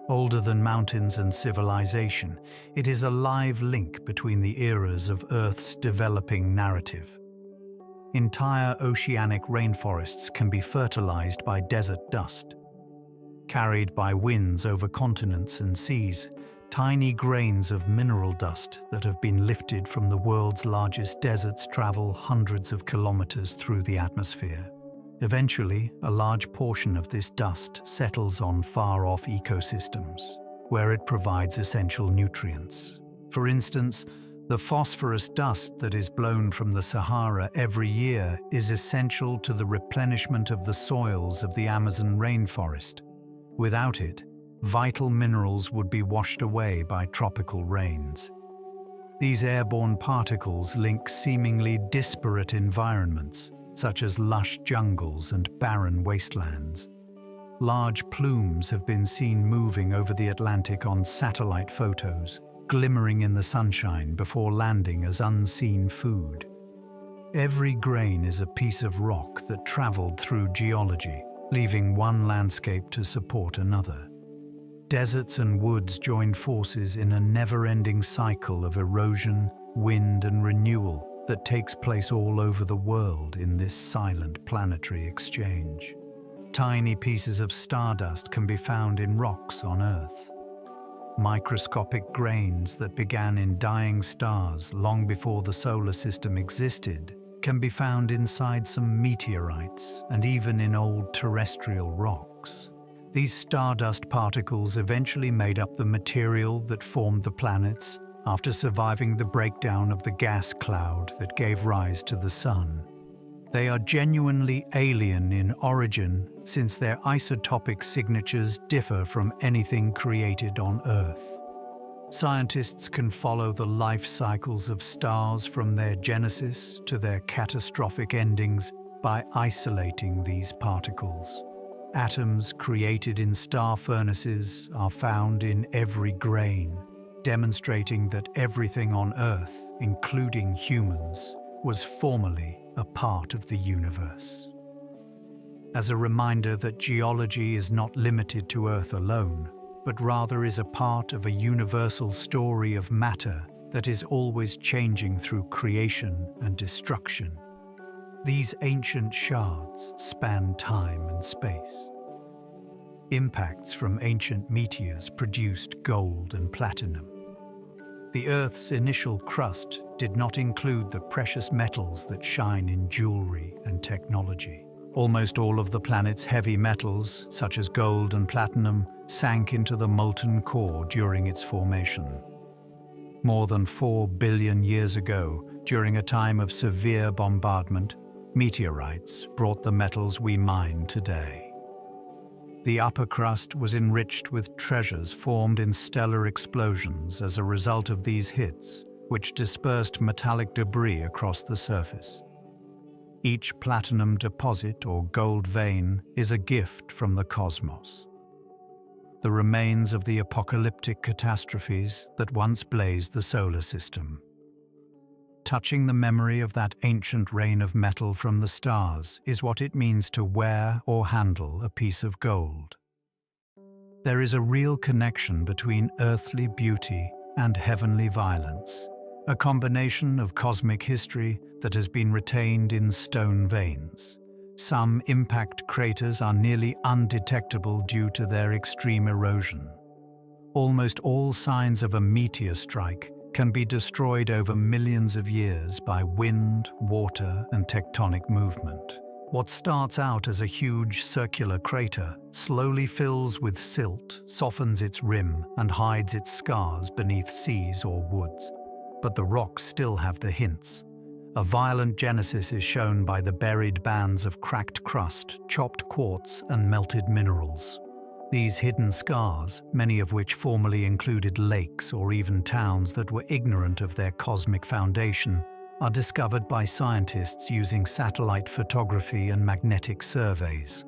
Older than mountains and civilization, it is a live link between the eras of Earth's developing narrative. Entire oceanic rainforests can be fertilized by desert dust. Carried by winds over continents and seas, tiny grains of mineral dust that have been lifted from the world's largest deserts travel hundreds of kilometers through the atmosphere. Eventually, a large portion of this dust settles on far-off ecosystems, where it provides essential nutrients. For instance, the phosphorus dust that is blown from the Sahara every year is essential to the replenishment of the soils of the Amazon rainforest. Without it, vital minerals would be washed away by tropical rains. These airborne particles link seemingly disparate environments, such as lush jungles and barren wastelands. Large plumes have been seen moving over the Atlantic on satellite photos, glimmering in the sunshine before landing as unseen food. Every grain is a piece of rock that traveled through geology, leaving one landscape to support another. Deserts and woods join forces in a never-ending cycle of erosion, wind, and renewal that takes place all over the world in this silent planetary exchange. Tiny pieces of stardust can be found in rocks on Earth. Microscopic grains that began in dying stars long before the solar system existed can be found inside some meteorites and even in old terrestrial rocks. These stardust particles eventually made up the material that formed the planets after surviving the breakdown of the gas cloud that gave rise to the Sun. They are genuinely alien in origin since their isotopic signatures differ from anything created on Earth. Scientists can follow the life cycles of stars from their genesis to their catastrophic endings by isolating these particles. Atoms created in star furnaces are found in every grain, demonstrating that everything on Earth, including humans, was formerly a part of the universe. As a reminder that geology is not limited to Earth alone, but rather is a part of a universal story of matter that is always changing through creation and destruction. These ancient shards span time and space. Impacts from ancient meteors produced gold and platinum. The Earth's initial crust did not include the precious metals that shine in jewelry and technology. Almost all of the planet's heavy metals, such as gold and platinum, sank into the molten core during its formation. More than 4 billion years ago, during a time of severe bombardment, meteorites brought the metals we mine today. The upper crust was enriched with treasures formed in stellar explosions as a result of these hits, which dispersed metallic debris across the surface. Each platinum deposit or gold vein is a gift from the cosmos. The remains of the apocalyptic catastrophes that once blazed the solar system. Touching the memory of that ancient rain of metal from the stars is what it means to wear or handle a piece of gold. There is a real connection between earthly beauty and heavenly violence, a combination of cosmic history that has been retained in stone veins. Some impact craters are nearly undetectable due to their extreme erosion. Almost all signs of a meteor strike can be destroyed over millions of years by wind, water, and tectonic movement. What starts out as a huge circular crater slowly fills with silt, softens its rim, and hides its scars beneath seas or woods. but the rocks still have the hints. A violent genesis is shown by the buried bands of cracked crust, chopped quartz, and melted minerals. These hidden scars, many of which formerly included lakes or even towns that were ignorant of their cosmic foundation, are discovered by scientists using satellite photography and magnetic surveys.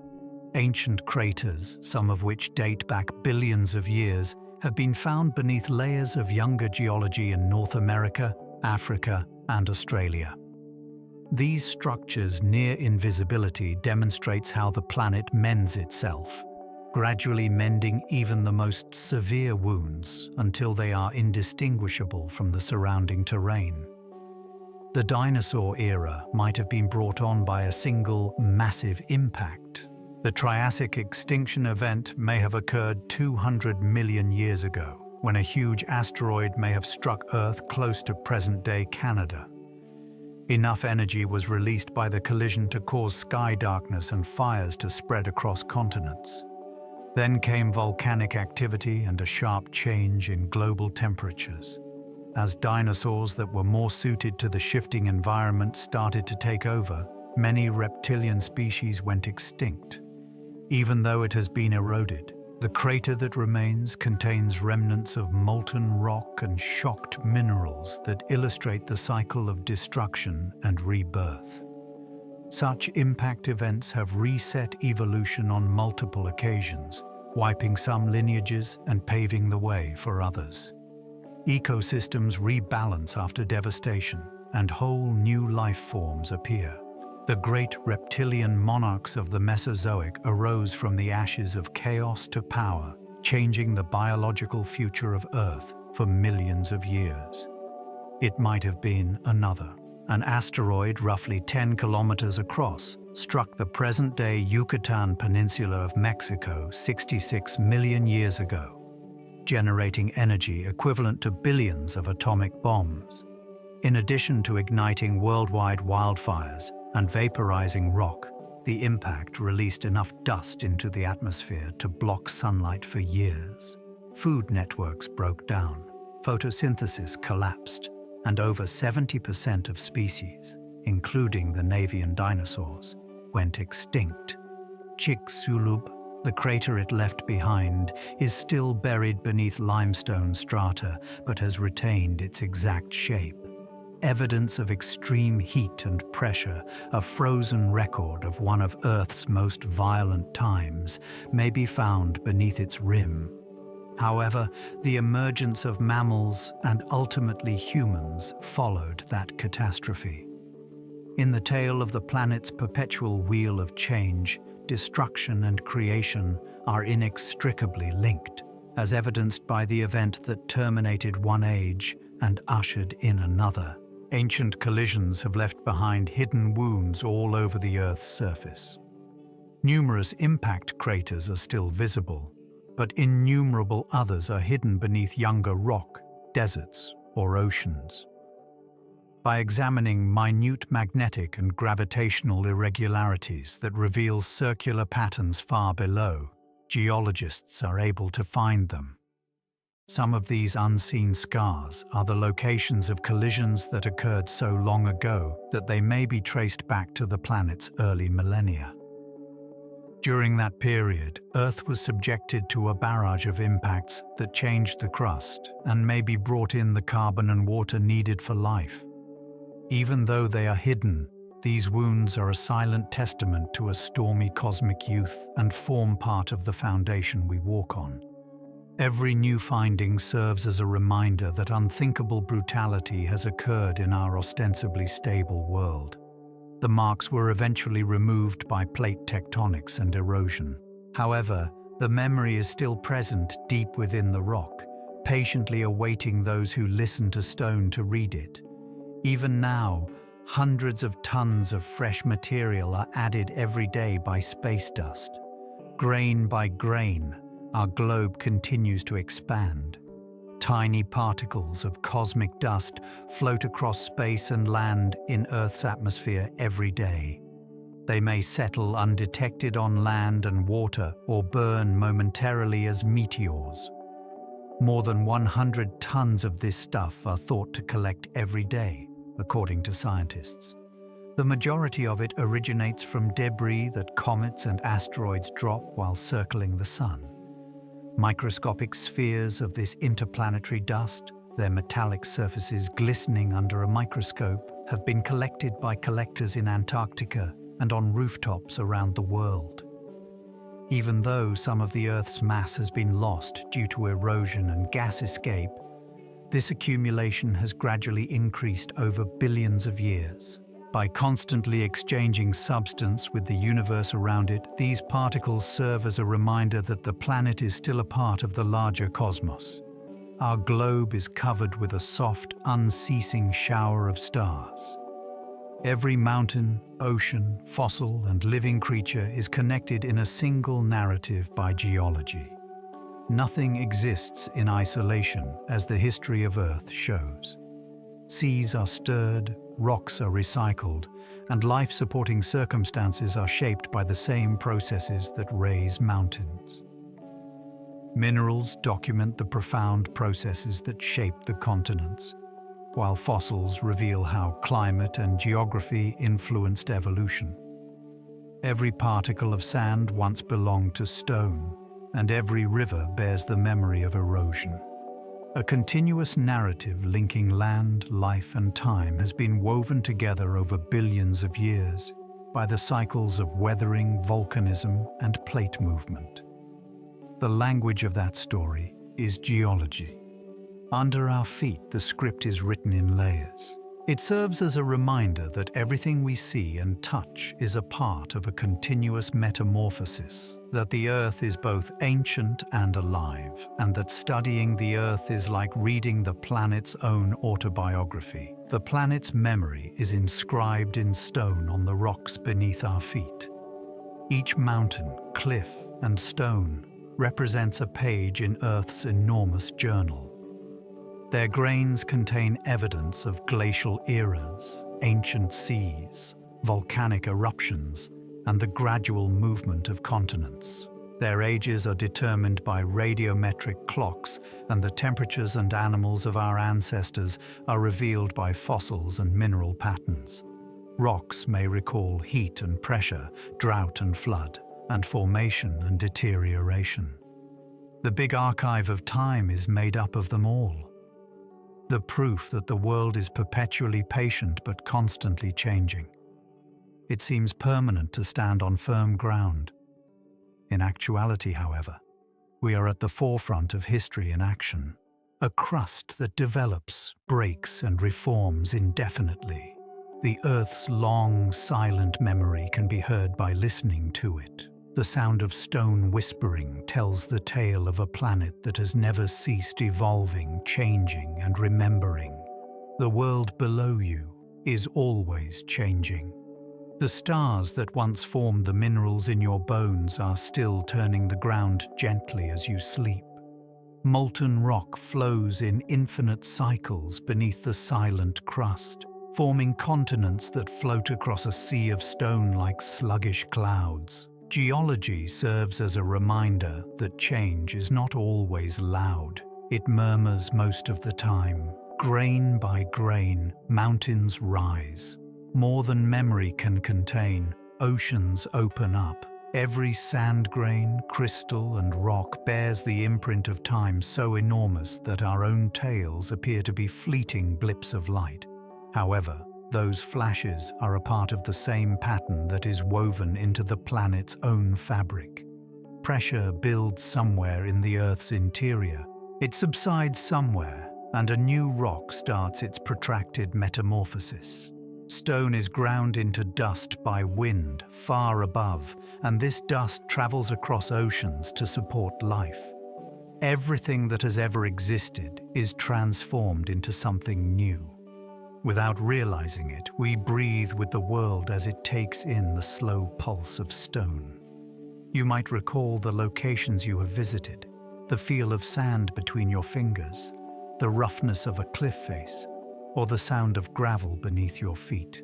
Ancient craters, some of which date back billions of years, have been found beneath layers of younger geology in North America, Africa, and Australia. These structures near invisibility demonstrates how the planet mends itself, gradually mending even the most severe wounds until they are indistinguishable from the surrounding terrain. The dinosaur era might have been brought on by a single massive impact. The Triassic extinction event may have occurred 200 million years ago, when a huge asteroid may have struck Earth close to present-day Canada. Enough energy was released by the collision to cause sky darkness and fires to spread across continents. Then came volcanic activity and a sharp change in global temperatures. As dinosaurs that were more suited to the shifting environment started to take over, many reptilian species went extinct. Even though it has been eroded, the crater that remains contains remnants of molten rock and shocked minerals that illustrate the cycle of destruction and rebirth. Such impact events have reset evolution on multiple occasions, wiping some lineages and paving the way for others. Ecosystems rebalance after devastation, and whole new life forms appear. The great reptilian monarchs of the Mesozoic arose from the ashes of chaos to power, changing the biological future of Earth for millions of years. It might have been another. An asteroid roughly 10 kilometers across struck the present-day Yucatan Peninsula of Mexico 66 million years ago, generating energy equivalent to billions of atomic bombs. In addition to igniting worldwide wildfires and vaporizing rock, the impact released enough dust into the atmosphere to block sunlight for years. Food networks broke down, photosynthesis collapsed, and over 70% of species, including the Navian dinosaurs, went extinct. Chicxulub, the crater it left behind, is still buried beneath limestone strata but has retained its exact shape. Evidence of extreme heat and pressure, a frozen record of one of Earth's most violent times, may be found beneath its rim. However, the emergence of mammals and ultimately humans followed that catastrophe. In the tale of the planet's perpetual wheel of change, destruction and creation are inextricably linked, as evidenced by the event that terminated one age and ushered in another. Ancient collisions have left behind hidden wounds all over the Earth's surface. Numerous impact craters are still visible, but innumerable others are hidden beneath younger rock, deserts, or oceans. By examining minute magnetic and gravitational irregularities that reveal circular patterns far below, geologists are able to find them. Some of these unseen scars are the locations of collisions that occurred so long ago that they may be traced back to the planet's early millennia. During that period, Earth was subjected to a barrage of impacts that changed the crust and maybe brought in the carbon and water needed for life. Even though they are hidden, these wounds are a silent testament to a stormy cosmic youth and form part of the foundation we walk on. Every new finding serves as a reminder that unthinkable brutality has occurred in our ostensibly stable world. The marks were eventually removed by plate tectonics and erosion. However, the memory is still present deep within the rock, patiently awaiting those who listen to stone to read it. Even now, hundreds of tons of fresh material are added every day by space dust. Grain by grain, our globe continues to expand. Tiny particles of cosmic dust float across space and land in Earth's atmosphere every day. They may settle undetected on land and water or burn momentarily as meteors. More than 100 tons of this stuff are thought to collect every day, according to scientists. The majority of it originates from debris that comets and asteroids drop while circling the sun. Microscopic spheres of this interplanetary dust, their metallic surfaces glistening under a microscope, have been collected by collectors in Antarctica and on rooftops around the world. Even though some of the Earth's mass has been lost due to erosion and gas escape, this accumulation has gradually increased over billions of years. By constantly exchanging substance with the universe around it, these particles serve as a reminder that the planet is still a part of the larger cosmos. Our globe is covered with a soft, unceasing shower of stars. Every mountain, ocean, fossil, and living creature is connected in a single narrative by geology. Nothing exists in isolation, as the history of Earth shows. Seas are stirred, rocks are recycled, and life-supporting circumstances are shaped by the same processes that raise mountains. Minerals document the profound processes that shape the continents, while fossils reveal how climate and geography influenced evolution. Every particle of sand once belonged to stone, and every river bears the memory of erosion. A continuous narrative linking land, life, and time has been woven together over billions of years by the cycles of weathering, volcanism, and plate movement. The language of that story is geology. Under our feet, the script is written in layers. It serves as a reminder that everything we see and touch is a part of a continuous metamorphosis, that the Earth is both ancient and alive, and that studying the Earth is like reading the planet's own autobiography. The planet's memory is inscribed in stone on the rocks beneath our feet. Each mountain, cliff, and stone represents a page in Earth's enormous journal. Their grains contain evidence of glacial eras, ancient seas, volcanic eruptions, and the gradual movement of continents. Their ages are determined by radiometric clocks, and the temperatures and animals of our ancestors are revealed by fossils and mineral patterns. Rocks may recall heat and pressure, drought and flood, and formation and deterioration. The big archive of time is made up of them all. The proof that the world is perpetually patient but constantly changing. It seems permanent to stand on firm ground. In actuality, however, we are at the forefront of history in action, a crust that develops, breaks, and reforms indefinitely. The Earth's long, silent memory can be heard by listening to it. The sound of stone whispering tells the tale of a planet that has never ceased evolving, changing, and remembering. The world below you is always changing. The stars that once formed the minerals in your bones are still turning the ground gently as you sleep. Molten rock flows in infinite cycles beneath the silent crust, forming continents that float across a sea of stone like sluggish clouds. Geology serves as a reminder that change is not always loud. It murmurs most of the time. Grain by grain, mountains rise. More than memory can contain, oceans open up. Every sand grain, crystal, and rock bears the imprint of time so enormous that our own tales appear to be fleeting blips of light. However, those flashes are a part of the same pattern that is woven into the planet's own fabric. Pressure builds somewhere in the Earth's interior. It subsides somewhere, and a new rock starts its protracted metamorphosis. Stone is ground into dust by wind far above, and this dust travels across oceans to support life. Everything that has ever existed is transformed into something new. Without realizing it, we breathe with the world as it takes in the slow pulse of stone. You might recall the locations you have visited, the feel of sand between your fingers, the roughness of a cliff face, or the sound of gravel beneath your feet.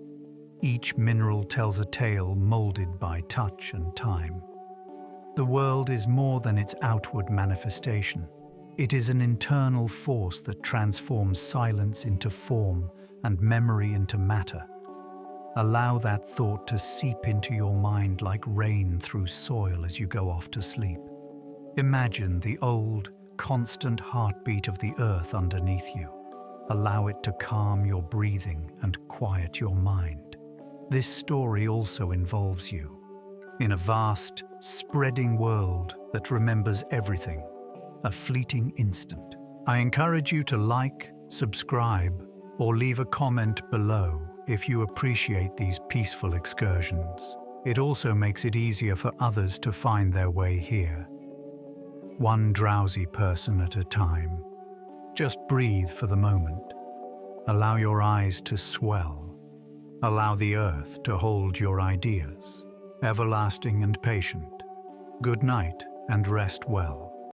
Each mineral tells a tale molded by touch and time. The world is more than its outward manifestation. It is an internal force that transforms silence into form and memory into matter. Allow that thought to seep into your mind like rain through soil as you go off to sleep. Imagine the old, constant heartbeat of the earth underneath you. Allow it to calm your breathing and quiet your mind. This story also involves you in a vast, spreading world that remembers everything, a fleeting instant. I encourage you to like, subscribe, or leave a comment below if you appreciate these peaceful excursions. It also makes it easier for others to find their way here. One drowsy person at a time. Just breathe for the moment. Allow your eyes to swell. Allow the earth to hold your ideas. Everlasting and patient. Good night and rest well.